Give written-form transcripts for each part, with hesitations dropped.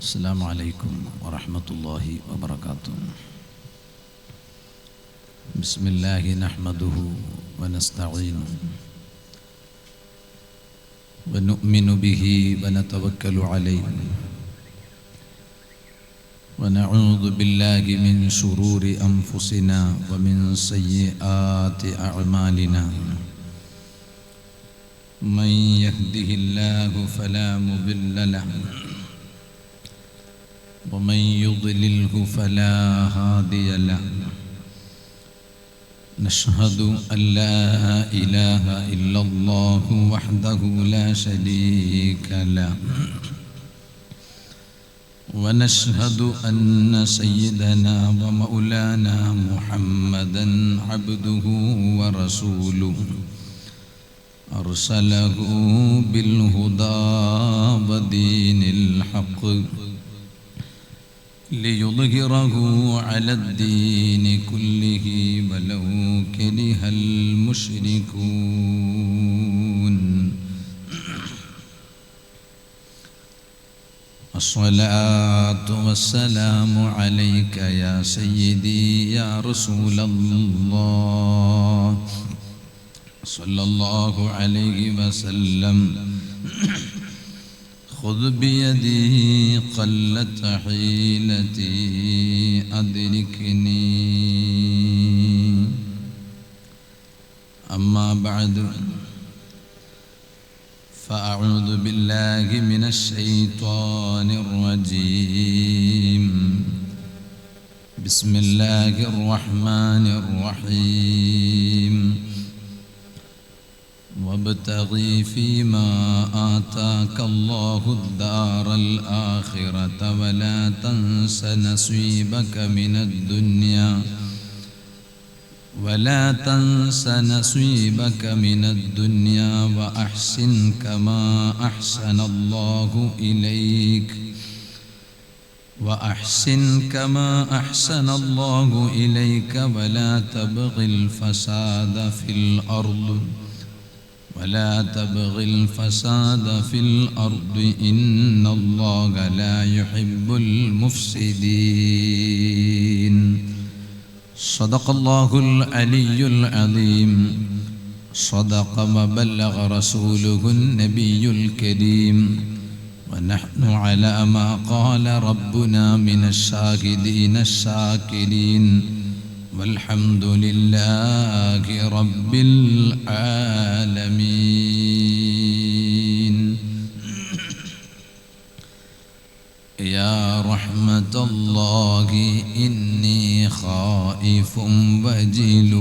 السلام عليكم ورحمة الله وبركاته. بسم الله نحمده ونستعينه ونؤمن به ونتوكل عليه ونعوذ بالله من شرور أنفسنا ومن سيئات أعمالنا. من يهده الله فلا مضل له ومن يضلله فلا هادي له. نشهد أن لا إله إلا الله وحده لا شريك له ونشهد أن سيدنا ومولانا محمدا عبده ورسوله أرسله بالهدى ودين الحق ليظهره على الدين كله ولو كره المشركون. الصلاة والسلام عليك يا سيدي يا رسول الله صلى الله عليه وسلم. خذ بيدي قلت حيلتي أدركني. أما بعد فأعوذ بالله من الشيطان الرجيم. بسم الله الرحمن الرحيم. وابتغي فيما آتاك الله الدار الآخرة ولا تنس نصيبك من الدنيا وأحسن كما أحسن الله إليك ولا تبغ الفساد في الأرض إن الله لا يحب المفسدين. صدق الله العلي العظيم. صدق وبلغ رسوله النبي الكريم. ونحن على ما قال ربنا من الشاهدين الشاكرين والحمد لله رب العالمين. يا رحمة الله إني خائف وجل.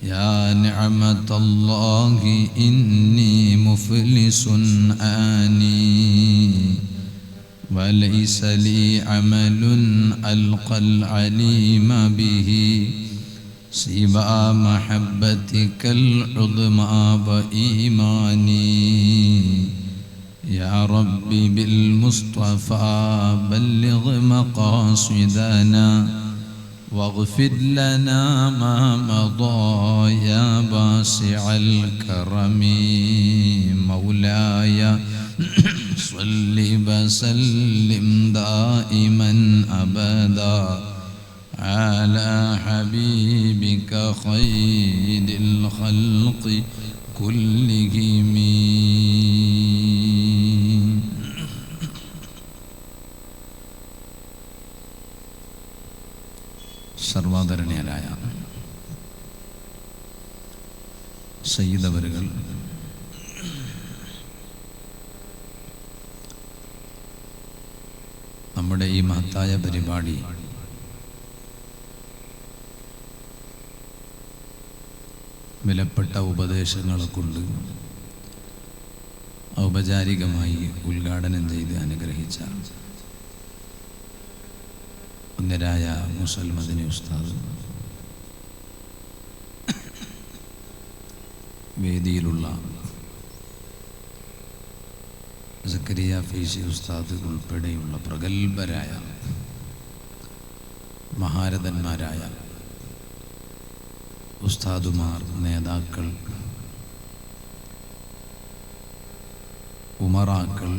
يا نعمة الله إني مفلس آني. وليس لي عمل ألقى العليم به سوى محبتك العظمى وإيماني. يا ربي بالمصطفى بلغ مقاصدنا واغفر لنا ما مضى يا واسع الكرم. مولاي صل وسلم دائما أبدا على حبيبك خير الخلق كلهم. സർവാദരണീയരായ സയ്യിദ് അവരുകൾ, നമ്മുടെ ഈ മഹത്തായ പരിപാടി വിലപ്പെട്ട ഉപദേശങ്ങളെ കൊണ്ട് ഔപചാരികമായി ഉദ്ഘാടനം ചെയ്ത് അനുഗ്രഹിച്ച ഒന്നരായ മുസൽ മദനി ഉസ്താദ്, വേദിയിലുള്ള സക്കരിയ ഫൈസി ഉസ്താദ് ഉൾപ്പെടെയുള്ള പ്രഗത്ഭരായ മഹാരഥന്മാരായ ഉസ്താദുമാർ, നേതാക്കൾ, ഉമറാക്കൾ,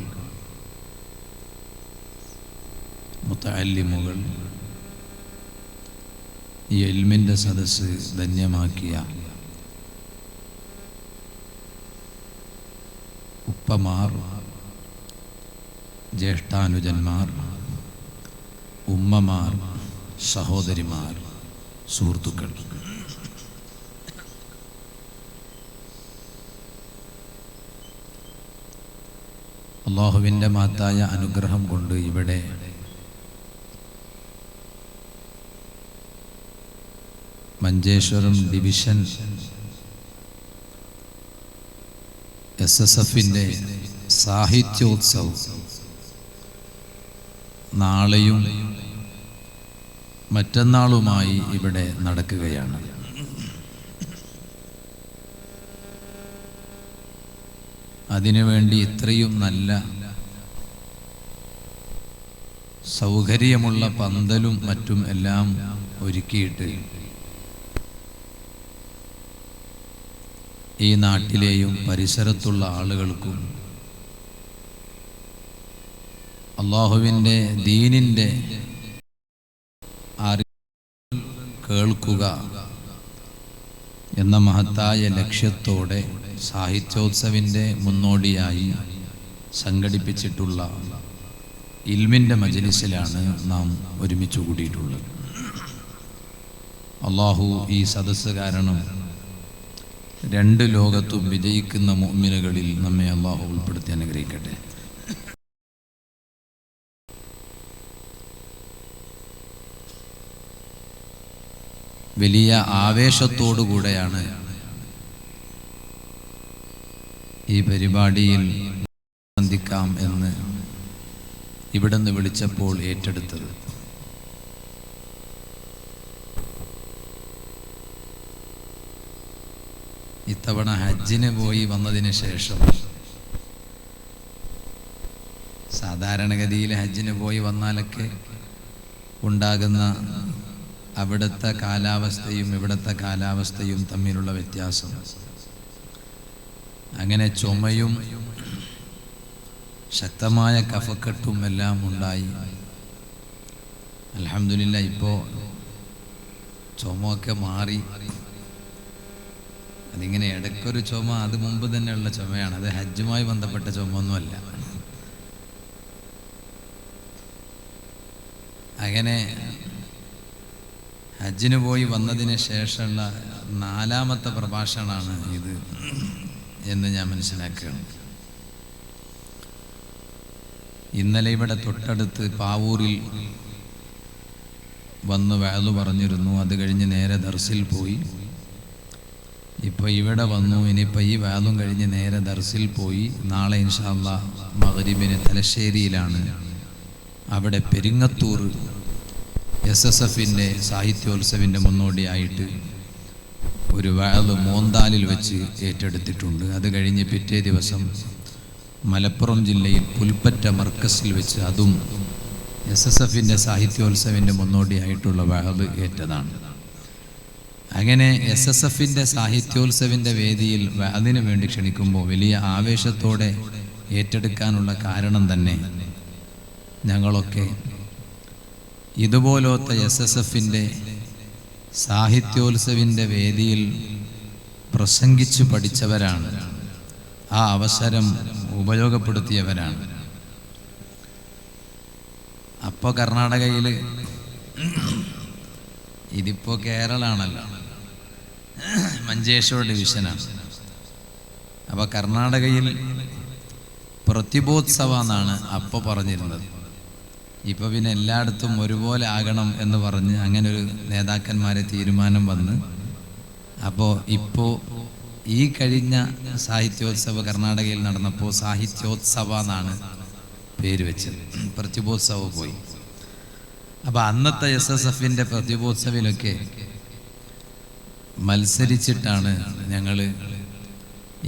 മുതഅല്ലിമുകൾ, ഈ ഇൽമിൻ്റെ സദസ്സ് ധന്യമാക്കിയ ഉപ്പമാർ, ജ്യേഷ്ഠാനുജന്മാർ, ഉമ്മമാർ, സഹോദരിമാർ, സുഹൃത്തുക്കൾ, അല്ലാഹുവിൻ്റെ മഹത്തായ അനുഗ്രഹം കൊണ്ട് ഇവിടെ മഞ്ചേശ്വരം ഡിവിഷൻ SSFൻ്റെ സാഹിത്യോത്സവം നാളെയും മറ്റന്നാളുമായി ഇവിടെ നടക്കുകയാണ്. അതിനുവേണ്ടി ഇത്രയും നല്ല സൗകര്യമുള്ള പന്തലും മറ്റും എല്ലാം ഒരുക്കിയിട്ട് ഈ നാട്ടിലെയും പരിസരത്തുള്ള ആളുകൾക്കും അല്ലാഹുവിൻ്റെ ദീനിൻ്റെ കേൾക്കുക എന്ന മഹത്തായ ലക്ഷ്യത്തോടെ സാഹിത്യോത്സവിൻ്റെ മുന്നോടിയായി സംഘടിപ്പിച്ചിട്ടുള്ള ഇൽമിൻ്റെ മജ്ലിസിലാണ് നാം ഒരുമിച്ച് കൂടിയിട്ടുള്ളത്. അല്ലാഹു ഈ സദസ്സ് കാരണം രണ്ട് ലോകത്തും വിജയിക്കുന്ന മുഅ്മിനുകളിൽ നമ്മെ അല്ലാഹു ഉൾപ്പെടുത്തി അനുഗ്രഹിക്കട്ടെ. വലിയ ആവേശത്തോടുകൂടെയാണ് ഈ പരിപാടിയിൽ സംബന്ധിക്കാം എന്ന് ഇവിടുന്ന് വിളിച്ചപ്പോൾ ഏറ്റെടുത്തത്. ഇത്തവണ ഹജ്ജിന് പോയി വന്നതിന് ശേഷം, സാധാരണഗതിയിൽ ഹജ്ജിന് പോയി വന്നാലൊക്കെ ഉണ്ടാകുന്ന അവിടുത്തെ കാലാവസ്ഥയും ഇവിടുത്തെ കാലാവസ്ഥയും തമ്മിലുള്ള വ്യത്യാസം, അങ്ങനെ ചുമയും ശക്തമായ കഫക്കെട്ടും എല്ലാം ഉണ്ടായി. അൽഹംദുലില്ലാ ഇപ്പോൾ ചുമയൊക്കെ മാറി. അതിങ്ങനെ ഇടയ്ക്കൊരു ചുമ, അത് മുമ്പ് തന്നെയുള്ള ചുമയാണ്. അത് ഹജ്ജുമായി ബന്ധപ്പെട്ട ചുമ ഒന്നുമല്ല. അങ്ങനെ ഹജ്ജിന് പോയി വന്നതിന് ശേഷമുള്ള 4ാമത്തെ പ്രഭാഷണമാണ് ഇത് എന്ന് ഞാൻ മനസ്സിലാക്കുകയാണ്. ഇന്നലെ ഇവിടെ തൊട്ടടുത്ത് പാവൂരിൽ വന്ന് വഅദ് പറഞ്ഞിരുന്നു. അത് കഴിഞ്ഞ് നേരെ ദർസിൽ പോയി. ഇപ്പോൾ ഇവിടെ വന്നു. ഇനിയിപ്പോൾ ഈ വഅദും കഴിഞ്ഞ് നേരെ ദർസിൽ പോയി. നാളെ ഇൻഷാ അല്ലാഹ് മഗ്രിബിന് തലശ്ശേരിയിലാണ്, അവിടെ പെരിങ്ങത്തൂർ SSFൻ്റെ സാഹിത്യോത്സവിൻ്റെ മുന്നോടിയായിട്ട് ഒരു വഅദ് മോന്താലിൽ വെച്ച് ഏറ്റെടുത്തിട്ടുണ്ട്. അത് കഴിഞ്ഞ് പിറ്റേ ദിവസം മലപ്പുറം ജില്ലയിൽ പുൽപ്പറ്റ മർക്കസിൽ വെച്ച് അതും SSFൻ്റെ സാഹിത്യോത്സവിൻ്റെ മുന്നോടിയായിട്ടുള്ള വഅദ് ഏറ്റതാണ്. അങ്ങനെ SSFൻ്റെ സാഹിത്യോത്സവിൻ്റെ വേദിയിൽ വഅദിന് വേണ്ടി ക്ഷണിക്കുമ്പോൾ വലിയ ആവേശത്തോടെ ഏറ്റെടുക്കാനുള്ള കാരണം തന്നെ ഞങ്ങളൊക്കെ ഇതുപോലത്തെ SSFൻ്റെ സാഹിത്യോത്സവിൻ്റെ വേദിയിൽ പ്രസംഗിച്ചു പഠിച്ചവരാണ്, ആ അവസരം ഉപയോഗപ്പെടുത്തിയവരാണ്. അപ്പോൾ കർണാടകയിൽ, ഇതിപ്പോൾ കേരളമാണല്ലോ, മഞ്ചേശ്വരം ഡിവിഷനാണ്. അപ്പോൾ കർണാടകയിൽ പ്രതിഭോത്സവ എന്നാണ് അപ്പോൾ പറഞ്ഞിരുന്നത്. ഇപ്പോൾ പിന്നെ എല്ലായിടത്തും ഒരുപോലെ ആകണം എന്ന് പറഞ്ഞ് അങ്ങനെ ഒരു നേതാക്കന്മാരെ തീരുമാനം വന്ന്, അപ്പോൾ ഇപ്പോൾ ഈ കഴിഞ്ഞ സാഹിത്യോത്സവ കർണാടകയിൽ നടന്നപ്പോൾ സാഹിത്യോത്സവ എന്നാണ് പേര് വെച്ചത്. പ്രതിഭോത്സവ പോയി. അപ്പോൾ അന്നത്തെ SSFൻ്റെ പ്രതിഭോത്സവിലൊക്കെ മത്സരിച്ചിട്ടാണ് ഞങ്ങൾ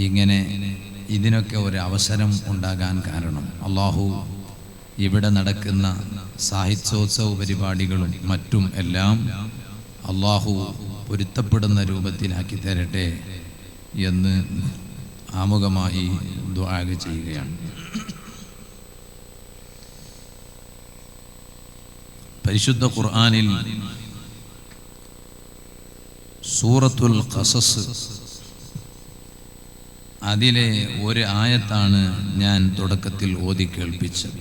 ഇങ്ങനെ ഇതിനൊക്കെ ഒരു അവസരം ഉണ്ടാകാൻ കാരണം. അല്ലാഹു ഇവിടെ നടക്കുന്ന സാഹിത്യോത്സവ പരിപാടികളും മറ്റും എല്ലാം അല്ലാഹു പൊരുത്തപ്പെടുന്ന രൂപത്തിലാക്കി തരട്ടെ എന്ന് ആമുഖമായി ദുആ ചെയ്യുകയാണ്. പരിശുദ്ധ ഖുർആനിൽ സൂറത്തുൽ ഖസസ് അതിലെ ഒരു ആയത്താണ് ഞാൻ തുടക്കത്തിൽ ഓതി കേൾപ്പിച്ചത്.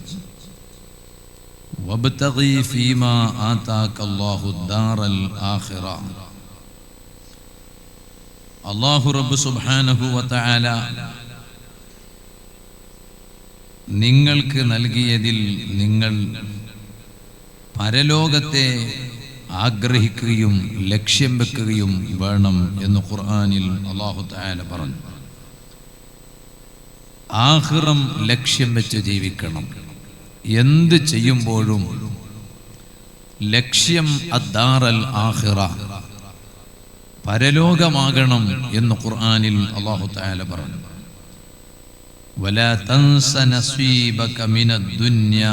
വബ്തഗി ഫീമാ ആതാകല്ലാഹു ദാറൽ ആഖിറ. അല്ലാഹു റബ്ബ് സുബ്ഹാനഹു വ തആല നിങ്ങൾക്ക് നൽകിയതിൽ നിങ്ങൾ പരലോകത്തെ ആഗ്രഹിക്കുകയും ലക്ഷ്യം വെക്കുകയും വേണം എന്ന് ഖുർആനിൽ അല്ലാഹു തആല പറഞ്ഞു. ആഖിറം ലക്ഷ്യം വെച്ച് ജീവിക്കണം. എന്ത് ചെയ്യുമ്പോഴും ലക്ഷ്യം അദ്ദാറൽ ആഖിറ, പരലോകമാകണം എന്ന് ഖുർആനിൽ അല്ലാഹു തആല പറഞ്ഞു. വലാ തൻസ നസീബക മിനദ് ദുനിയ.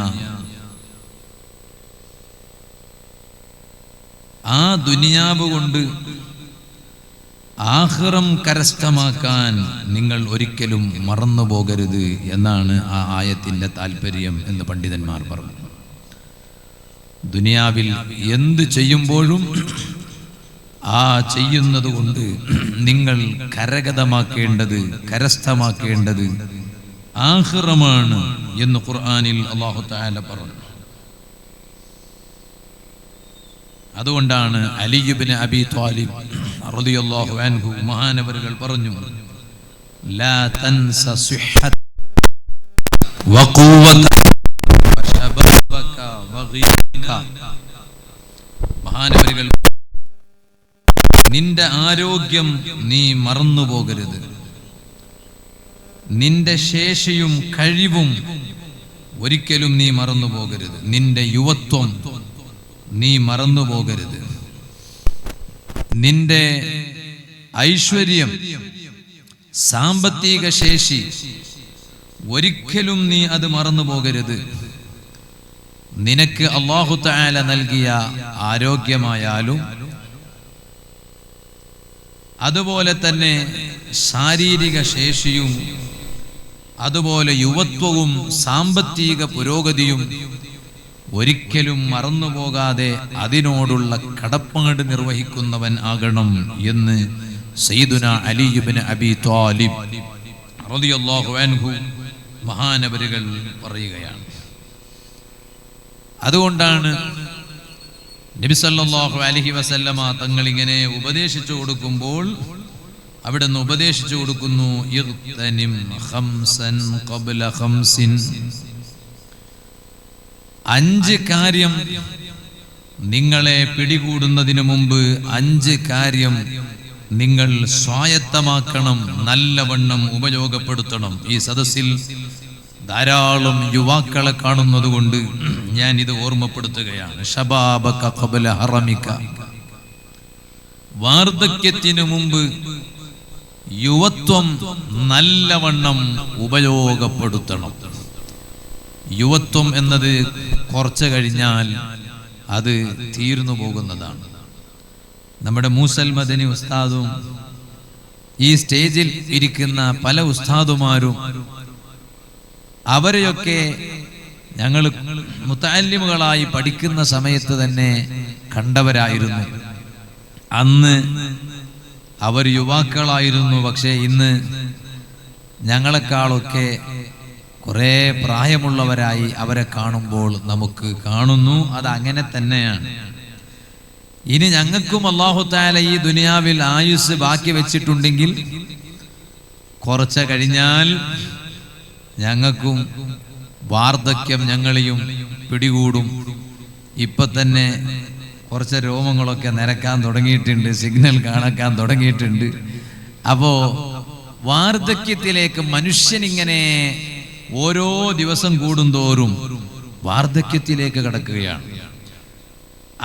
ആ ദുനിയാവ് കൊണ്ട് ആഖിറം കരസ്ഥമാക്കാൻ നിങ്ങൾ ഒരിക്കലും മറന്നു പോകരുത് എന്നാണ് ആ ആയത്തിന്റെ താല്പര്യം എന്ന് പണ്ഡിതന്മാർ പറഞ്ഞു. ദുനിയാവിൽ എന്ത് ചെയ്യുമ്പോഴും ആ ചെയ്യുന്നത് കൊണ്ട് നിങ്ങൾ കരഗതമാക്കേണ്ടത്, കരസ്ഥമാക്കേണ്ടത് ആഖിറമാണ് എന്ന് ഖുർആനിൽ അല്ലാഹു തആല പറഞ്ഞു. അതുകൊണ്ടാണ് അലി ഇബ്നു അബീ ത്വാലിബ് റളിയല്ലാഹു അൻഹു മഹാനവറുകൾ പറഞ്ഞു, ലാ തൻസ സിഹ്ഹത വഖുവത വശബബക വഗീക. മഹാനവറുകൾ നിന്റെ ആരോഗ്യം നീ മറന്നു പോകരുത്, നിന്റെ ശേഷിയും കഴിവും ഒരിക്കലും നീ മറന്നു പോകരുത്, നിന്റെ യുവത്വം നീ മറന്നു പോകരുത്, നിന്റെ ഐശ്വര്യം, സാമ്പത്തിക ശേഷി ഒരിക്കലും നീ അത് മറന്നു പോകരുത്. നിനക്ക് അല്ലാഹു തആല നൽകിയ ആരോഗ്യമായാലും അതുപോലെ തന്നെ ശാരീരിക ശേഷിയും അതുപോലെ യുവത്വവും സാമ്പത്തിക പുരോഗതിയും ഒരിക്കലും മറന്നുപോകാതെ അതിനോടുള്ള കടപ്പാട് നിർവഹിക്കുന്നവൻ ആകണം എന്ന് സയ്യിദുനാ അലി ഇബ്നു അബീ ത്വാലിബ് റളിയല്ലാഹു അൻഹു മഹാനവറുകൾ പറയുകയാണ്. അതുകൊണ്ടാണ് നബി സല്ലല്ലാഹു അലൈഹി വസല്ലമ തങ്ങൾ ഇങ്ങനെ ഉപദേശിച്ചു കൊടുക്കുമ്പോൾ അവിടുന്ന് ഉപദേശിച്ചു കൊടുക്കുന്നു, ഇഗ്തനിം ഖംസൻ ഖബ്ല ഖംസിൻ. 5 കാര്യം നിങ്ങളെ പിടികൂടുന്നതിന് മുമ്പ് 5 കാര്യം നിങ്ങൾ സ്വായത്തമാക്കണം, നല്ലവണ്ണം ഉപയോഗപ്പെടുത്തണം. ഈ സദസ്സിൽ ധാരാളം യുവാക്കളെ കാണുന്നത് കൊണ്ട് ഞാൻ ഇത് ഓർമ്മപ്പെടുത്തുകയാണ്. ശബാബക ഖബ്ല ഹറമിക. വാർദ്ധക്യത്തിനു മുമ്പ് യുവത്വം നല്ലവണ്ണം ഉപയോഗപ്പെടുത്തണം. യുവത്വം എന്നത് കുറച്ച് കഴിഞ്ഞാൽ അത് തീർന്നു പോകുന്നതാണ്. നമ്മുടെ മൂസൽ മദനി ഉസ്താദും ഈ സ്റ്റേജിൽ ഇരിക്കുന്ന പല ഉസ്താദുമാരും അവരെയൊക്കെ ഞങ്ങൾ മുതഅല്ലിമുകളായി പഠിക്കുന്ന സമയത്ത് തന്നെ കണ്ടവരായിരുന്നു. അന്ന് അവർ യുവാക്കളായിരുന്നു. പക്ഷേ ഇന്ന് ഞങ്ങളെക്കാളൊക്കെ കുറേ പ്രായമുള്ളവരായി അവരെ കാണുമ്പോൾ നമുക്ക് കാണുന്നു. അത് അങ്ങനെ തന്നെയാണ്. ഇനി ഞങ്ങൾക്കും അല്ലാഹു തആല ഈ ദുനിയാവിൽ ആയുസ് ബാക്കി വെച്ചിട്ടുണ്ടെങ്കിൽ കുറച്ച് കഴിഞ്ഞാൽ ഞങ്ങൾക്കും വാർദ്ധക്യം ഞങ്ങളെയും പിടികൂടും. ഇപ്പൊ തന്നെ കുറച്ച് രോമങ്ങളൊക്കെ നിരക്കാൻ തുടങ്ങിയിട്ടുണ്ട്, സിഗ്നൽ കാണാൻ തുടങ്ങിയിട്ടുണ്ട്. അപ്പോ വാർദ്ധക്യത്തിലേക്ക് മനുഷ്യനിങ്ങനെ ഓരോ ദിവസം കൂടുന്തോറും വാർദ്ധക്യത്തിലേക്ക് കടക്കുകയാണ്.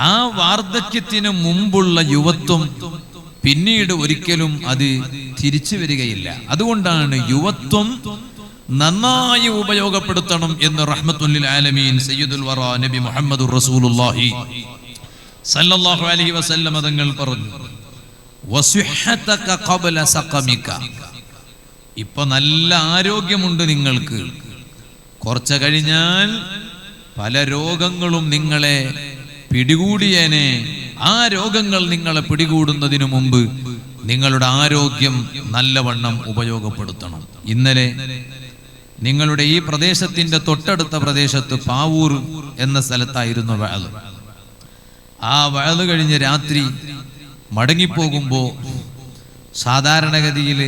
ആ വാർദ്ധക്യത്തിന് മുമ്പുള്ള യുവത്വം പിന്നീട് ഒരിക്കലും അത് തിരിച്ചു വരികയില്ല. അതുകൊണ്ടാണ് യുവത്വം നന്നായി ഉപയോഗപ്പെടുത്തണം എന്ന് റഹ്മത്തുൽ ലിൽ ആലമീൻ സയ്യിദുൽ വറാ നബി മുഹമ്മദുർ റസൂലുള്ളാഹി സല്ലല്ലാഹു അലൈഹി വസല്ലം തങ്ങൾ പറഞ്ഞു, വസിഹ്ഹതക ഖബ്ല സഖമിക. ഇപ്പൊ നല്ല ആരോഗ്യമുണ്ട് നിങ്ങൾക്ക്, കുറച്ച് കഴിഞ്ഞാൽ പല രോഗങ്ങളും നിങ്ങളെ പിടികൂടിയേനെ. ആ രോഗങ്ങൾ നിങ്ങളെ പിടികൂടുന്നതിനു മുമ്പ് നിങ്ങളുടെ ആരോഗ്യം നല്ലവണ്ണം ഉപയോഗപ്പെടുത്തണം. ഇന്നലെ നിങ്ങളുടെ ഈ പ്രദേശത്തിന്റെ തൊട്ടടുത്ത പ്രദേശത്ത് പാവൂർ എന്ന സ്ഥലത്തായിരുന്നു വഅദ്. ആ വഅദ് കഴിഞ്ഞ് രാത്രി മടങ്ങിപ്പോകുമ്പോൾ സാധാരണഗതിയിൽ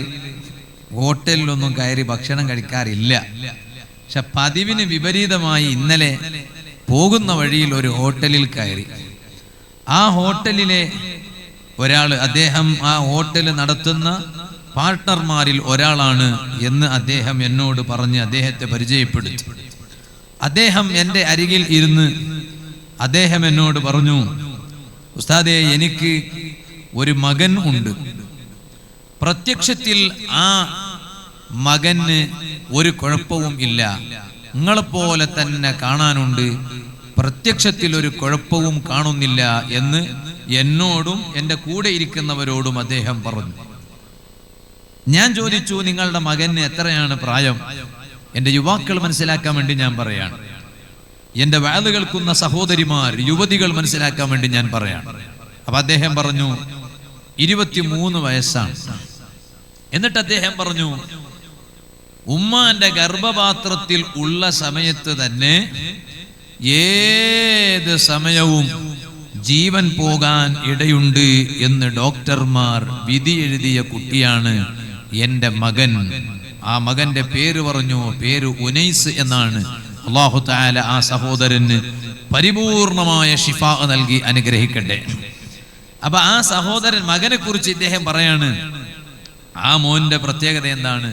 ഹോട്ടലിലൊന്നും കയറി ഭക്ഷണം കഴിക്കാറില്ല. പക്ഷെ പതിവിന് വിപരീതമായി ഇന്നലെ പോകുന്ന വഴിയിൽ ഒരു ഹോട്ടലിൽ കയറി. ആ ഹോട്ടലിലെ ഒരാൾ, അദ്ദേഹം ആ ഹോട്ടൽ നടത്തുന്ന പാർട്ട്ണർമാരിൽ ഒരാളാണ് എന്ന് അദ്ദേഹം എന്നോട് പറഞ്ഞ് അദ്ദേഹത്തെ പരിചയപ്പെടുത്തി. അദ്ദേഹം എൻ്റെ അരികിൽ ഇരുന്ന് അദ്ദേഹം എന്നോട് പറഞ്ഞു, ഉസ്താദേ, എനിക്ക് ഒരു മകൻ ഉണ്ട്. പ്രത്യക്ഷത്തിൽ ആ മകന് ഒരു കുഴപ്പവും ഇല്ല, നിങ്ങളെപ്പോലെ തന്നെ കാണാനുണ്ട്, പ്രത്യക്ഷത്തിൽ ഒരു കുഴപ്പവും കാണുന്നില്ല എന്ന് എന്നോടും എൻ്റെ കൂടെ ഇരിക്കുന്നവരോടും അദ്ദേഹം പറഞ്ഞു. ഞാൻ ചോദിച്ചു, നിങ്ങളുടെ മകന് എത്രയാണ് പ്രായം? എൻ്റെ യുവാക്കൾ മനസ്സിലാക്കാൻ വേണ്ടി ഞാൻ പറയാണ്, എൻ്റെ വഅദ് കേൾക്കുന്ന സഹോദരിമാർ, യുവതികൾ മനസ്സിലാക്കാൻ വേണ്ടി ഞാൻ പറയാണ്. അപ്പൊ അദ്ദേഹം പറഞ്ഞു 23 വയസ്സാണ്. എന്നിട്ട് അദ്ദേഹം പറഞ്ഞു, ഉമ്മാന്റെ ഗർഭപാത്രത്തിൽ ഉള്ള സമയത്ത് തന്നെ ഏത് സമയവും ജീവൻ പോകാൻ ഇടയുണ്ട് എന്ന് ഡോക്ടർമാർ വിധി എഴുതിയ കുട്ടിയാണ് എൻ്റെ മകൻ. ആ മകന്റെ പേര് പറഞ്ഞു, പേര് ഉനൈസ് എന്നാണ്. അല്ലാഹു തആല ആ സഹോദരന് പരിപൂർണമായ ശിഫാ നൽകി അനുഗ്രഹിക്കട്ടെ. അപ്പൊ ആ സഹോദരൻ മകനെ കുറിച്ച് ഇദ്ദേഹം പറയാണ്, ആ മോന്റെ പ്രത്യേകത എന്താണ്?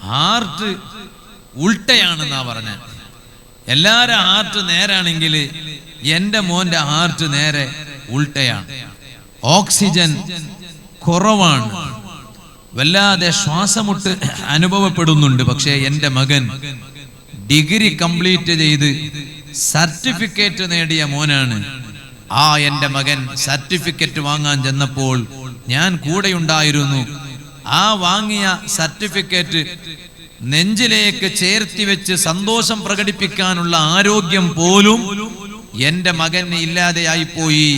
ഹാർട്ട് ഉൾട്ടയാണെന്നാ പറഞ്ഞ. എല്ലാരും ഹാർട്ട് നേരാണെങ്കിൽ എൻ്റെ മോന്റെ ഹാർട്ട് നേരെ ഉൾട്ടയാണ്. ഓക്സിജൻ കുറവാണ്, വല്ലാതെ ശ്വാസമുട്ട് അനുഭവപ്പെടുന്നുണ്ട്. പക്ഷേ എൻ്റെ മകൻ ഡിഗ്രി കംപ്ലീറ്റ് ചെയ്ത് സർട്ടിഫിക്കറ്റ് നേടിയ മോനാണ്. ആ എൻ്റെ മകൻ സർട്ടിഫിക്കറ്റ് വാങ്ങാൻ ചെന്നപ്പോൾ ഞാൻ കൂടെയുണ്ടായിരുന്നു. ആ വാങ്ങിയ സർട്ടിഫിക്കറ്റ് നെഞ്ചിലേക്ക് ചേർത്തി വെച്ച് സന്തോഷം പ്രകടിപ്പിക്കാനുള്ള ആരോഗ്യം പോലും എൻ്റെ മകന് ഇല്ലാതെയായിപ്പോയി.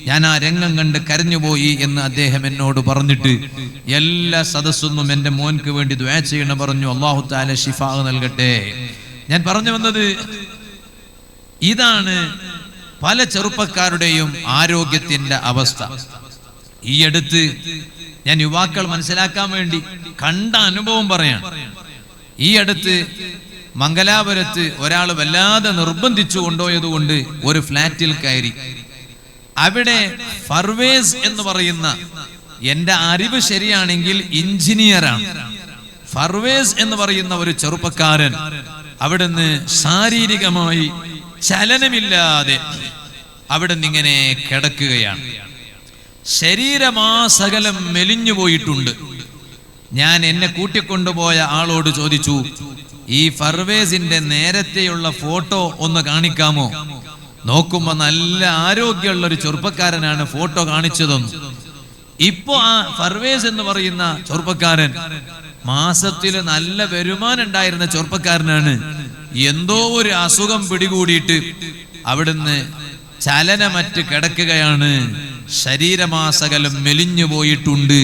ഞാൻ ആ രംഗം കണ്ട് കരഞ്ഞുപോയി എന്ന് അദ്ദേഹം എന്നോട് പറഞ്ഞിട്ട് എല്ലാ സദസ്സൊന്നും എൻ്റെ മോൻക്ക് വേണ്ടി ദുആ ചെയ്യണം പറഞ്ഞു. അല്ലാഹു തആല ശിഫാ നൽകട്ടെ. ഞാൻ പറഞ്ഞു വന്നത് ഇതാണ് പല ചെറുപ്പക്കാരുടെയും ആരോഗ്യത്തിന്റെ അവസ്ഥ. ഈ അടുത്ത് ഞാൻ യുവാക്കൾ മനസ്സിലാക്കാൻ വേണ്ടി കണ്ട അനുഭവം പറയാം. ഈ അടുത്ത് മംഗലാപുരത്ത് ഒരാൾ വല്ലാതെ നിർബന്ധിച്ചു കൊണ്ടുപോയതുകൊണ്ട് ഒരു ഫ്ലാറ്റിൽ കയറി. അവിടെ ഫർവേസ് എന്ന് പറയുന്ന, എൻ്റെ അറിവ് ശരിയാണെങ്കിൽ എഞ്ചിനീയറാണ്, ഫർവേസ് എന്ന് പറയുന്ന ഒരു ചെറുപ്പക്കാരൻ അവിടുന്ന് ശാരീരികമായി ചലനമില്ലാതെ അവിടുന്ന് ഇങ്ങനെ കിടക്കുകയാണ്. ശരീരമാസകലം മെലിഞ്ഞു പോയിട്ടുണ്ട്. ഞാൻ എന്നെ കൂട്ടിക്കൊണ്ടുപോയ ആളോട് ചോദിച്ചു, ഈ ഫർവേസിന്റെ നേരത്തെയുള്ള ഫോട്ടോ ഒന്ന് കാണിക്കാമോ? നോക്കുമ്പോ നല്ല ആരോഗ്യമുള്ള ഒരു ചെറുപ്പക്കാരനാണ് ഫോട്ടോ കാണിച്ചതെന്ന്. ഇപ്പോ ആ ഫർവേസ് എന്ന് പറയുന്ന ചെറുപ്പക്കാരൻ മാസത്തില് നല്ല വരുമാനം ഉണ്ടായിരുന്ന ചെറുപ്പക്കാരനാണ്. എന്തോ ഒരു അസുഖം പിടികൂടിയിട്ട് അവിടുന്ന് ചലനമറ്റ് കിടക്കുകയാണ്. ശരീരമാസകലം മെലിഞ്ഞു പോയിട്ടുണ്ട്.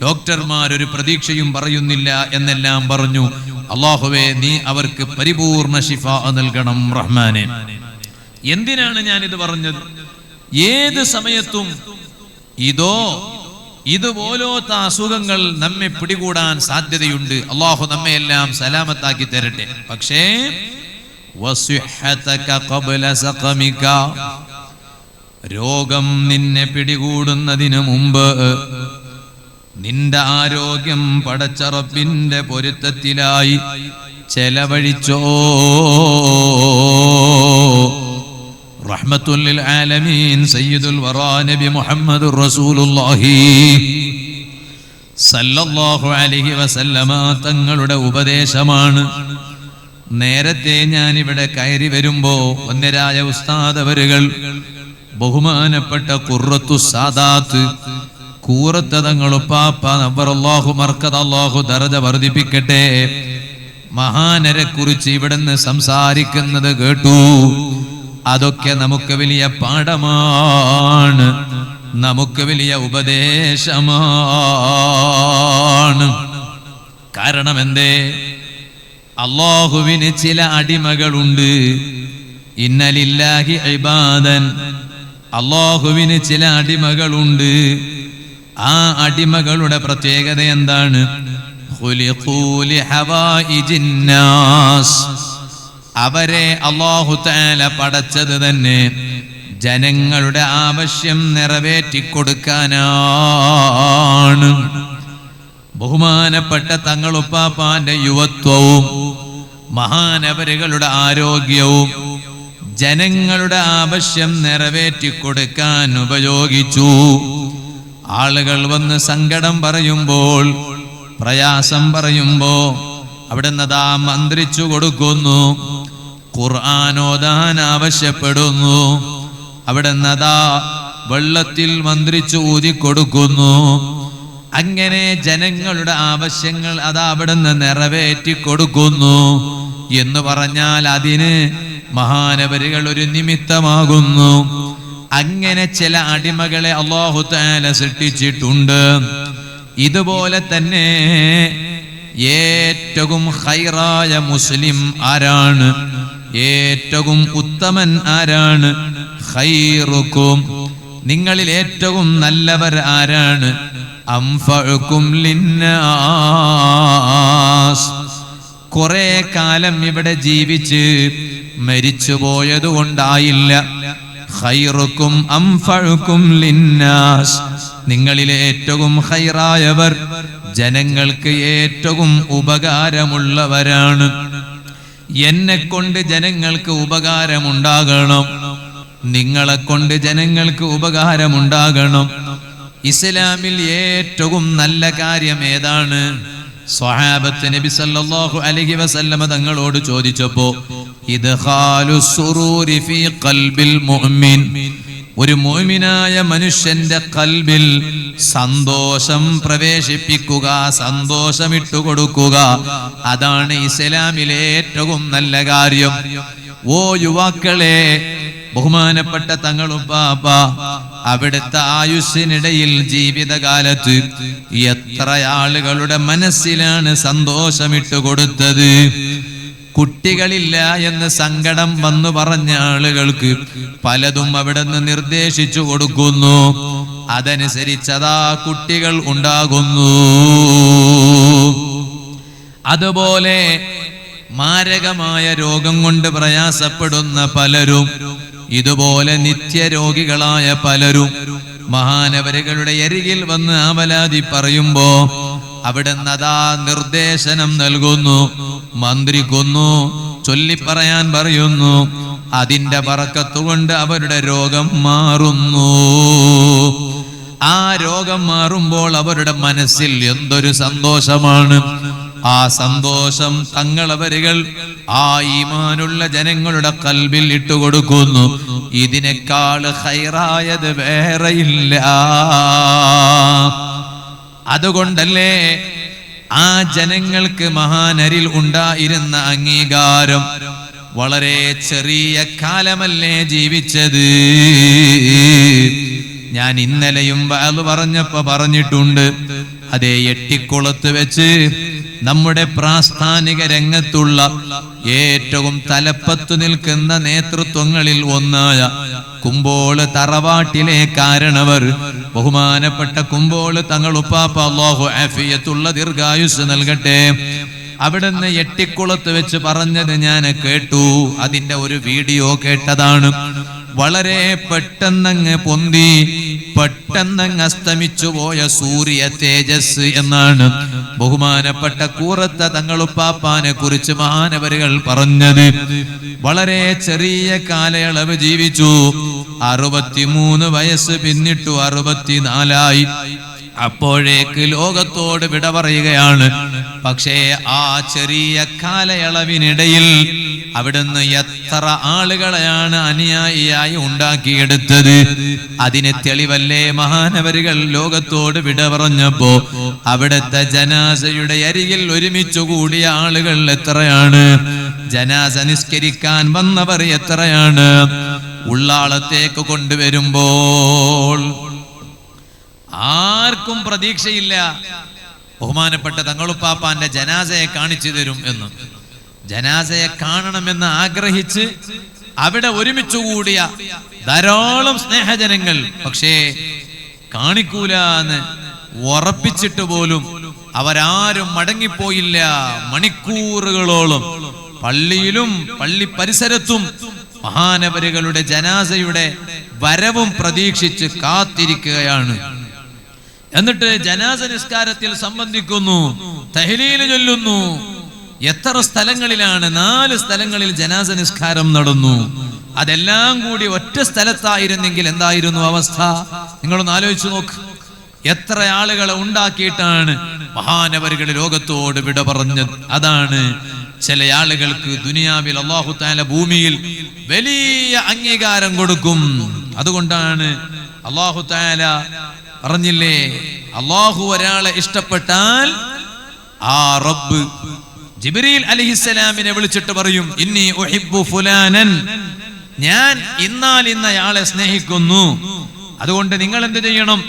ഡോക്ടർമാരൊരു പ്രതീക്ഷയും പറയുന്നില്ല എന്നെല്ലാം പറഞ്ഞു. അല്ലാഹുവേ, നീ അവർക്ക് പരിപൂർണ ശിഫാ നൽകണം റഹ്മാനെ. എന്തിനാണ് ഞാനിത് പറഞ്ഞത്? ഏത് സമയത്തും ഇതുപോലത്തെ അസുഖങ്ങൾ നമ്മെ പിടികൂടാൻ സാധ്യതയുണ്ട്. അല്ലാഹു നമ്മെ എല്ലാം സലാമത്താക്കി തരട്ടെ. പക്ഷേ രോഗം നിന്നെ പിടികൂടുന്നതിന് മുമ്പ് നിന്റെ ആരോഗ്യം പടച്ച റബ്ബിന്റെ പൊരുത്തത്തിലായി ചെലവഴിച്ചോ. റഹ്മത്തുൽ ലിൽ ആലമീൻ സയ്യിദുൽ വറാ നബി മുഹമ്മദുർ റസൂലുള്ളാഹി സല്ലല്ലാഹു അലൈഹി വസല്ലമ തങ്ങളുടെ ഉപദേശമാണ്. നേരത്തെ ഞാൻ ഇവിടെ കയറി വരുമ്പോ ഒന്നരായ ഉസ്താദ് അവരുകൾ, ബഹുമാനപ്പെട്ട ഖുർറത്തു സാദാത്ത് കൂറത്ത് തങ്ങളുപ്പാപ്പ നവ്വറല്ലാഹു മർക്കദ, അല്ലാഹു ദറജ വർദ്ധിപ്പിക്കട്ടെ, മഹാനരെ കുറിച്ച് ഇവിടുന്ന് സംസാരിക്കുന്നത് കേട്ടു. അതൊക്കെ നമുക്ക് വലിയ പാഠമാണ്, നമുക്ക് വലിയ ഉപദേശമാണ്. കാരണം എന്തേ? അല്ലാഹുവിന് ചില അടിമകളുണ്ട്. ഇന്നലില്ലാഹി ഇബാദൻ, അല്ലാഹുവിന് ചില അടിമകളുണ്ട്. ആ അടിമകളുടെ പ്രത്യേകത എന്താണ്? ഖുലിഖൂ ലിഹവായിജിൻ നാസ്, അവരെ അല്ലാഹു തആല പടച്ചത് തന്നെ ജനങ്ങളുടെ ആവശ്യം നിറവേറ്റിക്കൊടുക്കാനാണ്. ബഹുമാനപ്പെട്ട തങ്ങളുപ്പാപ്പാന്റെ യുവത്വവും മഹാനവരുകളുടെ ആരോഗ്യവും ജനങ്ങളുടെ ആവശ്യം നിറവേറ്റിക്കൊടുക്കാൻ ഉപയോഗിച്ചു. ആളുകൾ വന്ന് സങ്കടം പറയുമ്പോൾ, പ്രയാസം പറയുമ്പോ അവിടുന്ന് അതാ മന്ത്രിച്ചു കൊടുക്കുന്നു, ഖുർആൻ ഓതാൻ ആവശ്യപ്പെടുന്നു. അവിടുന്ന് അതാ വെള്ളത്തിൽ മന്ത്രിച്ചു ഊതിക്കൊടുക്കുന്നു. അങ്ങനെ ജനങ്ങളുടെ ആവശ്യങ്ങൾ അതാ അവിടുന്ന് നിറവേറ്റി കൊടുക്കുന്നു എന്ന് പറഞ്ഞാൽ അതിന് മഹാനവരുകൾ ഒരു നിമിത്തമാകുന്നു. അങ്ങനെ ചില അടിമകളെ അല്ലാഹു തആല സൃഷ്ടിച്ചിട്ടുണ്ട്. ഇതുപോലെ തന്നെ ഏറ്റവും ഖൈറായ മുസ്ലിം ആരാണ്? ഏറ്റവും ഉത്തമൻ ആരാണ്? ഖൈറുക്കും, നിങ്ങളിൽ ഏറ്റവും നല്ലവർ ആരാണ്? അംഫഉകും ലിന്നാസ്, കുറെ കാലം ഇവിടെ ജീവിച്ച് മരിച്ചു പോയതുകൊണ്ടായില്ല. ഖൈറുക്കും അംഫഉകും ലിന്നാസ്, നിങ്ങളിലെ ഏറ്റവും ഖൈറായവർ ജനങ്ങൾക്ക് ഏറ്റവും ഉപകാരമുള്ളവരാണ്. എന്നെ കൊണ്ട് ജനങ്ങൾക്ക് ഉപകാരമുണ്ടാകണം, നിങ്ങളെ കൊണ്ട് ജനങ്ങൾക്ക് ഉപകാരമുണ്ടാകണം. ഇസ്ലാമിൽ ഏറ്റവും നല്ല കാര്യം ഏതാണ്? സ്വഹാബത്ത് നബി സല്ലല്ലാഹു അലൈഹി വസല്ലമ തങ്ങളോട് ചോദിച്ചപ്പോ ഇദ്ഖാലുസ് സുറൂരി ഫീ ഖൽബിൽ മുഅ്മിൻ, ഒരു മുഅ്മിനായ മനുഷ്യന്റെ ഖൽബിൽ സന്തോഷം പ്രവേശിപ്പിക്കുക, സന്തോഷമിട്ടു കൊടുക്കുക, അതാണ് ഇസ്ലാമിലെ ഏറ്റവും നല്ല കാര്യം. ഓ യുവാക്കളെ, ബഹുമാനപ്പെട്ട തങ്ങളുപ്പാപ്പ അവിടുത്തെ ആയുസ്സിനിടയിൽ ജീവിതകാലത്ത് എത്ര ആളുകളുടെ മനസ്സിലാണ് സന്തോഷമിട്ട് കൊടുത്തത്. കുട്ടികളില്ല എന്ന് സങ്കടം വന്നു പറഞ്ഞ ആളുകൾക്ക് പലതും അവിടുന്ന് നിർദ്ദേശിച്ചു കൊടുക്കുന്നു. അതനുസരിച്ചതാ കുട്ടികൾ ഉണ്ടാകുന്നു. അതുപോലെ മാരകമായ രോഗം കൊണ്ട് പ്രയാസപ്പെടുന്ന പലരും, ഇതുപോലെ നിത്യരോഗികളായ പലരും മഹാനവരുകളുടെ അരികിൽ വന്ന് ആവലാതി പറയുമ്പോ അവിടുന്ന് അതാ നിർദ്ദേശനം നൽകുന്നു, മന്ത്രിക്കുന്നു, ചൊല്ലിപ്പറയാൻ പറയുന്നു. അതിന്റെ ബറക്കത്തുകൊണ്ട് അവരുടെ രോഗം മാറുന്നു. ആ രോഗം മാറുമ്പോൾ അവരുടെ മനസ്സിൽ എന്തൊരു സന്തോഷമാണ്. ആ സന്തോഷം തങ്ങളവരുകൾ ആ ഈമാനുള്ള ജനങ്ങളുടെ ഖൽബിൽ ഇട്ടുകൊടുക്കുന്നു. ഇതിനേക്കാൾ ഖൈറായത് വേറെയില്ല. അതുകൊണ്ടല്ലേ ആ ജനങ്ങൾക്ക് മഹാനരിൽ ഉണ്ടായിരുന്ന അംഗീകാരം. വളരെ ചെറിയ കാലമല്ലേ ജീവിച്ചത്. ഞാൻ ഇന്നലെയും വഅദ് പറഞ്ഞപ്പോ പറഞ്ഞിട്ടുണ്ട്, അതേ എട്ടിക്കുളത്ത് വെച്ച് നമ്മുടെ പ്രാസ്ഥാനിക രംഗത്തുള്ള ഏറ്റവും തലപ്പത്തു നിൽക്കുന്ന നേതൃത്വങ്ങളിൽ ഒന്നായ കുമ്പോള് തറവാട്ടിലെ കാരണവർ ബഹുമാനപ്പെട്ട കുമ്പോള് തങ്ങളുപ്പാപ്പ അല്ലാഹു ആഫിയത്തുള്ള ദീർഘായുസ് നൽകട്ടെ, അവിടുന്ന് എട്ടിക്കുളത്ത് വെച്ച് പറഞ്ഞത് ഞാൻ കേട്ടു. അതിന്റെ ഒരു വീഡിയോ കേട്ടതാണ്. വളരെ പെട്ടെന്നങ്ങ് പൊന്തി പെട്ടെന്നങ്ങ് അസ്തമിച്ചു പോയ സൂര്യ തേജസ് എന്നാണ് ബഹുമാനപ്പെട്ട കൂറത്ത തങ്ങളുപ്പാപ്പാനെ കുറിച്ച് മഹാനവരുകൾ പറഞ്ഞത്. വളരെ ചെറിയ കാലയളവ് ജീവിച്ചു. 63 വയസ്സ് പിന്നിട്ടു 64ആയി. അപ്പോഴേക്ക് ലോകത്തോട് വിട പറയുകയാണ്. പക്ഷേ ആ ചെറിയ കാലയളവിനിടയിൽ അവിടുന്ന് എത്ര ആളുകളെയാണ് അനുയായിയായി ഉണ്ടാക്കിയെടുത്തത്. അതിന് തെളിവല്ലേ മഹാനവരുകൾ ലോകത്തോട് വിട പറഞ്ഞപ്പോ അവിടുത്തെ ജനാസയുടെ അരികിൽ ഒരുമിച്ചു കൂടിയ ആളുകൾ എത്രയാണ്, ജനാസ നിസ്കരിക്കാൻ വന്നവർ എത്രയാണ്. ഉള്ളാളത്തേക്ക് കൊണ്ടുവരുമ്പോൾ ആർക്കും പ്രതീക്ഷയില്ല ബഹുമാനപ്പെട്ട തങ്ങളുപ്പാപ്പാന്റെ ജനാസയെ കാണിച്ചു തരും എന്ന്. ജനാസയെ കാണണമെന്ന് ആഗ്രഹിച്ച് അവിടെ ഒരുമിച്ചു കൂടിയ ധാരാളം സ്നേഹജനങ്ങൾ, പക്ഷേ കാണിക്കൂല എന്ന് ഉറപ്പിച്ചിട്ട് പോലും അവരാരും മടങ്ങിപ്പോയില്ല. മണിക്കൂറുകളോളം പള്ളിയിലും പള്ളി പരിസരത്തും മഹാനവരുകളുടെ ജനാസയുടെ വരവും പ്രതീക്ഷിച്ച് കാത്തിരിക്കുകയാണ്. എന്നിട്ട് ജനാസ നിസ്കാരത്തിൽ സംബന്ധിക്കുന്നു, തഹ്ലീൽ ചൊല്ലുന്നു. എത്ര സ്ഥലങ്ങളിലാണ്? 4 സ്ഥലങ്ങളിൽ ജനാസ നിസ്കാരം നടന്നു. അതെല്ലാം കൂടി ഒറ്റ സ്ഥലത്തായിരുന്നെങ്കിൽ എന്തായിരുന്നു അവസ്ഥ? നിങ്ങളൊന്ന് ആലോചിച്ചു നോക്ക്. എത്ര ആളുകളെ ഉണ്ടാക്കിയിട്ടാണ് മഹാനവരുകൾ ലോകത്തോട് വിട പറഞ്ഞത്. അതാണ് ചില ആളുകൾക്ക് ദുനിയാവിൽ അല്ലാഹു തആല ഭൂമിയിൽ വലിയ അംഗീകാരം കൊടുക്കും. അതുകൊണ്ടാണ് അല്ലാഹു തആല പറഞ്ഞില്ലേ, അല്ലാഹു ഒരാളെ ഇഷ്ടപ്പെട്ടാൽ ആ റബ്ബ് ജിബ്രീൽ അലൈഹിസ്സലാമിനെ വിളിച്ചിട്ട് പറയും, ഇന്നി ഉഹിബ്ബു ഫുലാനൻ, ഞാൻ ഇന്നയാളെ സ്നേഹിക്കുന്നു, അതുകൊണ്ട് നിങ്ങൾ എന്ത് ചെയ്യണം?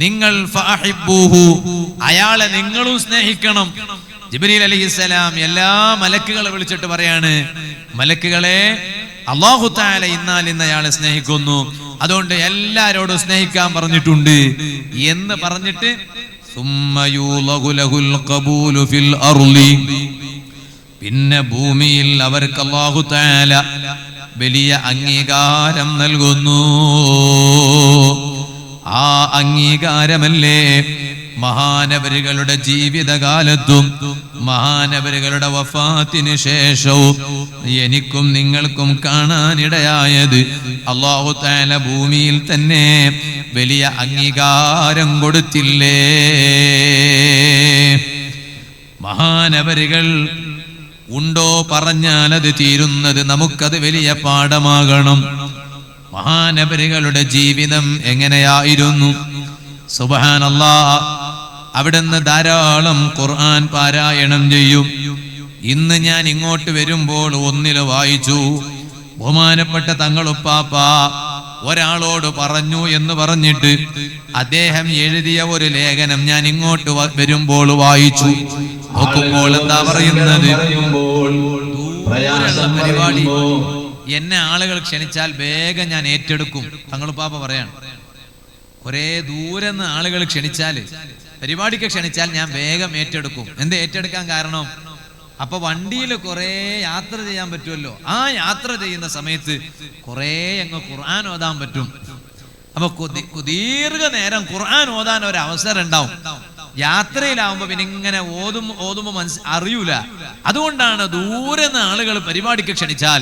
നിങ്ങൾ ഫഅഹിബ്ബൂഹു, അയാളെ നിങ്ങളും സ്നേഹിക്കണം. ജിബ്രീൽ അലൈഹിസ്സലാം എല്ലാ മലക്കുകളെ വിളിച്ചിട്ട് പറയാണ്, മലക്കുകളെ, അല്ലാഹു തആല ഇന്നയാളെ സ്നേഹിക്കുന്നു, അതുകൊണ്ട് എല്ലാരോടും സ്നേഹിക്കാൻ പറഞ്ഞിട്ടുണ്ട് എന്ന് പറഞ്ഞിട്ട് പിന്നെ ഭൂമിയിൽ അവർക്ക് അല്ലാഹു തആല വലിയ അംഗീകാരം നൽകുന്നു. ആ അംഗീകാരമല്ലേ മഹാനവരുകളുടെ ജീവിതകാലത്തും മഹാനവരുകളുടെ വഫാത്തിന് ശേഷവും എനിക്കും നിങ്ങൾക്കും കാണാനിടയായത്. അല്ലാഹു തആല ഭൂമിയിൽ തന്നെ വലിയ അംഗീകാരം കൊടുത്തില്ലേ? മഹാനവരുകൾ ഉണ്ടോ പറഞ്ഞാൽ അത് തീരുന്നത്, നമുക്കത് വലിയ പാഠമാകണം. മഹാനവരുകളുടെ ജീവിതം എങ്ങനെയായിരുന്നു? സുബ്ഹാനല്ലാഹ്, അവിടുന്ന് ധാരാളം ഖുർആൻ പാരായണം ചെയ്യും. ഇന്ന് ഞാൻ ഇങ്ങോട്ട് വരുമ്പോൾ ഒന്നില് വായിച്ചു, ബഹുമാനപ്പെട്ട തങ്ങളുപ്പാപ്പ ഒരാളോട് പറഞ്ഞു എന്ന് പറഞ്ഞിട്ട് അദ്ദേഹം എഴുതിയ ഒരു ലേഖനം ഞാൻ ഇങ്ങോട്ട് വരുമ്പോൾ വായിച്ചു. നോക്കുമ്പോൾ എന്താ പറയുന്നത്? പരിപാടി എന്നെ ആളുകൾ ക്ഷണിച്ചാൽ വേഗം ഞാൻ ഏറ്റെടുക്കും. തങ്ങളുപ്പാപ്പ പറയാണ്, കുറെ ദൂരെ നിന്ന് ആളുകൾ ക്ഷണിച്ചാൽ, പരിപാടിക്ക് ക്ഷണിച്ചാൽ ഞാൻ വേഗം ഏറ്റെടുക്കും. എന്ത് ഏറ്റെടുക്കാൻ കാരണം? അപ്പൊ വണ്ടിയിൽ കുറെ യാത്ര ചെയ്യാൻ പറ്റുമല്ലോ. ആ യാത്ര ചെയ്യുന്ന സമയത്ത് കുറെ അങ്ങ് ഖുർആൻ ഓതാൻ പറ്റും. അപ്പൊ ദീർഘനേരം ഖുർആൻ ഓതാൻ ഒരു അവസരം ഉണ്ടാവും. യാത്രയിലാവുമ്പോ പിന്നെ ഇങ്ങനെ ഓതുമ്പോ അറിയൂല. അതുകൊണ്ടാണ് ദൂരെ നിന്ന് ആളുകൾ പരിപാടിക്ക് ക്ഷണിച്ചാൽ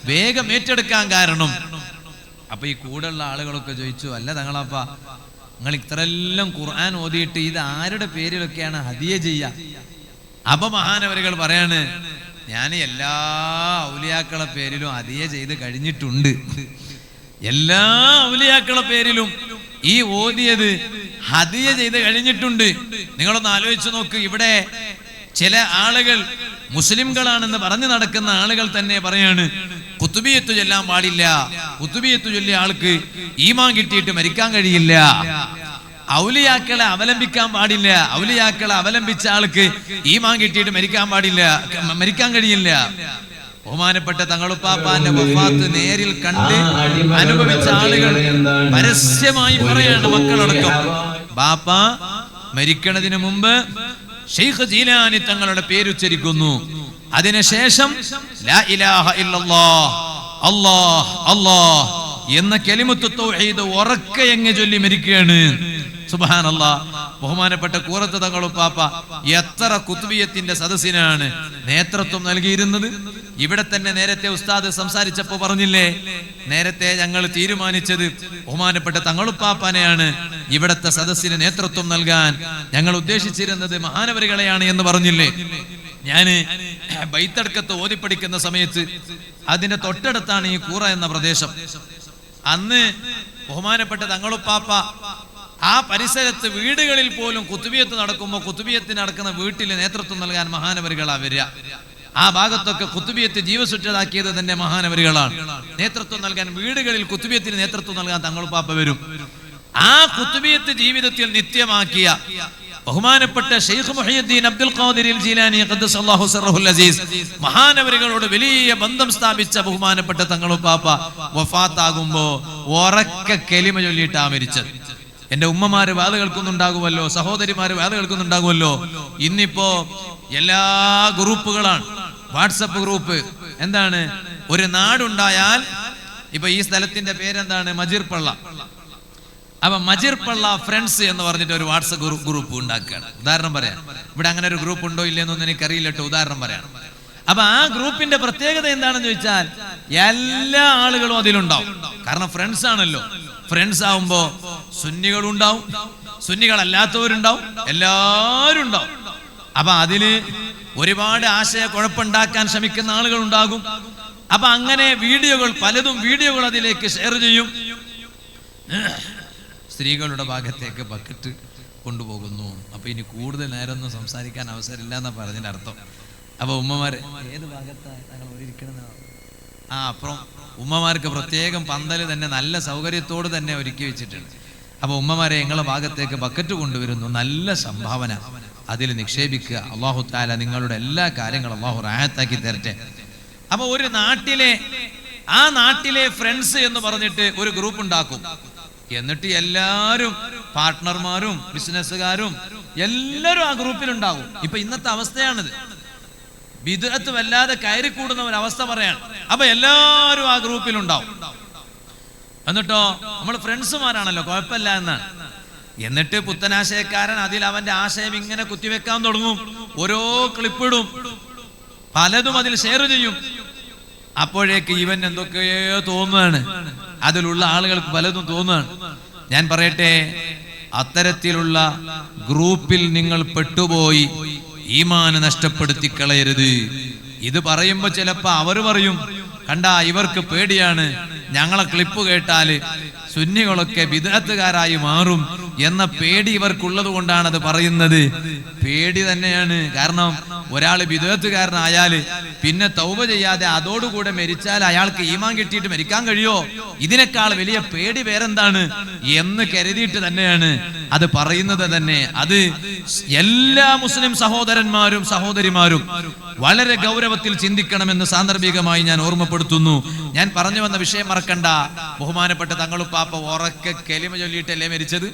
വേഗം ഏറ്റെടുക്കാൻ കാരണം. അപ്പൊ ഈ കൂടെയുള്ള ആളുകളൊക്കെ ചോദിച്ചു, അല്ല തങ്ങളപ്പ, നിങ്ങൾ ഇത്രയെല്ലാം ഖുർആൻ ഓതിയിട്ട് ഇത് ആരുടെ പേരിലൊക്കെയാണ് ഹദിയ ചെയ്യുക? അപ്പൊ മഹാനവരുകൾ പറയാണ്, ഞാൻ എല്ലാ ഔലിയാക്കളെ പേരിലും ഹദിയ ചെയ്ത് കഴിഞ്ഞിട്ടുണ്ട്. എല്ലാ ഔലിയാക്കളെ പേരിലും ഈ ഓതിയത് ഹദിയ ചെയ്ത് കഴിഞ്ഞിട്ടുണ്ട്. നിങ്ങളൊന്ന് ആലോചിച്ചു നോക്ക്. ഇവിടെ ചില ആളുകൾ മുസ്ലിംകളാണെന്ന് പറഞ്ഞു നടക്കുന്ന ആളുകൾ തന്നെ പറയാണ്, കുത്തുബിയത്ത് ചൊല്ലാൻ പാടില്ല, കുത്തുബിയത്ത് ചൊല്ലിയ ആൾക്ക് ഈമാൻ കിട്ടിയിട്ട് മരിക്കാൻ കഴിയില്ല, ഔലിയാക്കളെ അവലംബിക്കാൻ പാടില്ല, ഔലിയാക്കളെ അവലംബിച്ച ആൾക്ക് ഈമാൻ കിട്ടിയിട്ട് മരിക്കാൻ കഴിയില്ല. ബഹുമാനപ്പെട്ട തങ്ങളുപ്പാപ്പാന്റെ വഫാത്ത് നേരിൽ കണ്ട് അനുഭവിച്ച ആളുകൾ പരസ്യമായി പറയാണ്, മക്കളടക്കം, ബാപ്പ മരിക്കണതിന് മുമ്പ് ശൈഖ് ജീലാനി തങ്ങളുടെ പേരുച്ചരിക്കുന്നു. അതിനുശേഷം ലാ ഇലാഹ ഇല്ലല്ലാഹ്, അല്ലാഹ് അല്ലാഹ് എന്ന കലിമത്തു തൗഹീദ് ഉറക്കെ എങ്ങ് ചൊല്ലി മരിക്കുകയാണ്. സുബ്ഹാനല്ലാഹ്. ബഹുമാനപ്പെട്ട കൂറത്ത് തങ്ങളുപ്പാപ്പ എത്ര കുത്തുബിയത്തിന്റെ സദസ്സിനാണ് നേതൃത്വം നൽകിയിരുന്നത്. ഇവിടെ തന്നെ നേരത്തെ ഉസ്താദ് സംസാരിച്ചപ്പോ പറഞ്ഞില്ലേ, നേരത്തെ ഞങ്ങൾ തീരുമാനിച്ചത് ബഹുമാനപ്പെട്ട തങ്ങളുപ്പാപ്പാനെയാണ് ഇവിടത്തെ സദസ്സിന് നേതൃത്വം നൽകാൻ ഞങ്ങൾ ഉദ്ദേശിച്ചിരുന്നത്, മഹാനവരുകളെയാണ് എന്ന് പറഞ്ഞില്ലേ. ഞാന് ബൈത്തടക്കത്ത് ഓതിപ്പടിക്കുന്ന സമയത്ത് അതിന്റെ തൊട്ടടുത്താണ് ഈ കൂറ എന്ന പ്രദേശം. അന്ന് ബഹുമാനപ്പെട്ട തങ്ങളുപ്പാപ്പ ആ പരിസരത്ത് വീടുകളിൽ പോലും കുത്തുബിയത്ത് നടക്കുമ്പോൾ കുത്തുബിയത്തിന് നടക്കുന്ന വീട്ടിൽ നേതൃത്വം നൽകാൻ മഹാനവരുകളാ വരിക. ആ ഭാഗത്തൊക്കെ ഖുത്ബിയത്ത് ജീവസുറ്റതാക്കിയത് തന്നെ മഹാനവരികളാണ്. നേതൃത്വം നൽകാൻ വീടുകളിൽ ഖുത്ബിയത്തിന് നേതൃത്വം നൽകാൻ തങ്ങളുപ്പാപ്പ വരും. ആ ഖുത്ബിയത്ത് ജീവിതത്തിൽ നിത്യമാക്കിയ ബഹുമാനപ്പെട്ട ശൈഖ് മുഹയ്യിദ്ദീൻ അബ്ദുൽ ഖാദിർ ജീലാനി ഖദ്ദസല്ലാഹു സിർറഹുൽ അസീസ് മഹാനവരികളോട് വലിയ ബന്ധം സ്ഥാപിച്ച ബഹുമാനപ്പെട്ട തങ്ങളുപ്പാപ്പ വഫാത്താകുമ്പോ ഉറക്കെ കലിമ ചൊല്ലിയിട്ടാ മരിച്ചത്. എന്റെ ഉമ്മമാര് വാത് കേൾക്കുന്നുണ്ടാകുമല്ലോ, സഹോദരിമാര് വാത് കേൾക്കുന്നുണ്ടാകുമല്ലോ. ഇന്നിപ്പോ എല്ലാ ഗ്രൂപ്പുകളാണ്, വാട്സപ്പ് ഗ്രൂപ്പ്. എന്താണ്, ഒരു നാടുണ്ടായാൽ ഇപ്പൊ ഈ സ്ഥലത്തിന്റെ പേരെന്താണ്, മജിർപ്പള്ള. അപ്പൊ മജിർപ്പള്ള ഫ്രണ്ട്സ് എന്ന് പറഞ്ഞിട്ട് ഒരു വാട്സപ്പ് ഗ്രൂപ്പ് ഉണ്ടാക്കുകയാണ്. ഉദാഹരണം പറയാം, ഇവിടെ അങ്ങനെ ഒരു ഗ്രൂപ്പ് ഉണ്ടോ ഇല്ലെന്നൊന്നും എനിക്കറിയില്ല കേട്ടോ, ഉദാഹരണം പറയാം. അപ്പൊ ആ ഗ്രൂപ്പിന്റെ പ്രത്യേകത എന്താണെന്ന് ചോദിച്ചാൽ എല്ലാ ആളുകളും അതിലുണ്ടാവും. കാരണം ഫ്രണ്ട്സ് ആണല്ലോ. ഫ്രണ്ട്സ് ആവുമ്പോ സുന്നികളുണ്ടാവും, സുന്നികളല്ലാത്തവരുണ്ടാവും, എല്ലാവരും ഉണ്ടാവും. അപ്പൊ അതില് ഒരുപാട് ആശയക്കുഴപ്പമുണ്ടാക്കാൻ ശ്രമിക്കുന്ന ആളുകൾ ഉണ്ടാകും. അപ്പൊ അങ്ങനെ പലതും വീഡിയോകൾ അതിലേക്ക് ഷെയർ ചെയ്യും. സ്ത്രീകളുടെ ഭാഗത്തേക്ക് ബക്കറ്റ് കൊണ്ടുപോകുന്നു. അപ്പൊ ഇനി കൂടുതൽ നേരമൊന്നും സംസാരിക്കാൻ അവസരമില്ല എന്നാ പറഞ്ഞതിന്റെ അർത്ഥം. അപ്പൊ ഉമ്മമാര് ഏത് ഭാഗത്താണ് അപ്പുറം ഉമ്മമാർക്ക് പ്രത്യേകം പന്തല് തന്നെ നല്ല സൗകര്യത്തോട് തന്നെ ഒരുക്കി വെച്ചിട്ടുണ്ട്. അപ്പൊ ഉമ്മമാരെ ഞങ്ങളെ ഭാഗത്തേക്ക് ബക്കറ്റ് കൊണ്ടുവരുന്നു, നല്ല സംഭാവന അതിൽ നിക്ഷേപിക്കുക. അല്ലാഹു തആല നിങ്ങളുടെ എല്ലാ കാര്യങ്ങളും അല്ലാഹു റാഹത്താക്കി തരട്ടെ. അപ്പൊ ഒരു നാട്ടിലെ ഫ്രണ്ട്സ് എന്ന് പറഞ്ഞിട്ട് ഒരു ഗ്രൂപ്പ് ഉണ്ടാക്കും. എന്നിട്ട് എല്ലാവരും പാർട്ട്ണർമാരും ബിസിനസ്സുകാരും എല്ലാവരും ആ ഗ്രൂപ്പിലുണ്ടാകും. ഇപ്പൊ ഇന്നത്തെ അവസ്ഥയാണിത്. ബിദ്അത്ത് വല്ലാതെ കയറിക്കൂടുന്ന ഒരവസ്ഥ പറയാണ്. അപ്പൊ എല്ലാവരും ആ ഗ്രൂപ്പിലുണ്ടാവും. എന്നിട്ടോ നമ്മൾ ഫ്രണ്ട്സുമാരാണല്ലോ, കുഴപ്പമില്ല എന്നാണ്. എന്നിട്ട് പുത്തനാശയക്കാരൻ അതിൽ അവന്റെ ആശയം ഇങ്ങനെ കുത്തിവെക്കാൻ തുടങ്ങും. ഓരോ ക്ലിപ്പിടും, പലതും അതിൽ ഷെയർ ചെയ്യും. അപ്പോഴേക്ക് ഇവൻ എന്തൊക്കെയോ തോന്നുകയാണ്, അതിലുള്ള ആളുകൾക്ക് പലതും തോന്നുകയാണ്. ഞാൻ പറയട്ടെ, അത്തരത്തിലുള്ള ഗ്രൂപ്പിൽ നിങ്ങൾ പെട്ടുപോയി ഈമാൻ നഷ്ടപ്പെടുത്തി കളയരുത്. ഇത് പറയുമ്പോ ചിലപ്പോ അവര് പറയും, കണ്ടാ ഇവർക്ക് പേടിയാണ്, ഞങ്ങളെ ക്ലിപ്പ് കേട്ടാല് സുന്നികളൊക്കെ ബിദ്അത്തുകാരായി മാറും എന്ന പേടി ഇവർക്കുള്ളത് കൊണ്ടാണ് അത് പറയുന്നത്. പേടി തന്നെയാണ്. കാരണം ഒരാൾ ബിദ്അത്തുകാരനായാല് പിന്നെ തൗബ ചെയ്യാതെ അതോടുകൂടെ മരിച്ചാൽ അയാൾക്ക് ഈമാൻ കിട്ടിയിട്ട് മരിക്കാൻ കഴിയോ? ഇതിനേക്കാൾ വലിയ പേടി വേറെന്താണ് എന്ന് കരുതിയിട്ട് തന്നെയാണ് അത് പറയുന്നത് തന്നെ. അത് എല്ലാ മുസ്ലിം സഹോദരന്മാരും സഹോദരിമാരും വളരെ ഗൗരവത്തിൽ ചിന്തിക്കണമെന്ന് സാന്ദർഭികമായി ഞാൻ ഓർമ്മപ്പെടുത്തുന്നു. ഞാൻ പറഞ്ഞു വന്ന വിഷയം മറക്കണ്ട. ബഹുമാനപ്പെട്ട തങ്ങളുപ്പാപ്പ ഉറക്കെ കലിമ ചൊല്ലിയിട്ടല്ലേ മരിച്ചത്.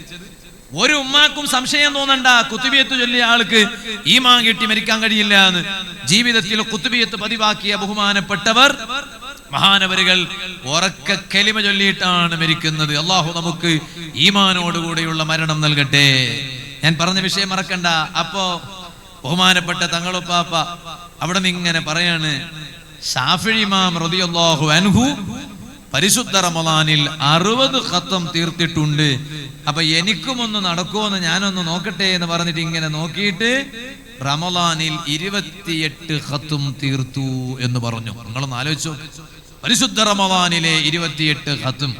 ഒരു ഉമ്മാക്കും സംശയം തോന്നണ്ട, കുത്തുബിയത്ത് ചൊല്ലിയ ആൾക്ക് ഈമാൻ കിട്ടി മരിക്കാൻ കഴിയില്ല എന്ന്. ജീവിതത്തിൽ കുത്തുബിയത്ത് പതിവാക്കിയ ബഹുമാനപ്പെട്ടവർ മഹാനവരുകൾ ഉറക്കെ കലിമ ചൊല്ലിയിട്ടാണ് മരിക്കുന്നത്. അള്ളാഹു നമുക്ക് ഈമാനോടുകൂടെയുള്ള മരണം നൽകട്ടെ. ഞാൻ പറഞ്ഞ വിഷയം മറക്കണ്ട. അപ്പോ ബഹുമാനപ്പെട്ട തങ്ങളുപ്പാപ്പ അവിടെ നിന്ന് ഇങ്ങനെ പറയാണ്, ശാഫിഈ ഇമാം റളിയല്ലാഹു അൻഹു പരിശുദ്ധ റമളാനിൽ 60 ഖത്തം തീർത്തിട്ടുണ്ട്. അപ്പൊ എനിക്കും ഒന്ന് നടക്കുമോന്ന് ഞാനൊന്ന് നോക്കട്ടെ എന്ന് പറഞ്ഞിട്ട് ഇങ്ങനെ നോക്കിയിട്ട് റമളാനിൽ 28 ഖത്തും തീർത്തു എന്ന് പറഞ്ഞു. നിങ്ങളൊന്ന് ആലോചിച്ചോ, പരിശുദ്ധ റമളാനിലെ 28 ഖത്തും.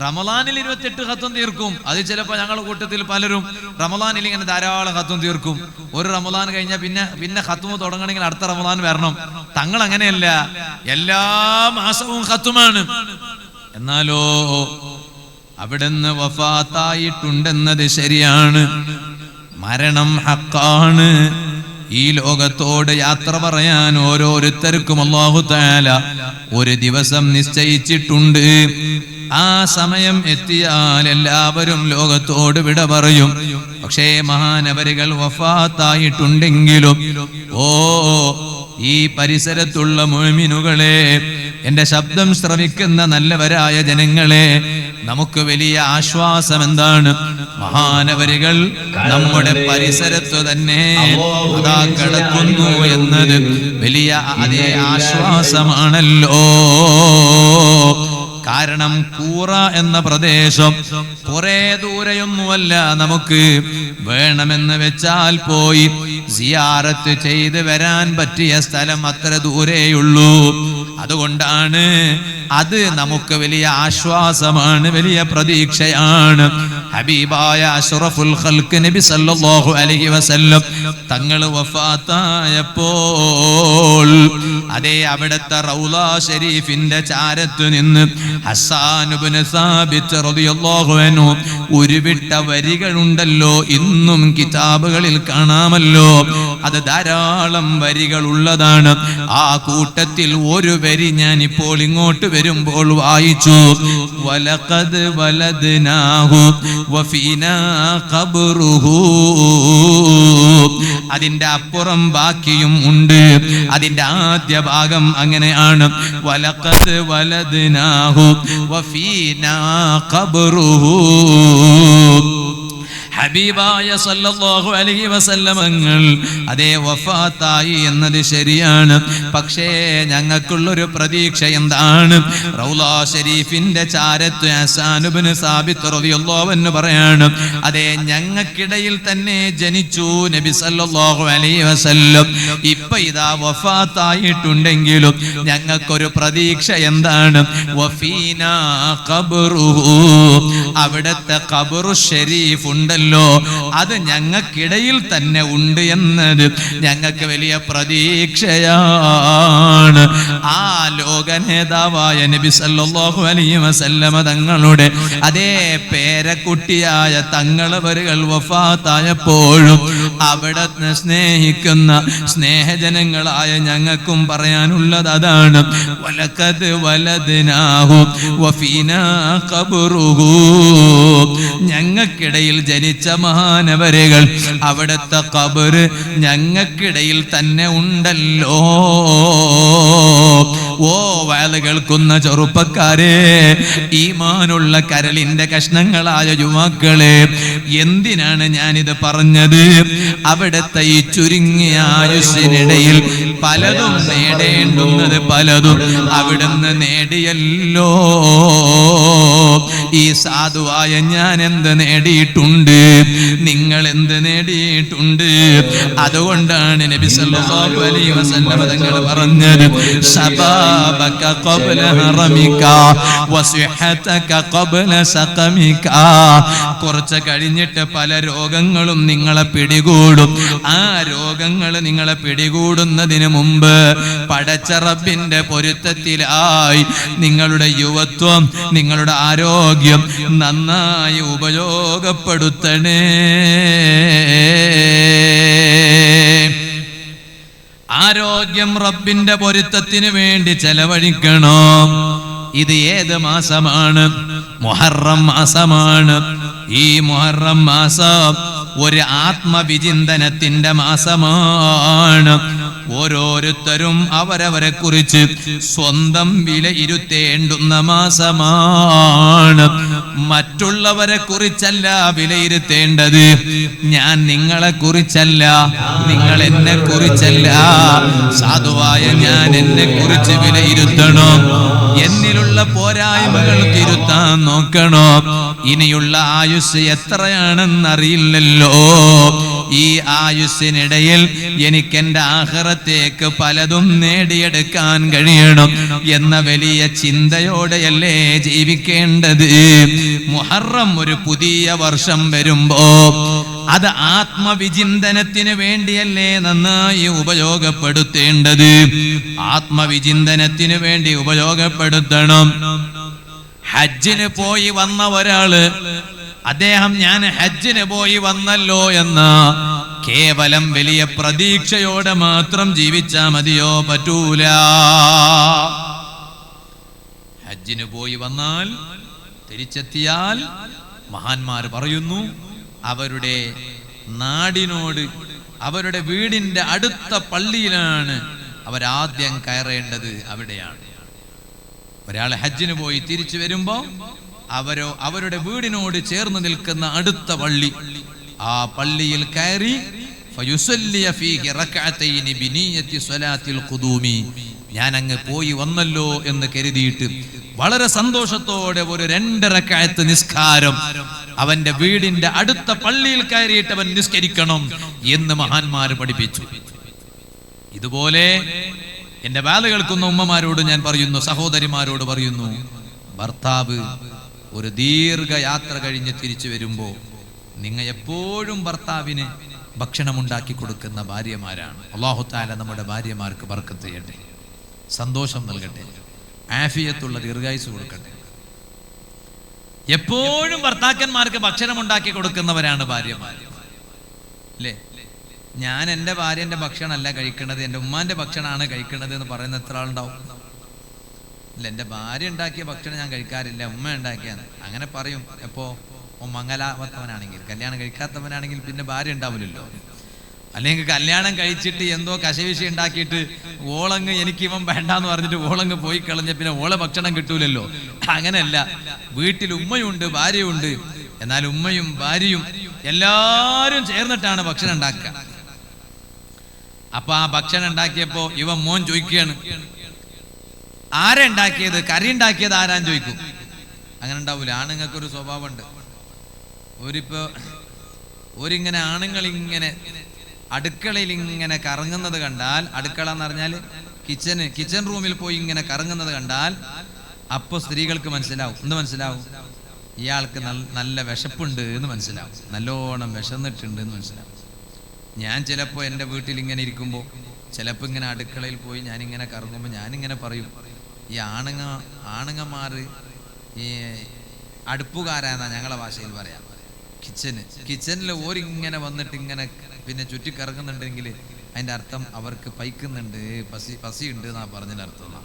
റമളാനിൽ 28 ഖത്തും തീർക്കും. അത് ചിലപ്പോൾ ഞങ്ങളുടെ കൂട്ടത്തിൽ പലരും റമളാനിൽ ഇങ്ങനെ ധാരാളം ഖത്തും തീർക്കും. ഒരു റമളാൻ കഴിഞ്ഞാൽ പിന്നെ ഖത്തുമ് തുടങ്ങണമെങ്കിൽ അടുത്ത റമളാൻ വരണം. തങ്ങൾ അങ്ങനെയല്ല, എല്ലാ മാസവും ഖത്തുമാണ്. എന്നാലോ അവിടുന്ന് വഫാത്തായിട്ടുണ്ടെന്നത് ശരിയാണ്, മരണം ഹക്കാണ്. ഈ ലോകത്തോട് യാത്ര പറയാൻ ഓരോരുത്തർക്കും അല്ലാഹു തആല ഒരു ദിവസം നിശ്ചയിച്ചിട്ടുണ്ട്. ആ സമയം എത്തിയാൽ എല്ലാവരും ലോകത്തോട് വിട പറയും. പക്ഷേ മഹാനവരുകൾ വഫാത്തായിട്ടുണ്ടെങ്കിലും ഈ പരിസരത്തുള്ള മുഅ്മിനുകളെ, എന്റെ ശബ്ദം ശ്രവിക്കുന്ന നല്ലവരായ ജനങ്ങളെ, നമുക്ക് വലിയ ആശ്വാസം എന്താണ്? മഹാനവരുകൾ നമ്മുടെ പരിസരത്ത് തന്നെ അതാ കിടക്കുന്നു എന്നത് വലിയ അതേ ആശ്വാസമാണല്ലോ. കാരണം കൂറ എന്ന പ്രദേശം കുറെ ദൂരെയൊന്നുമല്ല. നമുക്ക് വേണമെന്ന് വെച്ചാൽ പോയി സിയാറത്ത് ചെയ്ത് വരാൻ പറ്റിയ സ്ഥലം അത്ര ദൂരെയുള്ളൂ. അതുകൊണ്ടാണ് അത് നമുക്ക് വലിയ ആശ്വാസമാണ്, വലിയ പ്രതീക്ഷയാണ്. ഹബീബായ അഷ്റഫുൽ ഖൽഖ് നബി സല്ലല്ലാഹു അലൈഹി വസല്ലം തങ്ങൾ വഫാത്തായപ്പോൾ അതേ അവിടുത്തെ റൗള ഷരീഫിന്റെ ചാരത്ത് നിന്ന് ഹസ്സാൻ ഇബ്നു സാബിത്ത് റളിയല്ലാഹു അൻഹു ഉരുവിട്ട വരികളുണ്ടല്ലോ, ഇന്നും കിതാബുകളിൽ കാണാമല്ലോ. അത് ധാരാളം വരികൾ ഉള്ളതാണ്. ആ കൂട്ടത്തിൽ ഒരു വരി ഞാൻ ഇപ്പോൾ ഇങ്ങോട്ട് വരുമ്പോൾ വായിച്ചു. വലഖദ് വലദ്നാഹു വഫീനാ ഖബ്റുഹു. അതിന്റെ അപ്പുറം ബാക്കിയും ഉണ്ട്. അതിന്റെ ആദ്യ ഭാഗം അങ്ങനെയാണ്. വലഖദ് വലദ്നാഹു വഫീനാ ഖബ്റുഹു. ഹബീബായ സല്ലല്ലാഹു അലൈഹി വസല്ലമങ്ങൾ അതേ വഫാത്തായി എന്നത് ശരിയാണ്. പക്ഷേ ഞങ്ങൾക്കുള്ളൊരു പ്രതീക്ഷ എന്താണ്? റൗള ഷരീഫിന്റെ ചാരത്ത് ഹസ്സാൻ ഇബ്നു സാബിത്ത് റളിയല്ലാഹു അൻഹു പറയാണ്, അതേ ഞങ്ങൾക്കിടയിൽ തന്നെ ജനിച്ചു നബി സല്ലല്ലാഹു അലൈഹി വസല്ലം. ഇപ്പൊ ഇതാ വഫാത്തായിട്ടുണ്ടെങ്കിലും ഞങ്ങൾക്കൊരു പ്രതീക്ഷ എന്താണ്? വഫീനാ ഖബ്റുഹു. അവിടുത്തെ ഖബ്റു ഷരീഫ് ഉണ്ടല്ലോ, അത് ഞങ്ങൾക്കിടയിൽ തന്നെ ഉണ്ട് എന്നത് ഞങ്ങൾക്ക് വലിയ പ്രതീക്ഷയാണ്. ആ ലോക നേതാവായ നബി സല്ലല്ലാഹു അലൈഹി വസല്ലമ തങ്ങളുടെ അതേ പേരക്കുട്ടിയായ തങ്ങളവരുകൾ വഫാത്തായപ്പോഴും അവിടുന്ന് സ്നേഹിക്കുന്ന സ്നേഹജനങ്ങളായ ഞങ്ങൾക്കും പറയാനുള്ളത് അതാണ്. വലഖദ് വലദ്നാഹു വഫീനാ ഖബ്റുഹു. ഞങ്ങൾക്കിടയിൽ ജനിച്ച മഹാനവരുകൾ അവിടുത്തെ ഖബർ ഞങ്ങൾക്കിടയിൽ തന്നെ ഉണ്ടല്ലോ. ഓ വയല് കേൾക്കുന്ന ചെറുപ്പക്കാരെ, ഈമാനുള്ള കരളിന്റെ കഷ്ണങ്ങളായ യുവാക്കളെ, എന്തിനാണ് ഞാനിത് പറഞ്ഞത്? അവിടുത്തെ ഈ ചുരുങ്ങിയ ആയുസ്സിനിടയിൽ പലതും നേടേണ്ടുന്നത് പലതും അവിടുന്ന് നേടിയല്ലോ. ഈ സാധുവായ ഞാൻ എന്ത് നേടിയിട്ടുണ്ട്? നിങ്ങൾ എന്ത് നേടിയിട്ടുണ്ട്? അതുകൊണ്ടാണ് നബി സല്ലല്ലാഹു അലൈഹി വസല്ലം തങ്ങൾ പറഞ്ഞത്, ശബാബക ഖബ്ല ഹറമിക വസിഹതക ഖബ്ല സഖമിക. കുറച്ച് കഴിഞ്ഞിട്ട് പല രോഗങ്ങളും നിങ്ങളെ പിടികൂടും. ആ രോഗങ്ങൾ നിങ്ങളെ പിടികൂടുന്നതിന് മുമ്പ് പടച്ച റബ്ബിന്റെ പൊരുത്തത്തിലായി നിങ്ങളുടെ യുവത്വം, നിങ്ങളുടെ ആരോഗ്യം നന്നായി ഉപയോഗപ്പെടുത്തണേ. ആരോഗ്യം റബ്ബിന്റെ പൊരുത്തത്തിന് വേണ്ടി ചെലവഴിക്കണം. ഇത് ഏത് മാസമാണ്? മുഹറം മാസമാണ്. ഈ മുഹറം മാസം ഒരു ആത്മവിചിന്തനത്തിന്റെ മാസമാണ്. ഓരോരുത്തരും അവരവരെ കുറിച്ച് സ്വന്തം വിലയിരുത്തേണ്ടുന്ന മാസമാണ്. മറ്റുള്ളവരെ കുറിച്ചല്ല വിലയിരുത്തേണ്ടത്. ഞാൻ നിങ്ങളെ കുറിച്ചല്ല, നിങ്ങൾ എന്നെ കുറിച്ചല്ല. സാധുവായ ഞാൻ എന്നെ കുറിച്ച് വിലയിരുത്തണം. എന്നിലുള്ള പോരായ്മകൾ തിരുത്താൻ നോക്കണം. ഇനിയുള്ള ആയുസ് എത്രയാണെന്നറിയില്ലല്ലോ. ഈ ആയുസ്സിനിടയിൽ എനിക്ക് എൻ്റെ ആഖിറത്തേക്ക് പലതും നേടിയെടുക്കാൻ കഴിയണം എന്ന വലിയ ചിന്തയോടെയല്ലേ ജീവിക്കേണ്ടത്. മുഹറം ഒരു പുതിയ വർഷം വരുമ്പോ അത് ആത്മവിചിന്തനത്തിന് വേണ്ടിയല്ലേ നന്നായി ഉപയോഗപ്പെടുത്തേണ്ടത്. ആത്മവിചിന്തനത്തിന് വേണ്ടി ഉപയോഗപ്പെടുത്തണം. ഹജ്ജിന് പോയി വന്ന ഒരാള് അദ്ദേഹം ഞാൻ ഹജ്ജിന് പോയി വന്നല്ലോ എന്ന കേവലം വലിയ പ്രതീക്ഷയോടെ മാത്രം ജീവിച്ചാ മതിയോ? പറ്റൂല. ഹജ്ജിന് പോയി വന്നാൽ തിരിച്ചെത്തിയാൽ മഹാന്മാർ പറയുന്നു അവരുടെ നാടിനോട് അവരുടെ വീടിന്റെ അടുത്ത പള്ളിയിലാണ് അവരാദ്യം കയറേണ്ടത്. അവിടെയാണ് ഒരാൾ ഹജ്ജിന് പോയി തിരിച്ചു വരുമ്പോ അവരുടെ വീടിനോട് ചേർന്ന് നിൽക്കുന്ന അടുത്ത പള്ളി, ആ പള്ളിയിൽ കയറി ഞാൻ അങ്ങ് പോയി വന്നല്ലോ എന്ന് കരുതിയിട്ട് വളരെ സന്തോഷത്തോടെ ഒരു 2 റക്അത്ത് നിസ്കാരം അവന്റെ വീടിന്റെ അടുത്ത പള്ളിയിൽ കയറിയിട്ട് അവൻ നിസ്കരിക്കണം എന്ന് മഹാന്മാര് പഠിപ്പിച്ചു. ഇതുപോലെ എന്റെ വാല് കേൾക്കുന്ന ഉമ്മമാരോട് ഞാൻ പറയുന്നു, സഹോദരിമാരോട് പറയുന്നു, ഭർത്താവ് ഒരു ദീർഘയാത്ര കഴിഞ്ഞ് തിരിച്ചു വരുമ്പോൾ നിങ്ങൾ എപ്പോഴും ഭർത്താവിന് ഭക്ഷണമുണ്ടാക്കി കൊടുക്കുന്ന ഭാര്യമാരാണ്. അല്ലാഹു തആല നമ്മുടെ ഭാര്യമാർക്ക് ബർക്കത്ത് ചെയ്യട്ടെ, സന്തോഷം നൽകട്ടെ, ആഫിയത്തുള്ള ദീർഘായുസ് കൊടുക്കട്ടെ. എപ്പോഴും ഭർത്താക്കന്മാർക്ക് ഭക്ഷണം ഉണ്ടാക്കി കൊടുക്കുന്നവരാണ് ഭാര്യമാർ, അല്ലേ? ഞാൻ എൻ്റെ ഭാര്യൻ്റെ ഭക്ഷണമല്ല കഴിക്കണത്, എൻ്റെ ഉമ്മാൻ്റെ ഭക്ഷണമാണ് കഴിക്കണത് എന്ന് പറയുന്ന എത്ര ആളുണ്ടാവും? ഇല്ല, എൻ്റെ ഭാര്യ ഉണ്ടാക്കിയ ഭക്ഷണം ഞാൻ കഴിക്കാറില്ല, ഉമ്മ ഉണ്ടാക്കിയാണ് അങ്ങനെ പറയും. എപ്പോ മംഗലാവത്തവനാണെങ്കിൽ, കല്യാണം കഴിക്കാത്തവനാണെങ്കിൽ പിന്നെ ഭാര്യ ഉണ്ടാവില്ലല്ലോ. അല്ലെങ്കിൽ കല്യാണം കഴിച്ചിട്ട് എന്തോ കശവിശി ഉണ്ടാക്കിയിട്ട് ഓളങ്ങ് എനിക്ക് ഇവൻ വേണ്ടാന്ന് പറഞ്ഞിട്ട് ഓളങ്ങ് പോയി കളഞ്ഞ പിന്നെ ഓളെ ഭക്ഷണം കിട്ടൂലല്ലോ. അങ്ങനെയല്ല, വീട്ടിൽ ഉമ്മയുണ്ട് ഭാര്യയുണ്ട്, എന്നാൽ ഉമ്മയും ഭാര്യയും എല്ലാവരും ചേർന്നിട്ടാണ് ഭക്ഷണം ഉണ്ടാക്കുക. അപ്പൊ ആ ഭക്ഷണം ഉണ്ടാക്കിയപ്പോ ഇവൻ മോൻ ചോദിക്കുകയാണ്, ആരാ ഉണ്ടാക്കിയത്, കറി ഉണ്ടാക്കിയത് ആരാന്ന് ചോദിക്കും. അങ്ങനെ ഉണ്ടാവൂല. ആണുങ്ങൾക്കൊരു സ്വഭാവമുണ്ട്. ഒരിങ്ങനെ ആണുങ്ങൾ ഇങ്ങനെ അടുക്കളയിൽ ഇങ്ങനെ കറങ്ങുന്നത് കണ്ടാൽ, അടുക്കള എന്ന് പറഞ്ഞാൽ കിച്ചൺ റൂമിൽ പോയി ഇങ്ങനെ കറങ്ങുന്നത് കണ്ടാൽ അപ്പോൾ സ്ത്രീകൾക്ക് മനസ്സിലാവും. എന്ത് മനസ്സിലാവും? ഇയാൾക്ക് നല്ല വിശപ്പുണ്ട് എന്ന് മനസ്സിലാവും, നല്ലോണം വിശന്നിട്ടുണ്ട് എന്ന് മനസ്സിലാവും. ഞാൻ ചിലപ്പോൾ എൻ്റെ വീട്ടിൽ ഇങ്ങനെ ഇരിക്കുമ്പോൾ ചിലപ്പോൾ ഇങ്ങനെ അടുക്കളയിൽ പോയി ഞാനിങ്ങനെ കറങ്ങുമ്പോൾ ഞാനിങ്ങനെ പറയും, ഈ ആണുങ്ങന്മാർ ഈ അടുപ്പുകാരാന്നാ ഞങ്ങളെ ഭാഷയിൽ പറയാം. കിച്ചണിൽ ഓരിങ്ങനെ വന്നിട്ട് ഇങ്ങനെ പിന്നെ ചുറ്റിക്കറങ്ങുന്നുണ്ടെങ്കിൽ അതിൻ്റെ അർത്ഥം അവർക്ക് പൈക്കുന്നുണ്ട്, പസിയുണ്ട് എന്നാ പറഞ്ഞതിൻ്റെ അർത്ഥം.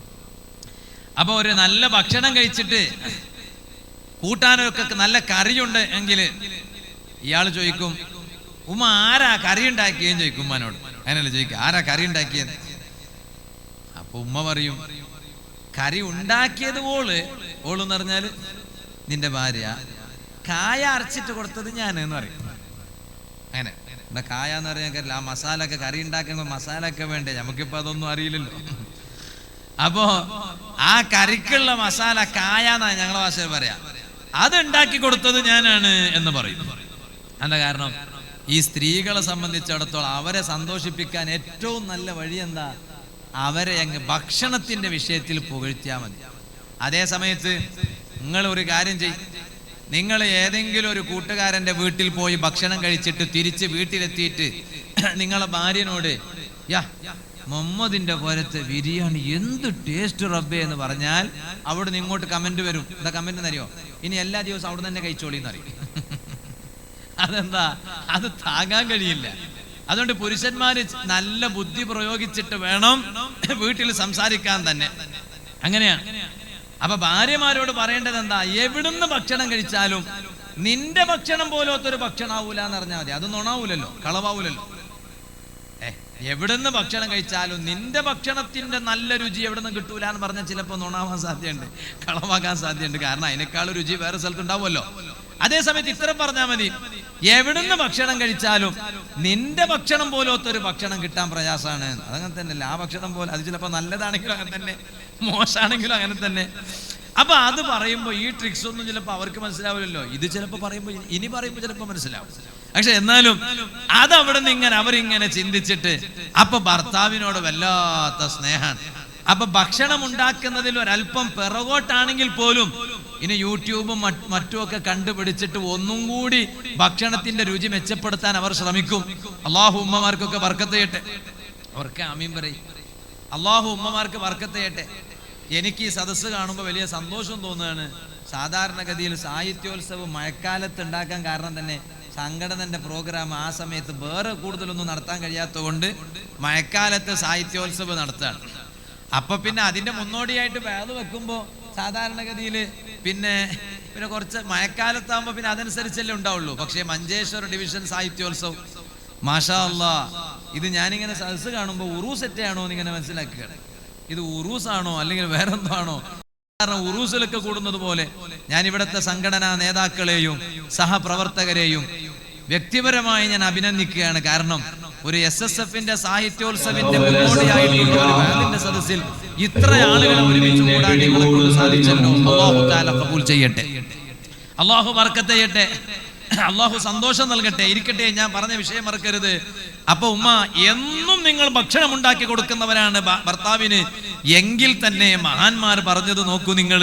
അപ്പോൾ ഒരു നല്ല ഭക്ഷണം കഴിച്ചിട്ട് കൂട്ടാനൊക്കെ നല്ല കറിയുണ്ട് എങ്കിൽ ഇയാൾ ചോദിക്കും, ഉമ്മ ആരാ കറി ഉണ്ടാക്കിയെന്ന് ചോദിക്കും ഉമ്മാനോട്. അതിനല്ലേ ചോദിക്കുക, ആരാ കറി ഉണ്ടാക്കിയത്? അപ്പൊ ഉമ്മ പറയും, കറി ഉണ്ടാക്കിയത് ഓളെന്ന് പറഞ്ഞാൽ നിന്റെ ഭാര്യ, കായ അരച്ചിട്ട് കൊടുത്തത് ഞാൻ എന്ന് പറയും. അങ്ങനെ ഇവിടെ കായ എന്ന് പറയാൻ കാര്യമില്ല. ആ മസാല ഒക്കെ കറി ഉണ്ടാക്കുമ്പോൾ മസാല ഒക്കെ വേണ്ടേ, നമുക്കിപ്പോ അതൊന്നും അറിയില്ലല്ലോ. അപ്പോ ആ കറിക്കുള്ള മസാല കായ എന്നാ ഞങ്ങളെ ഭാഷയിൽ പറയാം, അത് ഉണ്ടാക്കി കൊടുത്തത് ഞാനാണ് എന്ന് പറയും. എന്താ കാരണം? ഈ സ്ത്രീകളെ സംബന്ധിച്ചിടത്തോളം അവരെ സന്തോഷിപ്പിക്കാൻ ഏറ്റവും നല്ല വഴി എന്താ? അവരെ അങ്ങ് ഭക്ഷണത്തിന്റെ വിഷയത്തിൽ പുകഴ്ത്തിയാൽ മതി. അതേ സമയത്ത് നിങ്ങൾ ഒരു കാര്യം ചെയ്യും, നിങ്ങൾ ഏതെങ്കിലും ഒരു കൂട്ടുകാരന്റെ വീട്ടിൽ പോയി ഭക്ഷണം കഴിച്ചിട്ട് തിരിച്ച് വീട്ടിലെത്തിയിട്ട് നിങ്ങളെ ഭാര്യനോട്, യാ മുഹമ്മദിന്റെ പോലത്തെ ബിരിയാണി എന്ത് ടേസ്റ്റ് റബ്ബേ എന്ന് പറഞ്ഞാൽ അവിടെ നിന്ന് ഇങ്ങോട്ട് കമന്റ് വരും. എന്താ കമന്റ് എന്നറിയോ? ഇനി എല്ലാ ദിവസവും അവിടെ തന്നെ കഴിച്ചോളി എന്നറിയും. അതെന്താ? അത് താങ്ങാൻ കഴിയില്ല. അതുകൊണ്ട് പുരുഷന്മാര് നല്ല ബുദ്ധി പ്രയോഗിച്ചിട്ട് വേണം വീട്ടിൽ സംസാരിക്കാൻ തന്നെ. അങ്ങനെയാണ്. അപ്പൊ ഭാര്യമാരോട് പറയേണ്ടത് എന്താ? എവിടുന്ന് ഭക്ഷണം കഴിച്ചാലും നിന്റെ ഭക്ഷണം പോലത്തൊരു ഭക്ഷണം ആവൂല എന്ന് പറഞ്ഞാൽ മതി. അത് നുണാവൂലല്ലോ, കളവാവൂലല്ലോ. എവിടുന്ന് ഭക്ഷണം കഴിച്ചാലും നിന്റെ ഭക്ഷണത്തിന്റെ നല്ല രുചി എവിടുന്ന് കിട്ടൂല എന്ന് പറഞ്ഞാൽ ചിലപ്പോൾ നുണാവാൻ സാധ്യതയുണ്ട്, കളവാക്കാൻ സാധ്യതയുണ്ട്. കാരണം അതിനേക്കാളും രുചി വേറെ സ്ഥലത്ത് ഉണ്ടാവുമല്ലോ. അതേസമയത്ത് ഇത്ര പറഞ്ഞാൽ മതി, എവിടുന്ന് ഭക്ഷണം കഴിച്ചാലും നിന്റെ ഭക്ഷണം പോലത്തൊരു ഭക്ഷണം കിട്ടാൻ പ്രയാസമാണ്. അതങ്ങനെ തന്നെയല്ല. ആ ഭക്ഷണം പോലെ അത് ചിലപ്പോൾ നല്ലതാണെങ്കിലും അങ്ങനെ തന്നെ, മോശമാണെങ്കിലും അങ്ങനെ തന്നെ. അപ്പൊ അത് പറയുമ്പോൾ ഈ ട്രിക്സ് ഒന്നും ചിലപ്പോൾ അവർക്ക് മനസ്സിലാവില്ലല്ലോ. ഇത് ചിലപ്പോൾ പറയുമ്പോൾ ഇനി പറയുമ്പോൾ ചിലപ്പോൾ മനസ്സിലാവും. പക്ഷെ എന്നാലും അതവിടെ നിന്ന് ഇങ്ങനെ അവരിങ്ങനെ ചിന്തിച്ചിട്ട് അപ്പൊ ഭർത്താവിനോട് വല്ലാത്ത സ്നേഹമാണ്. അപ്പൊ ഭക്ഷണം ഉണ്ടാക്കുന്നതിൽ ഒരല്പം പിറകോട്ടാണെങ്കിൽ പോലും ഇനി യൂട്യൂബും മറ്റുമൊക്കെ കണ്ടുപിടിച്ചിട്ട് ഒന്നും കൂടി ഭക്ഷണത്തിന്റെ രുചി മെച്ചപ്പെടുത്താൻ അവർ ശ്രമിക്കും. അള്ളാഹു ഉമ്മമാർക്കൊക്കെ ബർക്കത്ത് ചെയ്യട്ടെ. അവർക്ക് ആമീൻ പറയും. അള്ളാഹു ഉമ്മമാർക്ക് ബർക്കത്ത് ചെയ്യട്ടെ. എനിക്ക് ഈ സദസ്സ് കാണുമ്പോൾ വലിയ സന്തോഷം തോന്നുകയാണ്. സാധാരണഗതിയിൽ സാഹിത്യോത്സവം മഴക്കാലത്ത് ഉണ്ടാക്കാൻ കാരണം തന്നെ സംഘടനന്റെ പ്രോഗ്രാം ആ സമയത്ത് വേറെ കൂടുതലൊന്നും നടത്താൻ കഴിയാത്തത് കൊണ്ട് മഴക്കാലത്ത് സാഹിത്യോത്സവം നടത്തുകയാണ്. അപ്പൊ പിന്നെ അതിന്റെ മുന്നോടിയായിട്ട് വേദ വെക്കുമ്പോൾ സാധാരണഗതിയിൽ പിന്നെ കുറച്ച് മഴക്കാലത്താകുമ്പോൾ പിന്നെ അതനുസരിച്ചല്ലേ ഉണ്ടാവുള്ളൂ. പക്ഷേ മഞ്ചേശ്വർ ഡിവിഷൻ സാഹിത്യോത്സവം മാഷാ അല്ലാഹ്, ഇത് ഞാനിങ്ങനെ സദസ്സ് കാണുമ്പോൾ ഉറൂസ് സെറ്റാണോ എന്നിങ്ങനെ മനസ്സിലാക്കുകയാണ്. ഇത് ഉറൂസാണോ അല്ലെങ്കിൽ വേറെന്താണോ? കാരണം ഉറൂസിലൊക്കെ കൂടുന്നത് പോലെ ഞാൻ ഇവിടുത്തെ സംഘടനാ നേതാക്കളെയും സഹപ്രവർത്തകരെയും വ്യക്തിപരമായി ഞാൻ അഭിനന്ദിക്കുകയാണ്. കാരണം ഒരു SSFന്റെ സാഹിത്യോത്സവിന്റെ മുന്നോടിയായിട്ടുള്ള ഒരു വേദിന്റെ സദസ്സിൽ ഇത്ര ആളുകളെ ഒരുമിച്ച് കൂടാൻ നിങ്ങളെ കൊണ്ട് സാധിച്ചല്ലോ. അല്ലാഹു തആല ഖബൂൽ ചെയ്യട്ടെ, അല്ലാഹു ബർക്കത്ത് ചെയ്യട്ടെ. അള്ളാഹു സന്തോഷം നൽകട്ടെ, ഇരിക്കട്ടെ. ഞാൻ പറഞ്ഞ വിഷയം മറക്കരുത്. അപ്പൊ ഉമ്മ എന്നും നിങ്ങൾ ഭക്ഷണം ഉണ്ടാക്കി കൊടുക്കുന്നവരാണ് ഭർത്താവിന് എങ്കിൽ തന്നെ മഹാന്മാർ പറഞ്ഞത് നോക്കൂ നിങ്ങൾ.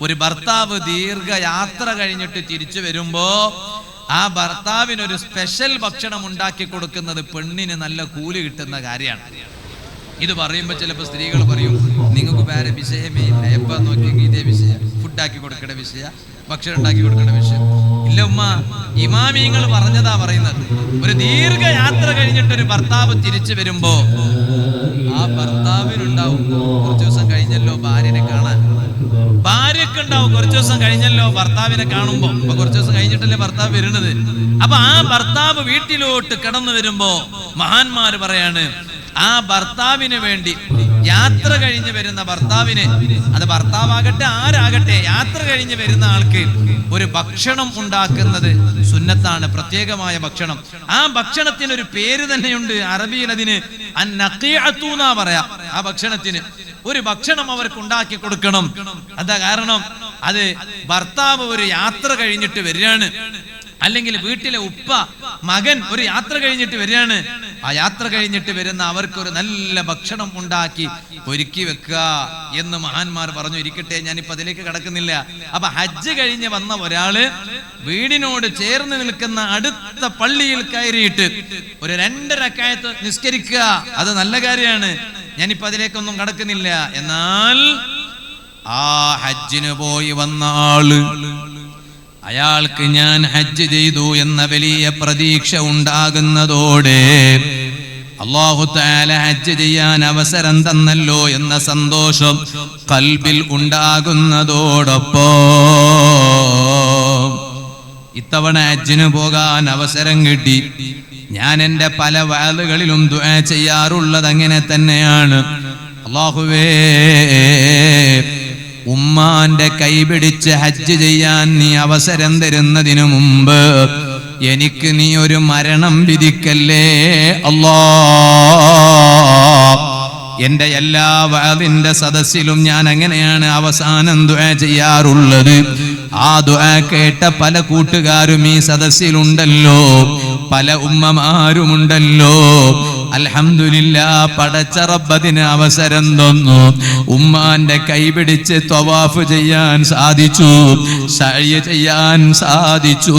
ഒരു ഭർത്താവ് ദീർഘയാത്ര കഴിഞ്ഞിട്ട് തിരിച്ചു വരുമ്പോ ആ ഭർത്താവിനൊരു സ്പെഷ്യൽ ഭക്ഷണം ഉണ്ടാക്കി കൊടുക്കുന്നത് പെണ്ണിന് നല്ല കൂലി കിട്ടുന്ന കാര്യമാണ്. ഇത് പറയുമ്പോൾ ചിലപ്പോൾ സ്ത്രീകൾ പറയും, നിങ്ങൾക്ക് വേറെ വിഷയമേ ഇല്ല, എപ്പം നോക്കിയെങ്കിൽ ഇതേ വിഷയം, ഫുഡാക്കി കൊടുക്കേണ്ട വിഷയ, ഭക്ഷണം ഉണ്ടാക്കി കൊടുക്കേണ്ട വിഷയം ഇല്ല ഉമ്മ. ഇമാമിങ്ങൾ പറഞ്ഞതാ പറയുന്നത്. ഒരു ദീർഘയാത്ര കഴിഞ്ഞിട്ടൊരു ഭർത്താവ് തിരിച്ചു വരുമ്പോ ആ ഭർത്താവിനുണ്ടാവും കുറച്ചു ദിവസം കഴിഞ്ഞല്ലോ ഭാര്യനെ കാണാൻ, ഭാര്യക്കുണ്ടാവും കുറച്ചു ദിവസം കഴിഞ്ഞല്ലോ ഭർത്താവിനെ കാണുമ്പോ. അപ്പൊ കുറച്ചു ദിവസം കഴിഞ്ഞിട്ടല്ലേ ഭർത്താവ് വരുന്നത്. അപ്പൊ ആ ഭർത്താവ് വീട്ടിലോട്ട് കടന്നു വരുമ്പോ മഹാന്മാര് പറയാണ്, ആ ഭർത്താവിന് വേണ്ടി യാത്ര കഴിഞ്ഞ് വരുന്ന ഭർത്താവിന്, അത് ഭർത്താവാകട്ടെ ആരാകട്ടെ, യാത്ര കഴിഞ്ഞ് വരുന്ന ആൾക്ക് ഒരു ഭക്ഷണം ഉണ്ടാക്കുന്നത് സുന്നത്താണ്, പ്രത്യേകമായ ഭക്ഷണം. ആ ഭക്ഷണത്തിന് ഒരു പേര് തന്നെയുണ്ട് അറബിയിൽ, അതിന് അന്നഖീഅത്തു എന്നാ പറയാ. ആ ഭക്ഷണത്തിന് ഒരു ഭക്ഷണം അവർക്ക് ഉണ്ടാക്കി കൊടുക്കണം. അതാ കാരണം, അത് ഭർത്താവ് ഒരു യാത്ര കഴിഞ്ഞിട്ട് വരികയാണ്, അല്ലെങ്കിൽ വീട്ടിലെ ഉപ്പ മകൻ ഒരു യാത്ര കഴിഞ്ഞിട്ട് വരികയാണ്. ആ യാത്ര കഴിഞ്ഞിട്ട് വരുന്ന അവർക്കൊരു നല്ല ഭക്ഷണം ഉണ്ടാക്കി ഒരുക്കി വെക്കുക എന്ന് മഹാന്മാർ പറഞ്ഞു. ഇരിക്കട്ടെ, ഞാനിപ്പോ അതിലേക്ക് കടക്കുന്നില്ല. അപ്പൊ ഹജ്ജ് കഴിഞ്ഞ് വന്ന ഒരാള് വീടിനോട് ചേർന്ന് നിൽക്കുന്ന അടുത്ത പള്ളിയിൽ കയറിയിട്ട് ഒരു 2 റക്അത്ത് നിസ്കരിക്കുക, അത് നല്ല കാര്യമാണ്. ഞാനിപ്പോ അതിലേക്കൊന്നും കടക്കുന്നില്ല. എന്നാൽ ആ ഹജ്ജിന് പോയി വന്ന ആള്, അയാൾക്ക് ഞാൻ ഹജ്ജ് ചെയ്തു എന്ന വലിയ പ്രതീക്ഷ ഉണ്ടാകുന്നതോടെ, അല്ലാഹു തആല ഹജ്ജ് ചെയ്യാൻ അവസരം തന്നല്ലോ എന്ന സന്തോഷം ഖൽബിൽ ഉണ്ടാകുന്നതോടൊപ്പം ഇത്തവണ ഹജ്ജിന് പോകാൻ അവസരം കിട്ടി. ഞാൻ എൻ്റെ പല വഅലുകളിലും ദുആ ചെയ്യാറുള്ളത് അങ്ങനെ തന്നെയാണ്. അല്ലാഹുവേ, ഉമ്മാന്റെ കൈപിടിച്ച് ഹജ്ജ് ചെയ്യാൻ നീ അവസരം തരുന്നതിനു മുമ്പ് എനിക്ക് നീ ഒരു മരണം വിധിക്കല്ലേ അല്ലാഹ്. എന്റെ എല്ലാ വഅദിന്റെ സദസ്സിലും ഞാൻ അങ്ങനെയാണ് അവസാനം ദുആ ചെയ്യാറുള്ളത്. ആ ദുആ കേട്ട പല കൂട്ടുകാരും ഈ സദസ്സിലുണ്ടല്ലോ, പല ഉമ്മമാരുമുണ്ടല്ലോ. അൽഹംദുലില്ലാഹ്, പടച്ച റബ്ബിന് അവസരം തന്നു. ഉമ്മാന്റെ കൈപിടിച്ച് തവാഫ് ചെയ്യാൻ സാധിച്ചു, സഅയ് ചെയ്യാൻ സാധിച്ചു.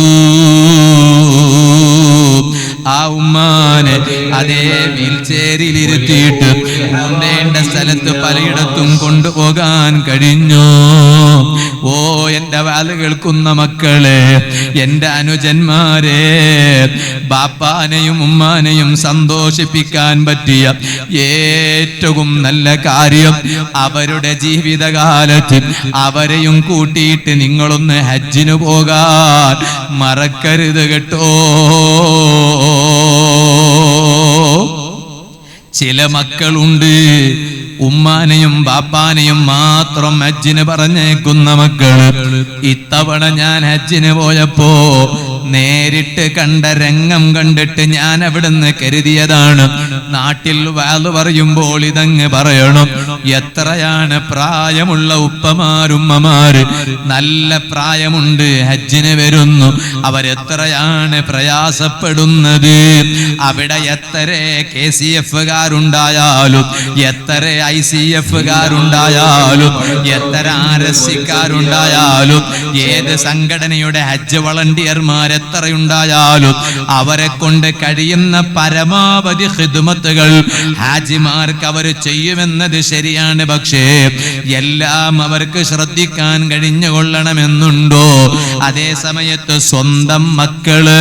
ആ ഉമ്മാനെ അതേ വീൽചെയറിൽ ഇരുത്തിയിട്ട് കൊണ്ടേണ്ട സ്ഥലത്ത് പലയിടത്തും കൊണ്ടുപോകാൻ കഴിഞ്ഞു. ഓ എന്റെ വാല് കേൾക്കുന്ന മക്കളെ, എന്റെ അനുജന്മാരെ, ബാപ്പാനെയും ഉമ്മാനെയും സന്തോഷിപ്പിക്കാൻ പറ്റിയ ഏറ്റവും നല്ല കാര്യം, അവരുടെ ജീവിതകാലത്ത് അവരെയും കൂട്ടിയിട്ട് നിങ്ങളൊന്ന് ഹജ്ജിന് പോകാൻ മറക്കരുത് കേട്ടോ. ചില മക്കളുണ്ട്, ഉമ്മാനെയും ബാപ്പാനെയും മാത്രം ഹജ്ജിന് പറഞ്ഞേക്കുന്ന മക്കള്. ഇത്തവണ ഞാൻ ഹജ്ജിന് പോയപ്പോ നേരിട്ട് കണ്ട രംഗം കണ്ടിട്ട് ഞാൻ അവിടുന്ന് കരുതിയതാണ്, നാട്ടിൽ വാല് പറയുമ്പോൾ ഇതങ്ങ് പറയണം. എത്രയാണ് പ്രായമുള്ള ഉപ്പമാരുമ്മമാര്, നല്ല പ്രായമുണ്ട്, ഹജ്ജിന് വരുന്നു. അവരെത്രയാണ് പ്രയാസപ്പെടുന്നത്. അവിടെ എത്ര KCF-കാരുണ്ടായാലും, എത്ര ICF-കാരുണ്ടായാലും, എത്ര RSC-കാരുണ്ടായാലും, ഏത് സംഘടനയുടെ ഹജ്ജ് വളണ്ടിയർമാർ എത്രയുണ്ടായാലും, അവരെ കൊണ്ട് കഴിയുന്ന പരമാവധി ഖിദ്മത്തുകൾ ഹാജിമാർക്ക് അവർ ചെയ്യുമെന്നത് ശരിയാണ്. പക്ഷേ എല്ലാം അവർക്ക് ശ്രദ്ധിക്കാൻ കഴിഞ്ഞുകൊള്ളണമെന്നുണ്ടോ? അതേ സമയത്ത് സ്വന്തം മക്കള്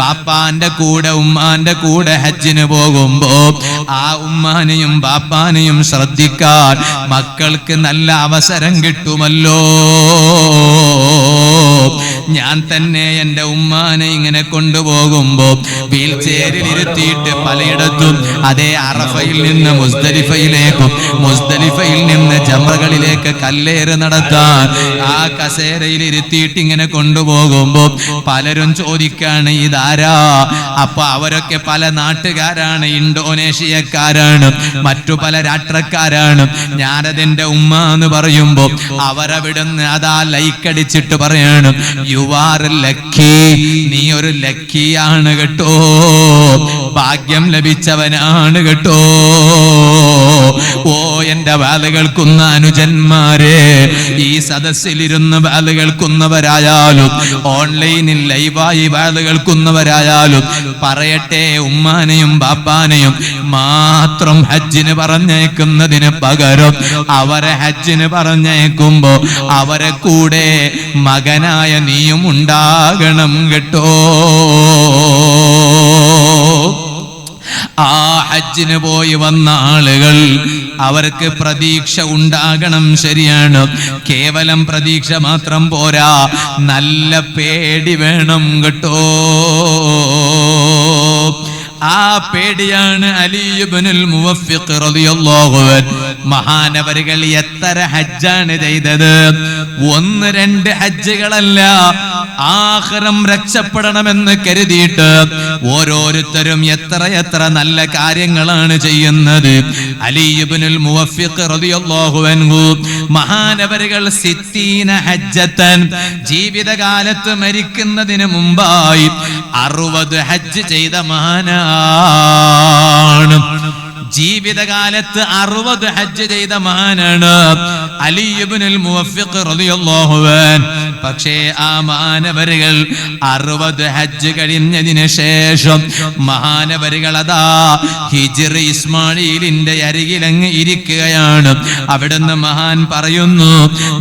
ബാപ്പാന്റെ കൂടെ ഉമ്മാന്റെ കൂടെ ഹജ്ജിന് പോകുമ്പോ ആ ഉമ്മാനെയും ബാപ്പാനെയും ശ്രദ്ധിക്കാൻ മക്കൾക്ക് നല്ല അവസരം കിട്ടുമല്ലോ. ഞാൻ തന്നെ എൻ്റെ ഉമ്മാനെ ഇങ്ങനെ കൊണ്ടുപോകുമ്പോ വീൽ ചെയറിൽ ഇരുത്തിയിട്ട് പലയിടത്തും, അതേ അറഫയിൽ നിന്ന് മുസ്ദലിഫയിലേക്കും മുസ്ദലിഫയിൽ നിന്ന് ജംറകളിലേക്ക് കല്ലേറ് നടത്താൻ ആ കസേരയിൽ ഇരുത്തിയിട്ട് ഇങ്ങനെ കൊണ്ടുപോകുമ്പോ പലരും ചോദിക്കാണ് ഇതാരാ? അപ്പൊ അവരൊക്കെ പല നാട്ടുകാരാണ്, ഇന്തോനേഷ്യക്കാരാണ്, മറ്റു പല രാഷ്ട്രക്കാരാണ്. ഞാനതെന്റെ ഉമ്മ എന്ന് പറയുമ്പോ അവരവിടുന്ന് അതാ ലൈക്കടിച്ചിട്ട് പറയാണ്, യു ആർ ലക്കി, നീ ഒരു ലക്കിയാണ് കേട്ടോ, ഭാഗ്യം ലഭിച്ചവനാണ് കേട്ടോ. ഓ എന്റെ വാല് കേൾക്കുന്ന അനുജന്മാരെ, ഈ സദസ്സിലിരുന്ന് വാല് കേൾക്കുന്നവരായാലും ഓൺലൈനിൽ ലൈവായി വാല് കേൾക്കുന്നവരായാലും പറയട്ടെ, ഉമ്മാനെയും ബാപ്പാനെയും മാത്രം ഹജ്ജിന് പറഞ്ഞേക്കുന്നതിന് പകരം അവരെ ഹജ്ജിന് പറഞ്ഞേക്കുമ്പോ അവരെ കൂടെ മകനായ നീയും ഉണ്ടാകണം കേട്ടോ. ആ ഹജ്ജിന് പോയി വന്ന ആളുകൾ അവർക്ക് പ്രതീക്ഷ ഉണ്ടാകണം, ശരിയാണ്. കേവലം പ്രതീക്ഷ മാത്രം പോരാ, നല്ല പേടി വേണം കേട്ടോ. ആ പേടിയാണ് അലി ഇബ്നുൽ മുവഫ്ഫിഖ് റളിയല്ലാഹു അൻഹു മഹാനവറുകൾ എത്ര ഹജ്ജാണ് ചെയ്തത്? 1-2 ഹജ്ജുകളല്ല, ആഖിറം രക്ഷപ്പെടണമെന്ന് കരുതിയിട്ട് ഓരോരുത്തരും എത്ര നല്ല കാര്യങ്ങളാണ് ചെയ്യുന്നത്. അലി ഇബ്നുൽ മുവഫ്ഫിഖ് റളിയല്ലാഹു അൻഹു മഹാനവറുകൾ 60 ഹജ്ജത്തൻ, ജീവിതകാലത്ത് മരിക്കുന്നതിന് മുമ്പായി 60 ഹജ്ജ് ചെയ്ത മഹാനാണ്. ജീവിതകാലത്ത് 60 ഹജ്ജ് ചെയ്ത മഹാനാണ് അലി ഇബ്നുൽ മുവഫ്ഫിഖ് റളിയല്ലാഹു അൻഹു. പക്ഷേ ആ മഹാനവറുകൾ 60 ഹജ്ജ് കഴിഞ്ഞതിന് ശേഷം മഹാനവറുകൾ അതാ ഹിജ്ർ ഇസ്മായിലിന്റെ അരികിലങ്ങ് ഇരിക്കുകയാണ്. അവിടുന്ന് മഹാൻ പറയുന്നു,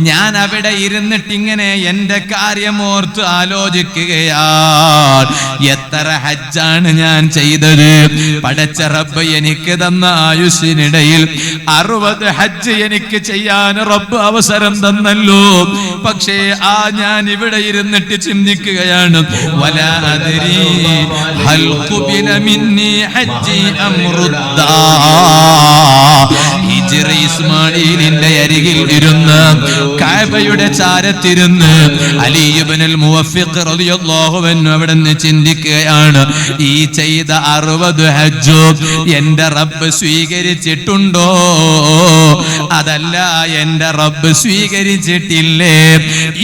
ഞാൻ അവിടെ ഇരുന്നിട്ട് ഇങ്ങനെ എന്റെ കാര്യം ഓർത്ത് ആലോചിക്കുകയാണ്, എത്ര ഹജ്ജാണ് ഞാൻ ചെയ്തത്. പടച്ച റബ്ബ് എനിക്ക് തന്ന ആയുസ്സിനിടയിൽ 60 ഹജ്ജ് എനിക്ക് ചെയ്യാൻ റബ്ബ് അവസരം തന്നല്ലോ. പക്ഷേ ഞാൻ ഇവിടെ ഇരുന്നിട്ട് ചിന്തിക്കുകയാണ്, വലാ അദ്രി ഹൽ ഖുബില മിന്നി ഹജ്ജി അംറുദ്ദാ. ഹിജ്ർ ഇസ്മായിലിന്റെ അരികിൽ ഇരുന്ന് കഅബയുടെ ചാരത്തിരുന്ന് അലി ഇബ്നുൽ മുവഫ്ഫിഖ് റളിയല്ലാഹു അൻഹു അവിടുന്ന് ചിന്തിക്കുകയാണ്, ഈ ചെയ്ത 60 ഹജ്ജ് എന്റെ റബ്ബ് സ്വീകരിച്ചിട്ടുണ്ടോ? അതല്ല, എന്റെ റബ്ബ് സ്വീകരിച്ചിട്ടില്ലേ?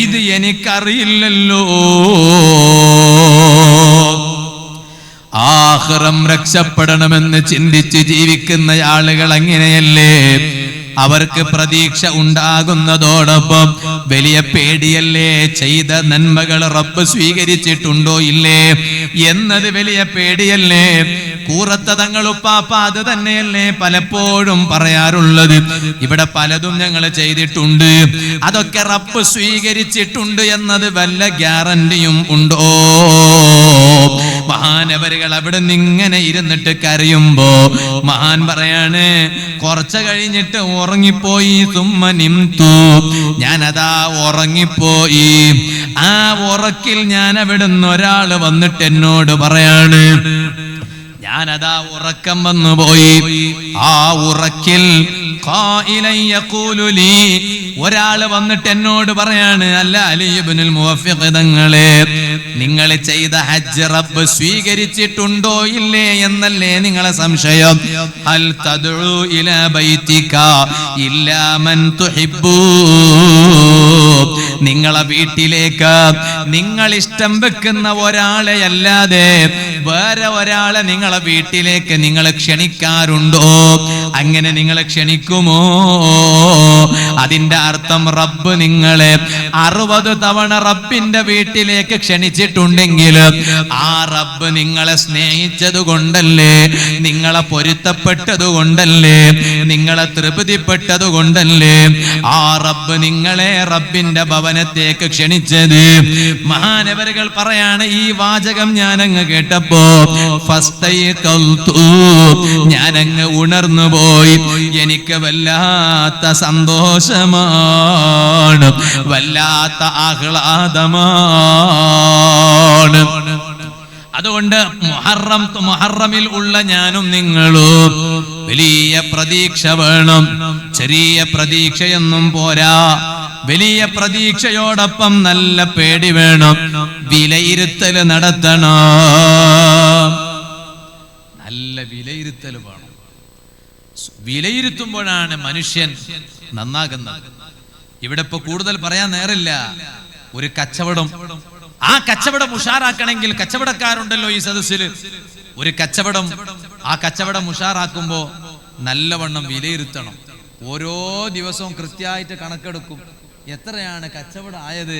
ഇത് എനിക്കറിയില്ലല്ലോ. ആഖിറം രക്ഷപ്പെടണമെന്ന് ചിന്തിച്ച് ജീവിക്കുന്ന ആളുകൾ അങ്ങനെയല്ലേ? അവർക്ക് പ്രതീക്ഷ ഉണ്ടാകുന്നതോടൊപ്പം വലിയ പേടിയല്ലേ? ചെയ്ത നന്മകൾ റബ്ബ് സ്വീകരിച്ചിട്ടുണ്ടോ ഇല്ലേ എന്നത് വലിയ പേടിയല്ലേ? കൂറത്ത തങ്ങളുപ്പാപ്പ അത് തന്നെയല്ലേ പലപ്പോഴും പറയാറുള്ളത്. ഇവിടെ പലതും ഞങ്ങൾ ചെയ്തിട്ടുണ്ട്, അതൊക്കെ റബ്ബ് സ്വീകരിച്ചിട്ടുണ്ട് എന്നത് വല്ല ഗ്യാരണ്ടിയും ഉണ്ടോ? മഹാനവറുകൾ അവിടെ നിന്നിങ്ങനെ ഇരുന്നിട്ട് കരയുമ്പോ മഹാൻ പറയാണ്, കുറച്ച് കഴിഞ്ഞിട്ട് ഉറങ്ങിപ്പോയി. തുമ്മനിംതു, ഞാനതാ ഉറങ്ങിപ്പോയി. ആ ഉറക്കിൽ ഞാൻ അവിടുന്ന് ഒരാള് വന്നിട്ട് എന്നോട് പറയാണ്, ഞാനതാ ഉറക്കം വന്നുപോയി. ആ ഉറക്കിൽ ഒരാള് വന്നിട്ട് എന്നോട് പറയാണ്, അല്ല അലി ഇബ്നുൽ മുവഫ്ഫിഖ് തങ്ങളെ, നിങ്ങൾ ചെയ്ത ഹജ്ജ് റബ്ബ് സ്വീകരിച്ചിട്ടുണ്ടോ ഇല്ലേ എന്നല്ലേ നിങ്ങളെ സംശയം? ഹൽ തദ്ഉ ഇലാ ബൈതിക ഇല്ലാ മൻ തുഹിബ്ബു. നിങ്ങളെ വീട്ടിലേക്ക് നിങ്ങൾ ഇഷ്ടം വെക്കുന്ന ഒരാളെ അല്ലാതെ വേറെ ഒരാളെ നിങ്ങളെ വീട്ടിലേക്ക് നിങ്ങൾ ക്ഷണിക്കാറുണ്ടോ? അങ്ങനെ നിങ്ങൾ ക്ഷണിക്കുമോ? അതിന്റെ അർത്ഥം റബ്ബ് നിങ്ങളെ 60 തവണ റബ്ബിന്റെ വീട്ടിലേക്ക് ക്ഷണിച്ചിട്ടുണ്ടെങ്കിൽ ആ റബ്ബ് നിങ്ങളെ സ്നേഹിച്ചത് കൊണ്ടല്ലേ, നിങ്ങളെ പൊരുത്തപ്പെട്ടത് കൊണ്ടല്ലേ, നിങ്ങളെ തൃപ്തിപ്പെട്ടത് കൊണ്ടല്ലേ ആ റബ്ബ് നിങ്ങളെ റബ്ബിന്റെ ഭവനത്തേക്ക് ക്ഷണിച്ചത്. മഹാനവറുകൾ പറയാണ്, ഈ വാചകം ഞാനങ്ങ് കേട്ടപ്പോ ഞാനങ്ങ് ഉണർന്നു പോയി. എനിക്ക് വല്ലാത്ത സന്തോഷമാണ്, വല്ലാത്ത ആഹ്ലാദമാണ്. അതുകൊണ്ട് മുഹറമിൽ ഉള്ള ഞാനും നിങ്ങളും വലിയ പ്രതീക്ഷ വേണം. ചെറിയ പ്രതീക്ഷയൊന്നും പോരാ, വലിയ പ്രതീക്ഷയോടൊപ്പം നല്ല പേടി വേണം. വിലയിരുത്തൽ നടത്തണം, നല്ല വിലയിരുത്തൽ വേണം. വിലയിരുത്തുമ്പോഴാണ് മനുഷ്യൻ നന്നാകുന്നത്. ഇവിടെ ഇപ്പൊ കൂടുതൽ പറയാൻ നേരമില്ല. ഒരു കച്ചവടം ആ കച്ചവടം ഉഷാറാക്കണമെങ്കിൽ കച്ചവടക്കാരുണ്ടല്ലോ ഈ സദസ്സിൽ, ഒരു കച്ചവടം ആ കച്ചവടം ഉഷാറാക്കുമ്പോ നല്ലവണ്ണം വിലയിരുത്തണം. ഓരോ ദിവസവും കൃത്യമായിട്ട് കണക്കെടുക്കും. എത്രയാണ് കച്ചവടം ആയത്,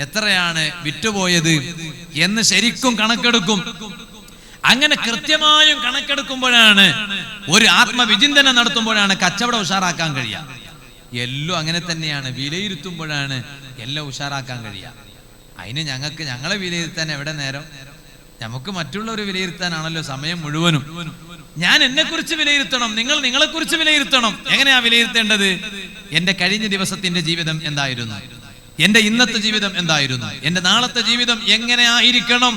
എത്രയാണ് വിറ്റുപോയത് എന്ന് ശരിക്കും കണക്കെടുക്കും. അങ്ങനെ കൃത്യമായും കണക്കെടുക്കുമ്പോഴാണ്, ഒരു ആത്മവിചിന്തനം നടത്തുമ്പോഴാണ് കച്ചവടം ഉഷാറാക്കാൻ കഴിയുക. എല്ലാം അങ്ങനെ തന്നെയാണ്, വിലയിരുത്തുമ്പോഴാണ് എല്ലാം ഉഷാറാക്കാൻ കഴിയുക. അതിന് ഞങ്ങളെ വിലയിരുത്താൻ എവിടെ നേരം? നമുക്ക് മറ്റുള്ളവർ വിലയിരുത്താനാണല്ലോ സമയം മുഴുവനും. ഞാൻ എന്നെ കുറിച്ച് വിലയിരുത്തണം, നിങ്ങൾ നിങ്ങളെ കുറിച്ച് വിലയിരുത്തണം. എങ്ങനെയാ വിലയിരുത്തേണ്ടത്? എന്റെ കഴിഞ്ഞ ദിവസത്തിന്റെ ജീവിതം എന്തായിരുന്നു, എന്റെ ഇന്നത്തെ ജീവിതം എന്തായിരുന്നു, എന്റെ നാളത്തെ ജീവിതം എങ്ങനെയായിരിക്കണം,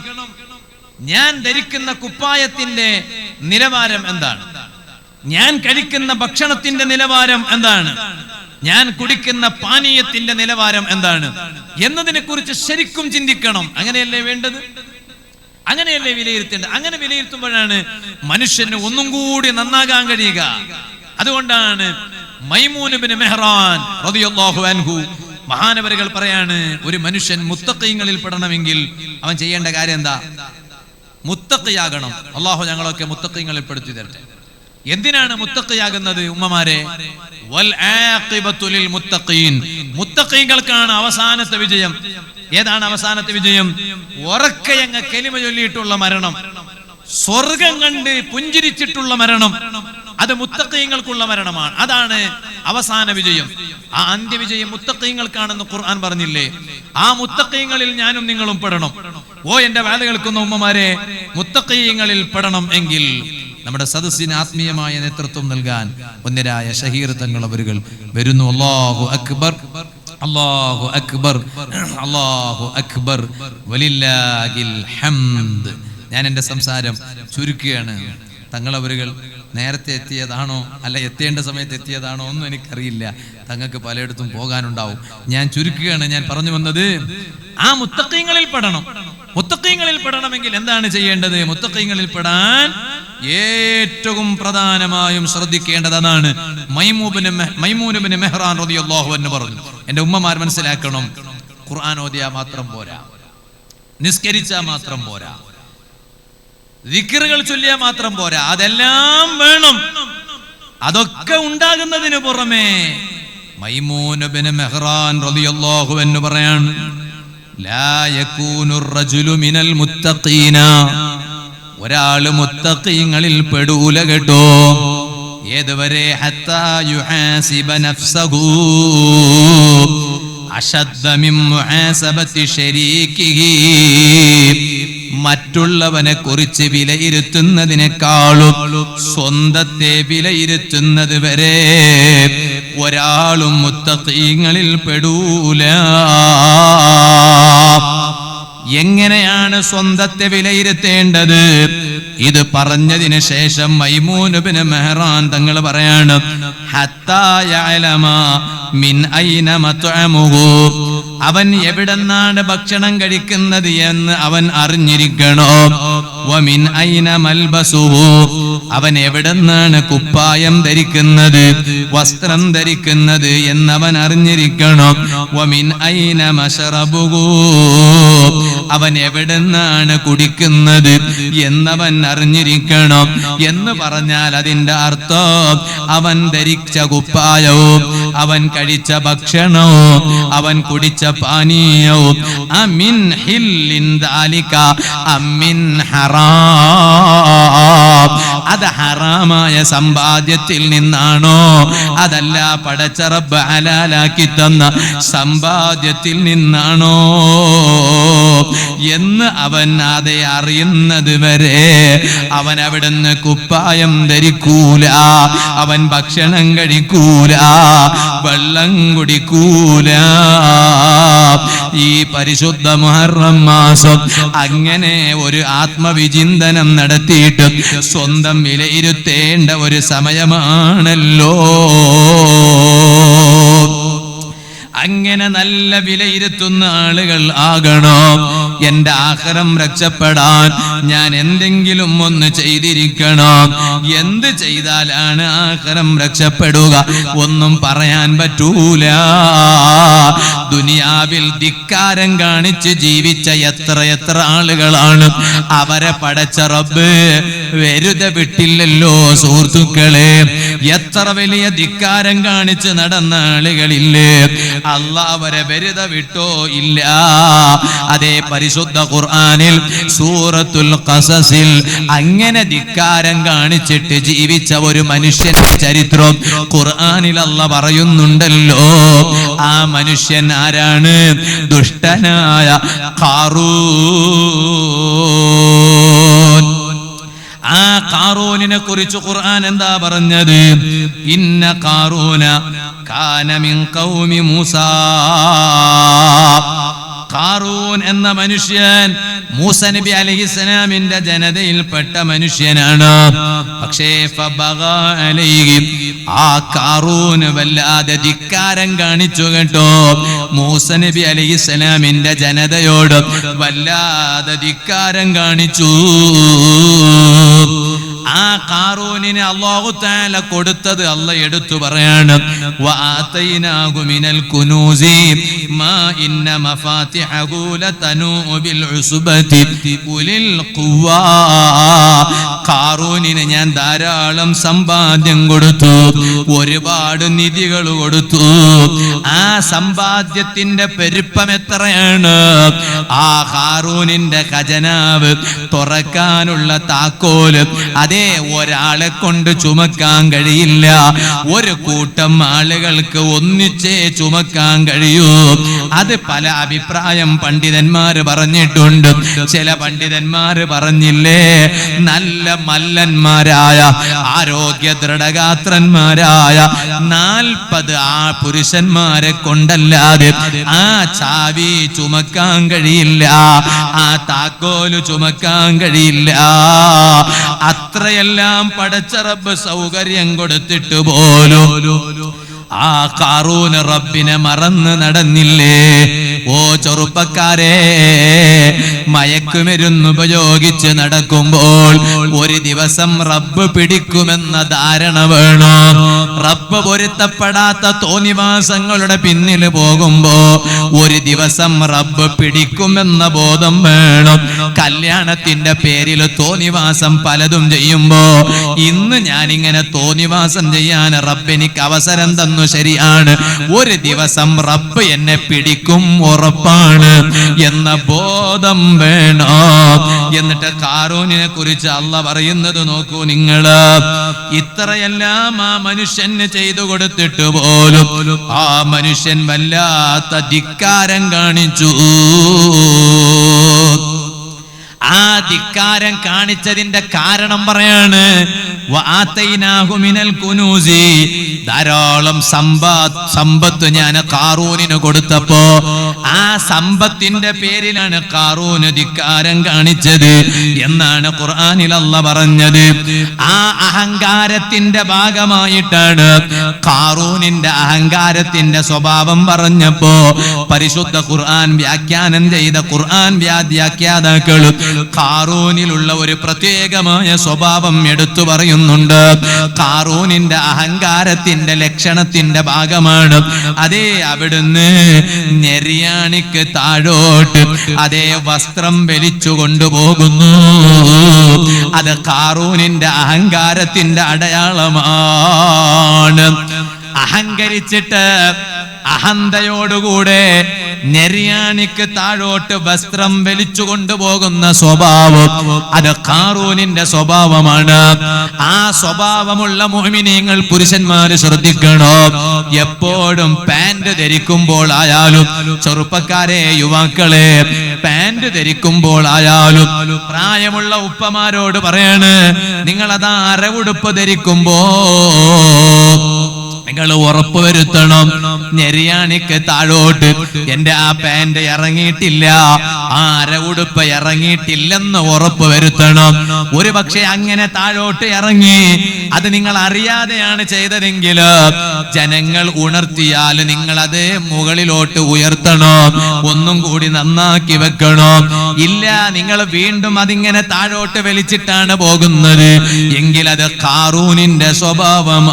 ഞാൻ ധരിക്കുന്ന കുപ്പായത്തിന്റെ നിലവാരം എന്താണ്, ഞാൻ കഴിക്കുന്ന ഭക്ഷണത്തിന്റെ നിലവാരം എന്താണ്, ഞാൻ കുടിക്കുന്ന പാനീയത്തിന്റെ നിലവാരം എന്താണ് എന്നതിനെ കുറിച്ച് ശരിക്കും ചിന്തിക്കണം. അങ്ങനെയല്ലേ വേണ്ടത്? അങ്ങനെയല്ലേ വിലയിരുത്തേണ്ടത്? അങ്ങനെ വിലയിരുത്തുമ്പോഴാണ് മനുഷ്യന് ഒന്നും കൂടി നന്നാകാൻ കഴിയുക. അതുകൊണ്ടാണ് മൈമൂൻ ഇബ്നു മെഹ്റാൻ റളിയല്ലാഹു അൻഹു മഹാനവറുകൾ പറയാണ്, ഒരു മനുഷ്യൻ മുത്തഖീങ്ങളിൽ പെടണമെങ്കിൽ അവൻ ചെയ്യേണ്ട കാര്യം എന്താ? മുത്തഖിയാകണം. അല്ലാഹു ഞങ്ങളൊക്കെ മുത്തഖീങ്ങളിൽ പെടുത്തി തരട്ടെ. എന്തിനാണ് മുത്തഖിയാകുന്നത് ഉമ്മമാരെ? വൽ ആഖിബത്തു ലിൽ മുത്തഖീൻ, മുത്തഖീകൾക്കാണ് അവസാനത്തെ വിജയം. ഏതാണ് അവസാനത്തെ വിജയം? ഉറക്കയങ്ങ കലിമ ചൊല്ലിയിട്ടുള്ള മരണം, സ്വർഗം കണ്ട് പുഞ്ചിരിച്ചിട്ടുള്ള മരണം, അത് മുത്തഖീങ്ങൾക്കുള്ള മരണമാണ്. അതാണ് അവസാന വിജയം. ആ അന്ത്യവിജയം മുത്തഖീങ്ങൾക്കാണെന്ന് ഖുർആൻ പറഞ്ഞില്ലേ? ആ മുത്തഖീങ്ങളിൽ ഞാനും നിങ്ങളും പെടണം. ഓ എന്റെ വാല കേൾക്കുന്ന ഉമ്മമാരെ, മുത്തഖീങ്ങളിൽ പെടണം എങ്കിൽ നമ്മുടെ സദസ്സിന് ആത്മീയമായ നേതൃത്വം നൽകാൻ ഒന്നരായ ഷഹീർ തങ്ങൾ അവരുകൾ വരുന്നു. അല്ലാഹു അക്ബർ, അല്ലാഹു അക്ബർ, അല്ലാഹു അക്ബർ, വലില്ലാഹിൽ ഹംദ്. ഞാൻ എൻ്റെ സംസാരം ചുരുക്കുകയാണ്. തങ്ങളവരുകൾ നേരത്തെ എത്തിയതാണോ അല്ല എത്തേണ്ട സമയത്ത് എത്തിയതാണോ ഒന്നും എനിക്കറിയില്ല. തങ്ങൾക്ക് പലയിടത്തും പോകാനുണ്ടാവും. ഞാൻ ചുരുക്കുകയാണ്. ഞാൻ പറഞ്ഞു വന്നത്, ആ മുത്തഖീങ്ങളിൽ പെടണം. മുത്തഖീങ്ങളിൽ പെടണമെങ്കിൽ എന്താണ് ചെയ്യേണ്ടത്? മുത്തഖീങ്ങളിൽ പെടാൻ ഏറ്റവും പ്രധാനമായും ശ്രദ്ധിക്കേണ്ടത് അതാണ്. മൈമൂൻ ഇബ്നു മെഹ്റാൻ റളിയല്ലാഹു അൻഹു പറഞ്ഞു, എന്റെ ഉമ്മമാർ മനസ്സിലാക്കണം, ഖുർആൻ ഓതിയാ മാത്രം പോരാ, നിസ്കരിച്ചാ മാത്രം പോരാ, ദിക്റുകൾ ചൊല്ലിയാ മാത്രം പോരാ, അതെല്ലാം വേണം. അതൊക്കെ ഉണ്ടാകുന്നതിന് പുറമെ മൈമൂൻ ഇബ്നു മെഹ്റാൻ റളിയല്ലാഹു അൻഹു പറയാണ്, ലാ യകൂനു റജുലു മിനൽ മുത്തഖീന, ഒരാള് മുത്തഖീങ്ങളിൽ പെടൂല കേട്ടോ. ഏതുവരെ? ഹത്താ യുഹാസിബ നഫ്സഹു അശദ്ദ മിൻ മുഹാസബത്തി ശരീകിഹി, മറ്റുള്ളവനെ കുറിച്ച് വിലയിരുത്തുന്നതിനേക്കാളും സ്വന്തത്തെ വിലയിരുത്തുന്നത് വരെ ഒരാളും മുത്തഖീങ്ങളിൽ പെടൂല. എങ്ങനെയാണ് സ്വന്തത്തെ വിലയിരുത്തേണ്ടത്? ഇത് പറഞ്ഞതിന് ശേഷം മൈമൂൻ ഇബ്നു മെഹ്റാൻ തങ്ങൾ പറയാണ്, ഹത്താ യഅലമ മിൻ ഐന മത്അമുഹു, അവൻ എവിടെന്നാണ് ഭക്ഷണം കഴിക്കുന്നത് എന്ന് അവൻ അറിഞ്ഞിരിക്കണം. വമിൻ ഐന മൽബസുഹു, അവൻ എവിടെന്നാണ് കുപ്പായം ധരിക്കുന്നത്, വസ്ത്രം ധരിക്കുന്നത് എന്നവൻ അറിഞ്ഞിരിക്കണം. വമിൻ ഐന മശറബുഹു, അവൻ എവിടെന്നാണ് കുടിക്കുന്നത് എന്നവൻ അറിഞ്ഞിരിക്കണം. എന്ന് പറഞ്ഞാൽ അതിന്റെ അർത്ഥം അവൻ ധരിച്ച കുപ്പായവും അവൻ കഴിച്ച ഭക്ഷണവും അവൻ കുടിച്ച പാനീയവും അമിൻ ഹില്ലിൻ ദാലിക അമിൻ ഹറാം, അത് ഹറാമായ സമ്പാദ്യത്തിൽ നിന്നാണോ അതല്ല പടച്ച റബ്ബ് ഹലാലാക്കി തന്ന സമ്പാദ്യത്തിൽ നിന്നാണോ എന്ന് അവൻ അതെ അറിയുന്നത് വരെ അവൻ അവിടുന്ന് കുപ്പായം ധരിക്കൂല, അവൻ ഭക്ഷണം കഴിക്കൂല, വെള്ളം കുടിക്കൂല. ഈ പരിശുദ്ധ മുഹറം മാസം അങ്ങനെ ഒരു ആത്മവിചിന്തനം നടത്തിയിട്ട് സ്വന്തം വിലയിരുത്തേണ്ട ഒരു സമയമാണല്ലോ. അങ്ങനെ നല്ല വിലയിരുത്തുന്ന ആളുകൾ ആകണോ. എന്റെ ആഖിറം രക്ഷപ്പെടാൻ ഞാൻ എന്തെങ്കിലും ഒന്ന് ചെയ്തിരിക്കണോ. എന്ത് ചെയ്താലാണ് ആഖിറം രക്ഷപ്പെടുക ഒന്നും പറയാൻ പറ്റൂല. ദുനിയാവിൽ ധിക്കാരം കാണിച്ച് ജീവിച്ച എത്ര ആളുകളാണ്. അവരെ പടച്ച റബ്ബ് വെറുതെ വിട്ടില്ലല്ലോ സുഹൃത്തുക്കളെ. എത്ര വലിയ ധിക്കാരം കാണിച്ച് നടന്ന ആളുകളില്ലേ. അല്ലാഹ് അവരെ വെറുതെ വിട്ടോ ഇല്ല. അതേ പരിശുദ്ധ ഖുർആനിൽ സൂറത്തുൽ ഖസസിൽ അങ്ങനെ ധിക്കാരം കാണിച്ചിട്ട് ജീവിച്ച ഒരു മനുഷ്യന്റെ ചരിത്രം ഖുർആനിൽ അല്ലാഹ് പറയുന്നുണ്ടല്ലോ. ആ മനുഷ്യൻ ആരാണ്? ദുഷ്ടനായ ഖാറൂൻ. ആ ഖാറൂനിനെ കുറിച്ച് ഖുർആൻ എന്താ പറഞ്ഞത്? ഇന്ന ഖാറൂന കാന മിൻ ഖൗമി മൂസാ. ഖാറൂൻ എന്ന മനുഷ്യൻ മൂസ നബി അലൈഹിസ്സലാമിന്റെ ജനതയിൽപ്പെട്ട മനുഷ്യനാണ്. പക്ഷേ ഫബഗാ അലൈഹി, ആ ഖാറൂൻ വല്ലാതെ ധിക്കാരം കാണിച്ചു കേട്ടോ. മൂസ നബി അലൈഹിസ്സലാമിന്റെ ജനതയോട് വല്ലാതെ ധിക്കാരം കാണിച്ചു. ആ ഖാറൂനിനെ അല്ലാഹു തആല കൊടുത്തത് അല്ലാഹ് എടുത്തു പറയാണ്. വആതൈനാഹു മിനൽ കുനൂസി മാ ഇന്ന മഫാത്തിഹു ലതനൂ ബിൽ ഉസ്ബതി ഉലിൽ ഖുവാ. ഖാറൂനിന് ഞാൻ ധാരാളം സമ്പാദ്യം കൊടുത്തു, ഒരുപാട് നിധികൾ കൊടുത്തു. ആ സമ്പാദ്യത്തിന്റെ പെരുപ്പം എത്രയാണ്? ആ ഖാറൂനിന്റെ ഖജനാവ് തുറക്കാനുള്ള താക്കോല് അതേ ഒരാളെ കൊണ്ട് ചുമക്കാൻ കഴിയില്ല. ഒരു കൂട്ടം ആളുകൾക്ക് ഒന്നിച്ചേ ചുമക്കാൻ കഴിയൂ. അത് പല അഭിപ്രായം പണ്ഡിതന്മാര് പറഞ്ഞിട്ടുണ്ട്. ചില പണ്ഡിതന്മാര് പറഞ്ഞില്ലേ, നല്ല മല്ലന്മാരായ ആരോഗ്യ ദൃഢഗാത്രന്മാരായ 40 പുരുഷന്മാരെ കൊണ്ടല്ലാതെ ആ ചാവി ചുമക്കാൻ കഴിയില്ല, ആ താക്കോല് ചുമക്കാൻ കഴിയില്ല. അത്രയെല്ലാം പടച്ച റബ്ബ് സൗകര്യം കൊടുത്തിട്ട് പോലും ആ ഖാറൂന് റബ്ബിനെ മറന്ന് നടന്നില്ലേ. ഓ ചെറുപ്പക്കാരെ, മയക്കുമരുന്ന് ഉപയോഗിച്ച് നടക്കുമ്പോൾ ഒരു ദിവസം റബ്ബ് പിടിക്കുമെന്ന ധാരണ വേണം. റബ്ബ് പൊരുത്തപ്പെടാത്ത തോന്നിവാസങ്ങളുടെ പിന്നിൽ പോകുമ്പോ ഒരു ദിവസം റബ്ബ് പിടിക്കുമെന്ന ബോധം വേണം. കല്യാണത്തിന്റെ പേരിൽ തോന്നിവാസം പലതും ചെയ്യുമ്പോ ഇന്ന് ഞാനിങ്ങനെ തോന്നിവാസം ചെയ്യാൻ റബ്ബ് എനിക്ക് അവസരം തന്നു, ശരിയാണ്. ഒരു ദിവസം റബ്ബ് എന്നെ പിടിക്കും, ഉറപ്പാണ് എന്ന ബോധം വേണം. എന്നിട്ട് ഖാറൂനിനെ കുറിച്ച് അല്ലാഹ് പറയുന്നത് നോക്കൂ നിങ്ങള്. ഇത്രയെല്ലാം ആ മനുഷ്യന് ചെയ്തു കൊടുത്തിട്ട് പോലും ആ മനുഷ്യൻ വല്ലാത്ത ധിക്കാരം കാണിച്ചു. ആ ധിക്കാരം കാണിച്ചതിന്റെ കാരണം പറയാണ്. ധാരാളം സമ്പത്ത് ഞാൻ ഖാറൂനിന് കൊടുത്തപ്പോ ആ സമ്പത്തിന്റെ പേരിലാണ് ഖാറൂന് ധിക്കാരം കാണിച്ചത് എന്നാണ് ഖുർആനിൽ അല്ലാഹ് പറഞ്ഞത്. ആ അഹങ്കാരത്തിന്റെ ഭാഗമായിട്ടാണ് ഖാറൂനിന്റെ അഹങ്കാരത്തിന്റെ സ്വഭാവം പറഞ്ഞപ്പോ പരിശുദ്ധ ഖുർആൻ വ്യാഖ്യാനം ചെയ്ത ഖുർആൻ വ്യാഖ്യാതാക്കൾ ഖാറൂനിലുള്ള ഒരു പ്രത്യേകമായ സ്വഭാവം എടുത്തു പറയുന്നുണ്ട്. ഖാറൂനിന്റെ അഹങ്കാരത്തിന്റെ ലക്ഷണത്തിന്റെ ഭാഗമാണ് അതേ അവിടുന്ന് നെരിയാണിക്ക് താഴോട്ട് അതേ വസ്ത്രം വലിച്ചു കൊണ്ടുപോകുന്നു. അത് ഖാറൂനിന്റെ അഹങ്കാരത്തിന്റെ അടയാളമാണ്. അഹങ്കരിച്ചിട്ട് അഹന്തയോടുകൂടെ നെരിയാണിക്ക് താഴോട്ട് വസ്ത്രം വലിച്ചു കൊണ്ടുപോകുന്ന സ്വഭാവം അത് ഖാറൂനിന്റെ സ്വഭാവമാണ്. ആ സ്വഭാവമുള്ള മുഅ്മിനീങ്ങൾ പുരുഷന്മാര് ശ്രദ്ധിക്കണോ. എപ്പോഴും പാന്റ് ധരിക്കുമ്പോൾ ആയാലും, ചെറുപ്പക്കാരെ യുവാക്കളെ, പാന്റ് ധരിക്കുമ്പോൾ ആയാലും പ്രായമുള്ള ഉപ്പമാരോട് പറയാണ്, നിങ്ങളതാ അരവുടുപ്പ് ധരിക്കുമ്പോ നിങ്ങൾ ഉറപ്പുവരുത്തണം നെരിയാണിക്ക് താഴോട്ട് എന്റെ ആ പാന്റ് ഇറങ്ങിയിട്ടില്ല, ആരെ ഉടുപ്പ് ഇറങ്ങിയിട്ടില്ലെന്ന് ഉറപ്പ് വരുത്തണം. ഒരു പക്ഷെ അങ്ങനെ താഴോട്ട് ഇറങ്ങി അത് നിങ്ങൾ അറിയാതെയാണ് ചെയ്തതെങ്കിൽ ജനങ്ങൾ ഉണർത്തിയാൽ നിങ്ങൾ അത് മുകളിലോട്ട് ഉയർത്തണം, ഒന്നും കൂടി നന്നാക്കി വെക്കണം. ഇല്ല, നിങ്ങൾ വീണ്ടും അതിങ്ങനെ താഴോട്ട് വലിച്ചിട്ടാണ് പോകുന്നത് എങ്കിൽ അത് ഖാറൂനിന്റെ സ്വഭാവമാണ്.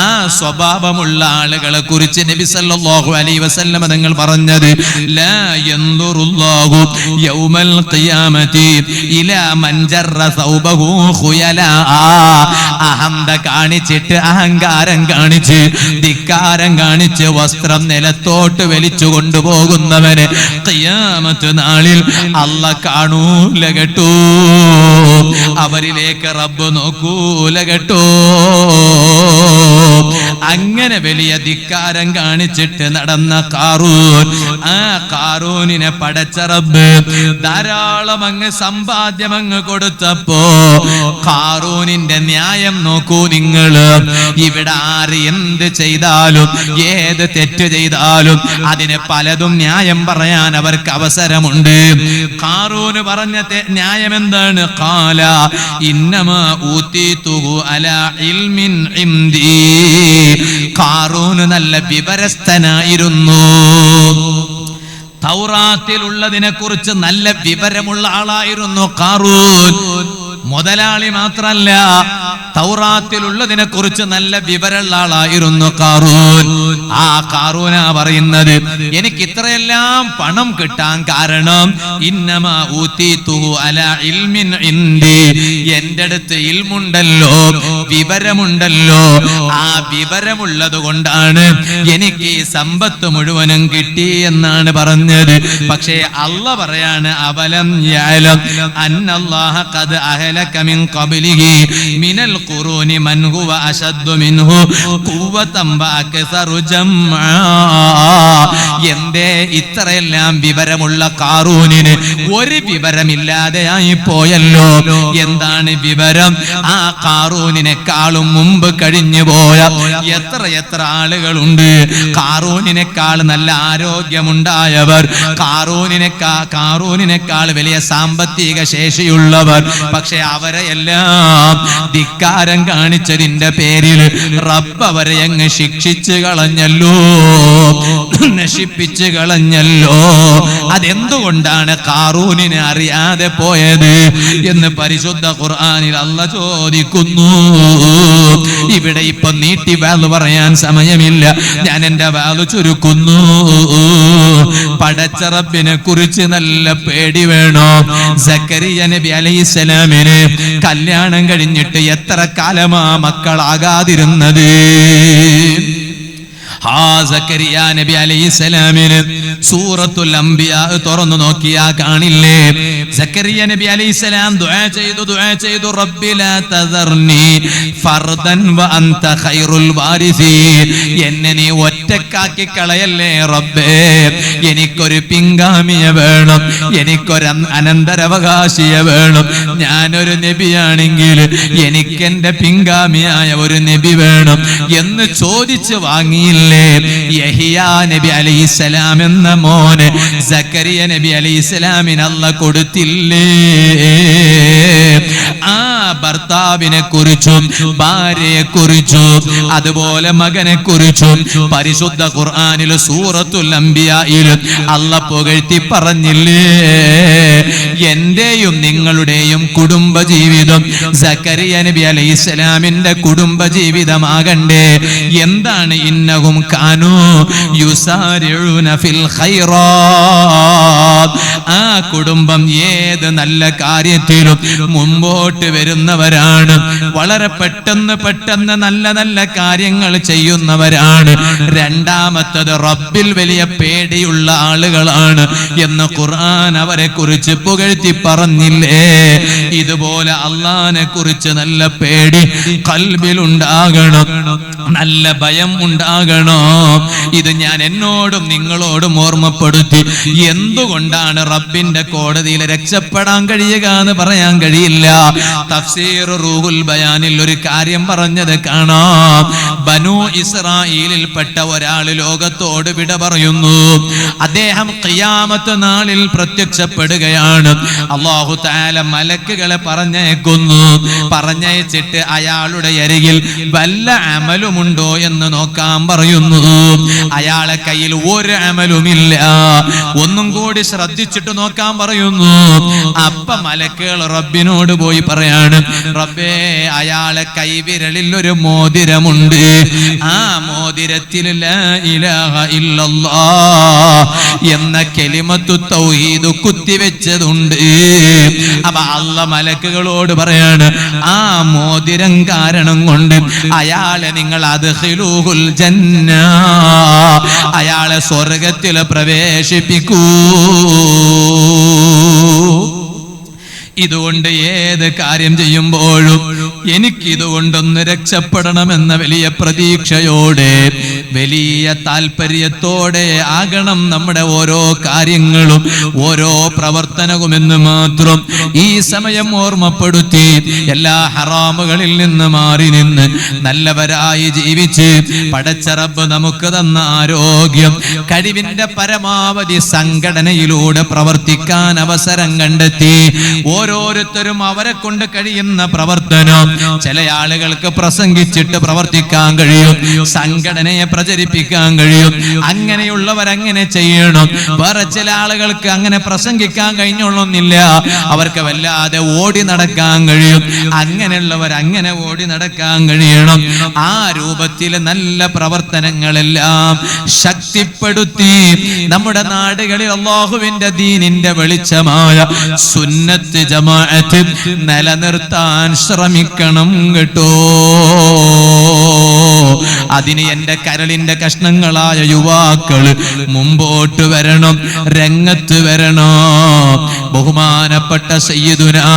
ആ സ്വഭാവമുള്ള ആളുകളെ കുറിച്ച് നബി സല്ലല്ലാഹു അലൈഹി വസല്ലം തങ്ങൾ പറഞ്ഞത്, ലാ യൻദുറുല്ലാഹു യൗമൽ ഖിയാമത്തി ഇലാ മൻ ജറ സൗബഹു ഖുയലാ. അഹന്ത കാണിച്ചിട്ട്, അഹങ്കാരം കാണിച്ച്, ധിക്കാരം കാണിച്ച് വസ്ത്രം നിലത്തോട്ട് വലിച്ചു കൊണ്ടുപോകുന്നവനെ ഖിയാമത്ത് നാളിൽ അല്ലാഹ് കാണൂല കേട്ടോ, അവരിലേക്ക് റബ്ബ് നോക്കൂല കേട്ടോ. അങ്ങനെ വലിയ ധിക്കാരം കാണിച്ചിട്ട് നടന്ന ഖാറൂൻ, ആ ഖാറൂനിനെ പടച്ച റബ്ബ് ധാരാളം അങ്ങ് സമ്പാദ്യം അങ്ങ് കൊടുത്തപ്പോ ഖാറൂനിന്റെ ന്യായം നോക്കൂ നിങ്ങൾ. ഇവിടെ ആര് എന്ത് ചെയ്താലും ഏത് തെറ്റ് ചെയ്താലും അതിന് പലതും ന്യായം പറയാൻ അവർക്ക് അവസരമുണ്ട്. ഖാറൂന് പറഞ്ഞ ന്യായം എന്താണ്? ഖാല ഇന്നമാ ഊതീതുഹു അലാ ഇൽമിൻ ഇൻദി. ഖാറൂന് നല്ല വിവരസ്ഥനായിരുന്നു. തൗറാത്തിലുള്ളതിനെ കുറിച്ച് നല്ല വിവരമുള്ള ആളായിരുന്നു ഖാറൂൻ. മുതലാളി മാത്രല്ല, തൗറാത്തിലുള്ളതിനെ കുറിച്ച് നല്ല വിവരമുള്ള ആളായിരുന്നു ഖാറൂൻ. ആ ഖാറൂനാ പറയുന്നത്, എനിക്ക് ഇത്രയെല്ലാം പണം കിട്ടാൻ കാരണം ഇന്നമാ ഊതീതുഹു അലാ ഇൽമിൻ ഇൻദി. എന്റെ അടുത്ത് ഇൽമുണ്ടല്ലോ, വിവരമുണ്ടല്ലോ, ആ വിവരമുള്ളത് കൊണ്ടാണ് എനിക്ക് ഈ സമ്പത്ത് മുഴുവനും കിട്ടി എന്നാണ് പറഞ്ഞത്. പക്ഷേ അല്ലാഹ് പറയാണ്, അവലം യഅലം അന്നല്ലാഹ ഖദ് അഹലക മിൻ ഖബ്ലിഹി മിനൽ ഖുറൂനി മൻ ഹുവ അശദ്ദു മിൻഹു ഖുവ്വതൻ വഅക്സറു ജംആ. എന്തേ ഇത്രയെല്ലാം വിവരമുള്ള ഖാറൂനിന് ഒരു വിവരമില്ലാതെയായി പോയല്ലോ? എന്താണ് വിവരം? ആ ഖാറൂനിനെക്കാളും മുമ്പ് കഴിഞ്ഞു പോയ എത്ര ആളുകളുണ്ട്. ഖാറൂനിനേക്കാൾ നല്ല ആരോഗ്യമുണ്ടായവർ, ഖാറൂനിനേക്കാൾ വലിയ സാമ്പത്തിക ശേഷിയുള്ളവർ. പക്ഷെ അവരെ എല്ലാം ധിക്കാരം കാണിച്ചതിന്റെ പേരിൽ റബ്ബ് അവരെ അങ്ങ് ശിക്ഷിച്ചു കളഞ്ഞല്ലോ, നശിപ്പിച്ചു കളഞ്ഞല്ലോ. അതെന്തുകൊണ്ടാണ് ഖാറൂനിനെ അറിയാതെ പോയത് എന്ന് പരിശുദ്ധ ഖുർആനിൽ അല്ലാഹ് ചോദിക്കുന്നു. ഇവിടെ ഇപ്പൊ നീട്ടി വാല് പറയാൻ സമയമില്ല, ഞാൻ എന്റെ വാല് ചുരുക്കുന്നു. പടച്ച റബ്ബിനെ കുറിച്ച് നല്ല പേടി വേണോ? സക്കരിയ നബി അലൈഹിസ്സലാമിന് കല്യാണം കഴിഞ്ഞിട്ട് എത്ര കാലമാ മക്കളാകാതിരുന്നത്? സക്കരിയ നബി അലൈഹിസ്സലാമിന് സൂറത്തുൽ അംബിയാ തുറന്നു നോക്കിയാ കാണില്ലേ? സക്കരിയ നബി അലൈഹിസ്സലാം ദുആ ചെയ്തു റബ്ബി ലാ തദർനി ഫർദൻ വ അൻത ഖൈറുൽ വാരിസീൻ. എന്നെ നീ ഒറ്റക്കാക്കി കളയല്ലേ റബ്ബേ, എനിക്കൊരു പിൻഗാമിയെ വേണം, എനിക്കൊരു അനന്തരാവകാശിയെ വേണം. ഞാനൊരു നബിയാണെങ്കിൽ എനിക്ക് എന്റെ പിൻഗാമിയായ ഒരു നബി വേണം എന്ന് ചോദിച്ച് വാങ്ങിയില്ല. യഹിയാ നബി അലൈഹിസ്സലാം എന്ന മോനെ സക്കരിയ നബി അലൈഹിസ്സലാമിന് അല്ലാഹ് കൊടുത്തില്ലേ? ആ ഭർത്താവിനെ കുറിച്ചും ഭാര്യയെ കുറിച്ചും അതുപോലെ മകനെ കുറിച്ചും പരിശുദ്ധ ഖുർആനിൽ സൂറത്തുൽ അംബിയായിൽ അല്ലാഹ് പുകഴ്ത്തി പറഞ്ഞില്ലേ? എന്റെയും നിങ്ങളുടെയും കുടുംബ ജീവിതം സക്കരിയ നബി അലൈഹിസ്സലാമിന്റെ കുടുംബ ജീവിതമാകണ്ടേ? എന്താണ്? ഇന്നഹും കാനൂ യുസാരിഊന ഫിൽ ഖൈറാത്ത്. ആ കുടുംബം ഏത് നല്ല കാര്യത്തിലും മുമ്പോട്ട് വരുന്നവരാണ്. വളരെ പെട്ടെന്ന് നല്ല നല്ല കാര്യങ്ങൾ ചെയ്യുന്നവരാണ്. രണ്ടാമത്തത് റബ്ബിൽ വലിയ പേടിയുള്ള ആളുകളാണ് എന്ന് ഖുർആൻ അവരെ കുറിച്ച് പുകഴ്ത്തി പറഞ്ഞില്ലേ? ഇതുപോലെ അല്ലാഹനെ കുറിച്ച് നല്ല പേടി ഖൽബിൽ ഉണ്ടാകണം, നല്ല ഭയം ഉണ്ടാകണം. ഇത് ഞാൻ എന്നോടും നിങ്ങളോടും ഓർമ്മപ്പെടുത്തി. എന്തുകൊണ്ടാണ് റബ്ബിന്റെ കോടതിയിൽ രക്ഷപ്പെടാൻ കഴിയുക എന്ന് പറയാൻ കഴിയില്ല. തഫ്സീർ തഫ്സീർ റൂഹുൽ ബയാനിൽ ഒരു കാര്യം പറഞ്ഞത് കാണാം. ബനൂ ഇസ്രായേലിൽപ്പെട്ട ഒരാൾ ലോകത്തോട് വിട പറയുന്നു. അദ്ദേഹം ഖിയാമത്ത് നാളിൽ പ്രത്യക്ഷപ്പെടുകയാണ്. അല്ലാഹു തആല മലക്കുകളെ പറഞ്ഞയക്കുന്നു. പറഞ്ഞയച്ചിട്ട് അയാളുടെ അരികിൽ വല്ല അമലുമുണ്ടോ എന്ന് നോക്കാൻ പറയുന്നു. അയാളെ കയ്യിൽ ഒരു അമലുമില്ല. ഒന്നും കൂടി ശ്രദ്ധിച്ചിട്ട് നോക്കാൻ പറയുന്നു. അപ്പ മലക്കുകൾ റബ്ബിനോട് പോയി പറയാണ്, റബ്ബേ, അയാളെ കൈവിരലിൽ ഒരു മോതിരമുണ്ട്. ആ മോതിരത്തിൽ ലാ ഇലാഹ ഇല്ലല്ലാഹ് എന്ന കലിമത്തു തൗഹീദ് കുത്തിവെച്ചതുണ്ട്. അപ്പൊ അല്ലാഹ് മലക്കുകളോട് പറയാണ്, ആ മോതിരം കാരണം കൊണ്ട് അയാളെ നിങ്ങൾ അദ്ഖിലൂഹുൽ ജന്ന, അയാളെ സ്വർഗ്ഗത്തിൽ പ്രവേശിപ്പിക്കൂ. ഇതുകൊണ്ട് ഏത് കാര്യം ചെയ്യുമ്പോഴും എനിക്കിതുകൊണ്ടൊന്ന് രക്ഷപ്പെടണമെന്ന വലിയ പ്രതീക്ഷയോടെ, വലിയ താല്പര്യത്തോടെ ആകണം നമ്മുടെ ഓരോ കാര്യങ്ങളും ഓരോ പ്രവർത്തനവുമെന്ന് മാത്രം ഈ സമയം ഓർമ്മപ്പെടുത്തി എല്ലാ ഹറാമുകളിൽ നിന്ന് മാറി നിന്ന് നല്ലവരായി ജീവിച്ച് പടച്ച റബ്ബ് നമുക്ക് തന്ന ആരോഗ്യം കഴിവിന്റെ പരമാവധി സംഘടനയിലൂടെ പ്രവർത്തിക്കാൻ അവസരം കണ്ടെത്തി ഓരോരുത്തരും അവരെ കൊണ്ട് കഴിയുന്ന പ്രവർത്തനം, ചില ആളുകൾക്ക് പ്രസംഗിച്ചിട്ട് പ്രവർത്തിക്കാൻ കഴിയും, സംഘടനയെ പ്രചരിപ്പിക്കാൻ കഴിയും, അങ്ങനെയുള്ളവരങ്ങനെ ചെയ്യണം. വേറെ ചില ആളുകൾക്ക് അങ്ങനെ പ്രസംഗിക്കാൻ കഴിഞ്ഞൊള്ളുന്നില്ല, അവർക്ക് വല്ലാതെ ഓടി നടക്കാൻ കഴിയും, അങ്ങനെയുള്ളവർ അങ്ങനെ ഓടി നടക്കാൻ കഴിയണം. ആ രൂപത്തിൽ നല്ല പ്രവർത്തനങ്ങളെല്ലാം ശക്തിപ്പെടുത്തി നമ്മുടെ നാടുകളിൽ അല്ലാഹുവിന്റെ ദീനിന്റെ വെളിച്ചമായ സുന്നത്ത് ജമാഅത്ത് നിലനിർത്താൻ ശ്രമിക്കണം കേട്ടോ. അതിന് എന്റെ കരളിന്റെ കഷ്ണങ്ങളായ യുവാക്കൾ മുമ്പോട്ട് വരണം, രംഗത്ത് വരണം. ബഹുമാനപ്പെട്ട സയ്യിദുനാ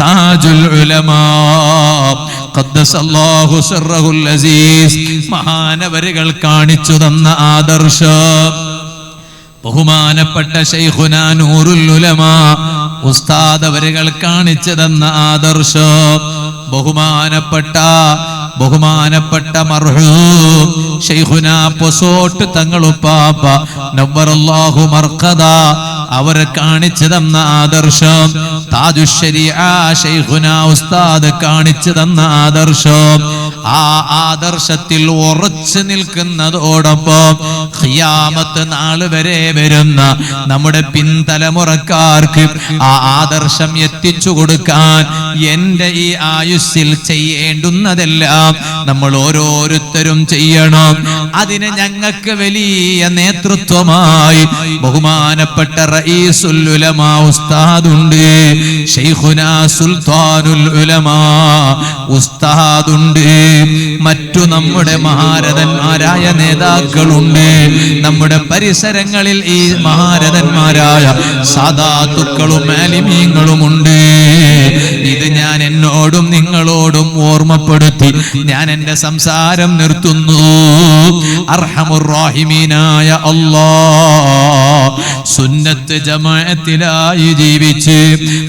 താജുൽ ഉലമാ ഖദ്ദസല്ലാഹു സിർറഹുൽ അസീസ് മഹാനവരുകൾ കാണിച്ചു തന്ന ആദർശം, ബഹുമാനപ്പെട്ട ശൈഖുനാ നൂറുൽ ഉലമാ ഉസ്താദ് അവരുകൾ കാണിച്ചു തന്ന ആദർശം, ബഹുമാനപ്പെട്ട മർഹൂം ശൈഖുനാ പൊസോട്ട് തങ്ങളുപ്പാപ്പ നവ്വറല്ലാഹു മർഖദ അവർ കാണിച്ചു തന്ന ആദർശം, താജുശ്ശരീഅ ശൈഖുനാ ഉസ്താദ് കാണിച്ചു തന്ന ആദർശം, ആ ആദർശത്തിൽ ഉറച്ചു നിൽക്കുന്നതോടൊപ്പം ഖിയാമത്ത് നാൾ വരെ വരുന്ന നമ്മുടെ പിൻതലമുറക്കാർക്ക് ആ ആദർശം എത്തിച്ചു കൊടുക്കാൻ എന്റെ ഈ ആയുസ്സിൽ ചെയ്യേണ്ടുന്നതെല്ലാം നമ്മൾ ഓരോരുത്തരും ചെയ്യണം. അതിന് ഞങ്ങൾക്ക് വലിയ നേതൃത്വമായി ബഹുമാനപ്പെട്ട റഈസുൽ ഉലമാ ഉസ്താദുണ്ട്, ശൈഖുനാ സുൽത്താനുൽ ഉലമാ ഉസ്താദുണ്ട്, മറ്റു നമ്മുടെ മഹാരഥന്മാരായ നേതാക്കളുണ്ട്. നമ്മുടെ പരിസരങ്ങളിൽ ഈ മഹാരഥന്മാരായ സാദാത്തുക്കളും ആലിമീങ്ങളുമുണ്ട്. ഇത് ഞാൻ എന്നോടും നിങ്ങളോടും ഓർമ്മപ്പെടുത്തി ഞാൻ എന്റെ സംസാരം നിർത്തുന്നു. അർഹമുർ റഹീമീനായ അല്ലാഹ്, സുന്നത്ത് ജമാഅത്തിലായി ജീവിച്ച്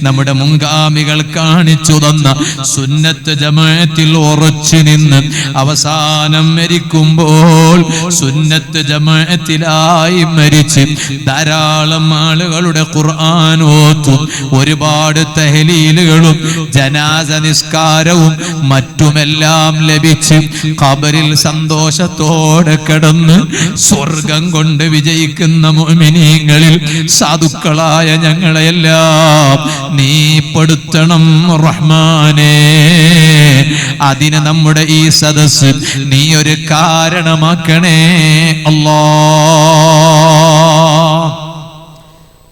നമ്മുടെ മുൻഗാമികൾ കാണിച്ചു തന്ന സുന്നത്ത് ജമാഅത്തിൽ ഉറച്ചു നിന്ന് അവസാനം മരിക്കുമ്പോൾ സുന്നത്ത് ജമാഅത്തിലായി മരിച്ച് ധാരാളം ആളുകളുടെ ഖുർആൻ ഓത്തും ഒരുപാട് തഹ്ലീലുകളും ജനാസ നിസ്കാരവും മറ്റുമെല്ലാം ലഭിച്ച് ഖബറിൽ സന്തോഷത്തോടെ കിടന്ന് സ്വർഗം കൊണ്ട് വിജയിക്കുന്ന മുഅ്മിനീങ്ങളിൽ സാധുക്കളായ ഞങ്ങളെയെല്ലാം നീ പെടുത്തണം റഹ്മാനേ. അതിന് നമ്മുടെ ഈ സദസ്സ് നീ ഒരു കാരണമാക്കണേ അല്ലാഹ്.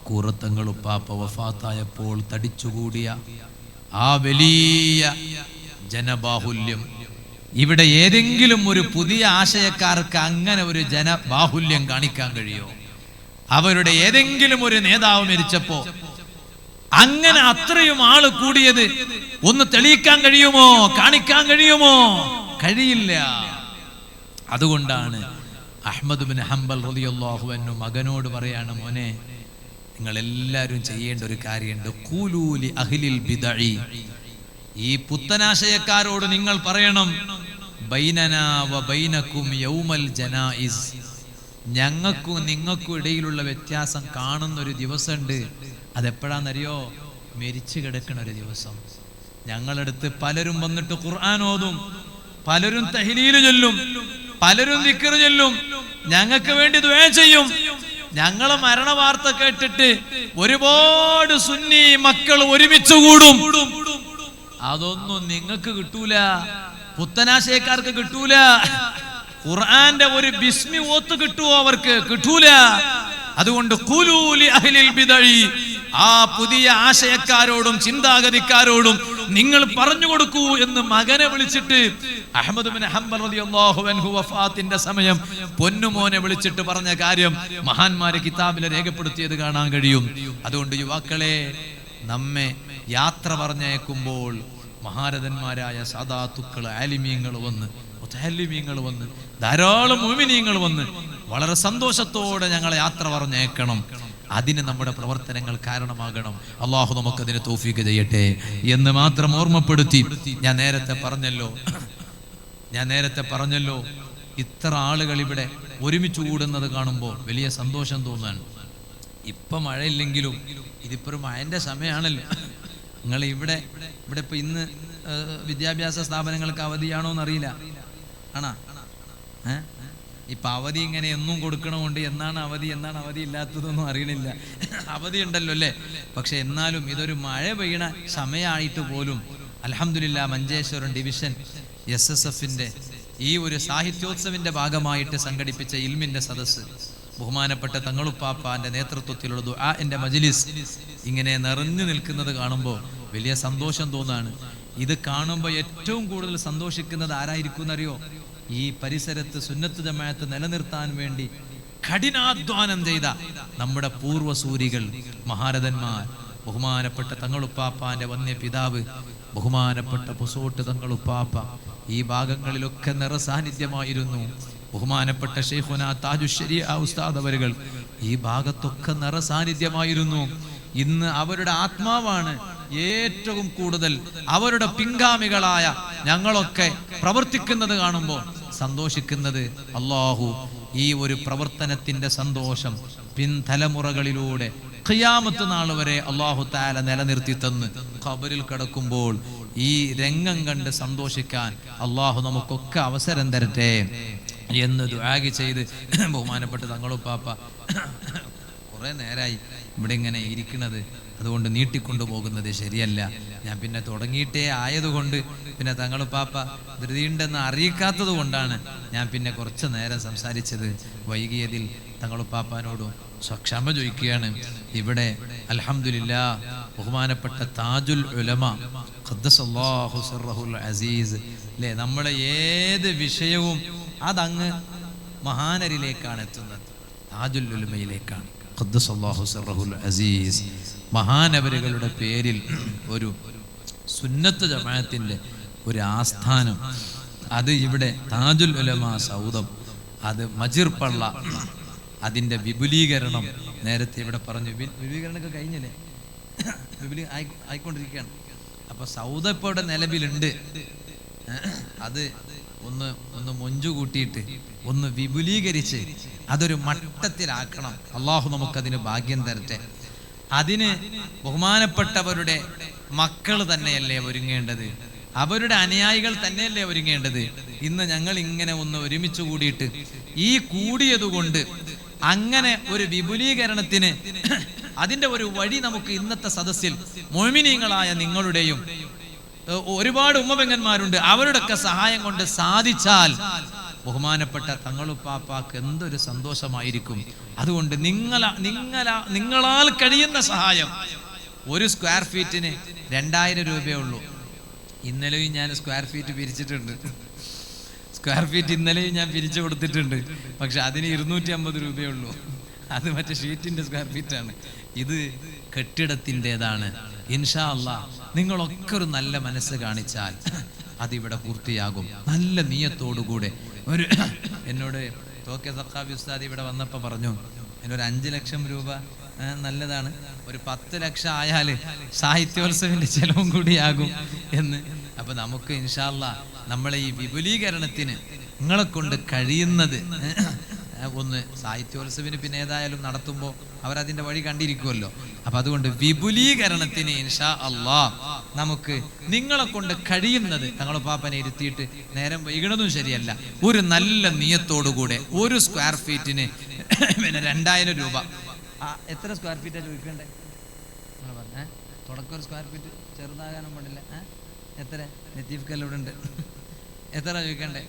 കൂറത്തങ്ങൾ ഉപ്പാപ്പ വഫാത്തായപ്പോൾ തടിച്ചുകൂടിയ ആ വലിയ ജനബാഹുല്യം, ഇവിടെ ഏതെങ്കിലും ഒരു പുതിയ ആശയക്കാർക്ക് അങ്ങനെ ഒരു ജനബാഹുല്യം കാണിക്കാൻ കഴിയോ? അവരുടെ ഏതെങ്കിലും ഒരു നേതാവ് മരിച്ചപ്പോ അങ്ങനെ അത്രയും ആള് കൂടിയത് ഒന്ന് തെളിയിക്കാൻ കഴിയുമോ? കാണിക്കാൻ കഴിയുമോ? കഴിയില്ല. അതുകൊണ്ടാണ് അഹ്മദ് ബിൻ ഹംബൽ റളിയല്ലാഹു അൻഹു മകനോട് പറയാണ്, മോനെ, നിങ്ങൾ എല്ലാവരും ചെയ്യേണ്ട ഒരു കാര്യമുണ്ട്. ഖൂലൂ ലി അഹ്ലിൽ ബിദ്അ, ഈ പുത്തനാശയക്കാരോട് നിങ്ങൾ പറയണം, ബൈനനാ വ ബൈനക്കും യൗമൽ ജനായിസ്, ഞങ്ങൾക്കും നിങ്ങൾക്കും ഇടയിലുള്ള വ്യത്യാസം കാണുന്ന ഒരു ദിവസമുണ്ട്. അതെപ്പോഴാന്നറിയോ? മരിച്ചു കിടക്കണ ഒരു ദിവസം. ഞങ്ങളടുത്ത് പലരും വന്നിട്ട് ഖുർആൻ ഓതും, പലരും തഹ്ലീൽ ചൊല്ലും, പലരും ദിക്ർ ചൊല്ലും, ഞങ്ങൾക്ക് വേണ്ടി ദുആ ചെയ്യും. ഞങ്ങളെ മരണ വാർത്ത കേട്ടിട്ട് ഒരുപാട് സുന്നി മക്കൾ ഒരുമിച്ച് കൂടും. അതൊന്നും നിങ്ങൾക്ക് കിട്ടൂല, പുത്തനാശയക്കാർക്ക് കിട്ടൂല. ഖുർആന്റെ ഒരു ബിസ്മി ഓത്ത് കിട്ടുവോ? അവർക്ക് കിട്ടൂല. അതുകൊണ്ട് ഖുലൂലി അഹ്ലിൽ ബിദഇ, ആ പുതിയ ആശയക്കാരോടും ചിന്താഗതിക്കാരോടും നിങ്ങൾ പറഞ്ഞു കൊടുക്കൂ എന്ന് മകനെ വിളിച്ചിട്ട് അഹ്മദ് ബിൻ ഹംബൽ റളിയല്ലാഹു അൻഹു വഫാത്തിന്റെ സമയം പൊന്നുമോനെ വിളിച്ചിട്ട് പറഞ്ഞ കാര്യം മഹാന്മാരെ കിതാബിൽ രേഖപ്പെടുത്തിയത് കാണാൻ കഴിയും. അതുകൊണ്ട് യുവാക്കളെ, നമ്മെ യാത്ര പറഞ്ഞേക്കുമ്പോൾ മഹാരഥന്മാരായ സാദാത്തുക്കൾ, ആലിമീങ്ങൾ വന്ന്, മുതഅല്ലിമീങ്ങൾ വന്ന്, ധാരാളം മുഅ്മിനീങ്ങൾ വന്ന് വളരെ സന്തോഷത്തോടെ ഞങ്ങളെ യാത്ര പറഞ്ഞേക്കണം. അതിന് നമ്മുടെ പ്രവർത്തനങ്ങൾ കാരണമാകണം. അള്ളാഹു നമുക്കതിന് തൗഫീഖ് ചെയ്യട്ടെ എന്ന് മാത്രം ഓർമ്മപ്പെടുത്തി, ഞാൻ നേരത്തെ പറഞ്ഞല്ലോ ഇത്ര ആളുകൾ ഇവിടെ ഒരുമിച്ച് കൂടുന്നത് കാണുമ്പോൾ വലിയ സന്തോഷം തോന്നാൻ. ഇപ്പം മഴയില്ലെങ്കിലും ഇതിപ്പോ ഒരു മഴന്റെ സമയമാണല്ലോ. നിങ്ങൾ ഇവിടെ ഇപ്പൊ ഇന്ന് വിദ്യാഭ്യാസ സ്ഥാപനങ്ങൾക്ക് അവധിയാണോ എന്നറിയില്ല. ആണോ? ഇപ്പൊ അവധി ഇങ്ങനെ എന്നും കൊടുക്കണമുണ്ട്. എന്നാണ് അവധി ഇല്ലാത്തതൊന്നും അറിയണില്ല. അവധി ഉണ്ടല്ലോ അല്ലേ? പക്ഷെ എന്നാലും ഇതൊരു മഴ പെയ്യണ സമയമായിട്ട് പോലും അൽഹംദുലില്ലാ മഞ്ചേശ്വരം ഡിവിഷൻ SSFന്റെ ഈ ഒരു സാഹിത്യോത്സവിന്റെ ഭാഗമായിട്ട് സംഘടിപ്പിച്ച ഇൽമിന്റെ സദസ്സ്, ബഹുമാനപ്പെട്ട തങ്ങളുപ്പാപ്പാന്റെ നേതൃത്വത്തിലുള്ള ദുആഇന്റെ മജ്ലിസ് ഇങ്ങനെ നിറഞ്ഞു നിൽക്കുന്നത് കാണുമ്പോൾ വലിയ സന്തോഷം തോന്നാണ്. ഇത് കാണുമ്പോൾ ഏറ്റവും കൂടുതൽ സന്തോഷിക്കുന്നത് ആരായിരിക്കും എന്നറിയോ? ഈ പരിസരത്ത് സുന്നത്ത് ജമാഅത്ത് നിലനിർത്താൻ വേണ്ടി കഠിനാധ്വാനം ചെയ്ത നമ്മുടെ പൂർവ്വസൂരികൾ, മഹാരഥന്മാർ, ബഹുമാനപ്പെട്ട തങ്ങളുപ്പാപ്പാന്റെ വന്യ പിതാവ് ബഹുമാനപ്പെട്ട പുസോട്ട് തങ്ങളുപ്പാപ്പ ഈ ഭാഗങ്ങളിലൊക്കെ നിറസാന്നിധ്യമായിരുന്നു. ബഹുമാനപ്പെട്ട ശൈഖുനാ താജുശ്ശരീഅ ഉസ്താദ് അവരുകൾ ഈ ഭാഗത്തൊക്കെ നിറസാന്നിധ്യമായിരുന്നു. ഇന്ന് അവരുടെ ആത്മാവാണ് ഏറ്റവും കൂടുതൽ അവരുടെ പിൻഗാമികളായ ഞങ്ങളൊക്കെ പ്രവർത്തിക്കുന്നത് കാണുമ്പോൾ സന്തോഷിക്കുന്നത്. അല്ലാഹു ഈ ഒരു പ്രവർത്തനത്തിന്റെ സന്തോഷം പിൻതലമുറകളിലൂടെ ഖിയാമത്ത് നാൾ വരെ അല്ലാഹു തആല നിലനിർത്തി തന്ന് ഖബറിൽ കിടക്കുമ്പോൾ ഈ രംഗം കണ്ട് സന്തോഷിക്കാൻ അല്ലാഹു നമുക്കൊക്കെ അവസരം തരട്ടെ എന്ന് ദുആ ചെയ്ത് ബഹുമാനപ്പെട്ട തങ്ങളുപ്പാപ്പ കുറെ നേരായി ഇവിടെ ഇങ്ങനെ ഇരിക്കുന്നത്. അതുകൊണ്ട് നീട്ടിക്കൊണ്ടു പോകുന്നത് ശരിയല്ല. ഞാൻ പിന്നെ തുടങ്ങിയിട്ടേ ആയതുകൊണ്ട്, പിന്നെ തങ്ങളുപ്പാപ്പ ധൃതിയുണ്ടെന്ന് അറിയിക്കാത്തത് കൊണ്ടാണ് ഞാൻ പിന്നെ കുറച്ച് നേരം സംസാരിച്ചത്. വൈകിയതിൽ തങ്ങളുപ്പാപ്പാനോടും ക്ഷമ ചോദിക്കുകയാണ്. ഇവിടെ അൽഹംദുലില്ലാ ബഹുമാനപ്പെട്ട താജുൽ ഉലമ ഖദ്ദസല്ലാഹു സിർറഹുൽ അസീസ് അല്ലേ, നമ്മളെ ഏത് വിഷയവും അതങ്ങ് മഹാനരിലേക്കാണ് എത്തുന്നത്, താജുൽ ഉലമയിലേക്കാണ്. ഖദ്ദസല്ലാഹു സിർറഹുൽ അസീസ് മഹാനവരുകളുടെ പേരിൽ ഒരു സുന്നത്ത് ജമാഅത്തിന്റെ ഒരു ആസ്ഥാനം, അത് ഇവിടെ താജുൽ ഉലമ സൗദം, അത് മജിർ പള്ള, അതിന്റെ വിപുലീകരണം നേരത്തെ ഇവിടെ പറഞ്ഞു. വിപുലീകരണമൊക്കെ കഴിഞ്ഞില്ലേ? ആയിക്കൊണ്ടിരിക്കുകയാണ്. അപ്പൊ സൗദ ഇപ്പോൾ ഇവിടെ നിലവിലുണ്ട്. അത് ഒന്ന് മൊഞ്ചു കൂട്ടിയിട്ട് ഒന്ന് വിപുലീകരിച്ച് അതൊരു മട്ടത്തിലാക്കണം. അള്ളാഹു നമുക്കതിന് ഭാഗ്യം തരട്ടെ. അതിന് ബഹുമാനപ്പെട്ടവരുടെ മക്കൾ തന്നെയല്ലേ ഒരുങ്ങേണ്ടത്, അവരുടെ അനുയായികൾ തന്നെയല്ലേ ഒരുങ്ങേണ്ടത്. ഇന്ന് ഞങ്ങൾ ഇങ്ങനെ ഒന്ന് ഒരുമിച്ച് കൂടിയിട്ട് ഈ കൂടിയതുകൊണ്ട് അങ്ങനെ ഒരു വിപുലീകരണത്തിന് അതിന്റെ ഒരു വഴി നമുക്ക് ഇന്നത്തെ സദസ്സിൽ മുഅ്മിനീങ്ങളായ നിങ്ങളുടെയും ഒരുപാട് ഉമ്മപെങ്ങന്മാരുണ്ട്, അവരുടെയൊക്കെ സഹായം കൊണ്ട് സാധിച്ചാൽ ബഹുമാനപ്പെട്ട തങ്ങളുപ്പാപ്പാക്ക് എന്തൊരു സന്തോഷമായിരിക്കും. അതുകൊണ്ട് നിങ്ങളാൽ കഴിയുന്ന സഹായം. ഒരു സ്ക്വയർ ഫീറ്റിന് 2000 രൂപയേ ഉള്ളൂ. ഇന്നലെയും ഞാൻ സ്ക്വയർ ഫീറ്റ് പിരിച്ചിട്ടുണ്ട്. സ്ക്വയർ ഫീറ്റ് ഇന്നലെയും ഞാൻ പിരിച്ചു കൊടുത്തിട്ടുണ്ട്. പക്ഷെ അതിന് 250 രൂപയേ ഉള്ളൂ. അത് മറ്റേ ഷീറ്റിന്റെ സ്ക്വയർ ഫീറ്റാണ്. ഇത് കെട്ടിടത്തിൻ്റെതാണ്. ഇൻഷാ അല്ലാഹ് നിങ്ങളൊക്കെ ഒരു നല്ല മനസ്സ് കാണിച്ചാൽ അതിവിടെ പൂർത്തിയാകും. നല്ല നിയത്തോടുകൂടെ എന്നോട് തോക്കെ സഖാഫി ഉസ്താദ് ഇവിടെ വന്നപ്പോൾ പറഞ്ഞു, എന്നൊരു 5 ലക്ഷം രൂപ നല്ലതാണ്. ഒരു 10 ലക്ഷം ആയാൽ സാഹിത്യോത്സവിൻ്റെ ചെലവും കൂടിയാകും എന്ന്. അപ്പം നമുക്ക് ഇൻഷാ അല്ലാഹ് നമ്മളെ ഈ വിപുലീകരണത്തിന് നിങ്ങളെ കൊണ്ട് കഴിയുന്നത് ഒന്ന്, സാഹിത്യോത്സവിന് പിന്നെ ഏതായാലും നടത്തുമ്പോൾ അവരതിൻ്റെ വഴി കണ്ടിരിക്കുമല്ലോ. അപ്പം അതുകൊണ്ട് വിപുലീകരണത്തിന് ഇൻഷാ അല്ലാഹ് നമുക്ക് നിങ്ങളെ കൊണ്ട് കഴിയുന്നത്, ഞങ്ങളെ പാപ്പനെ ഇരുത്തിയിട്ട് നേരം വൈകണതും ശരിയല്ല, ഒരു നല്ല നിയത്തോടുകൂടെ 1 സ്ക്വയർ ഫീറ്റിന് പിന്നെ 2000 രൂപ. എത്ര സ്ക്വയർ ഫീറ്റാണ് ചോദിക്കണ്ടേ? നിങ്ങൾ പറഞ്ഞേ തുടക്കം 1 സ്ക്വയർ ഫീറ്റ് ചെറുതാകാനും പാടില്ല. എത്ര ലത്തീഫ് കല്ല് ഇവിടെ ഉണ്ട്, എത്ര ചോദിക്കണ്ടേ?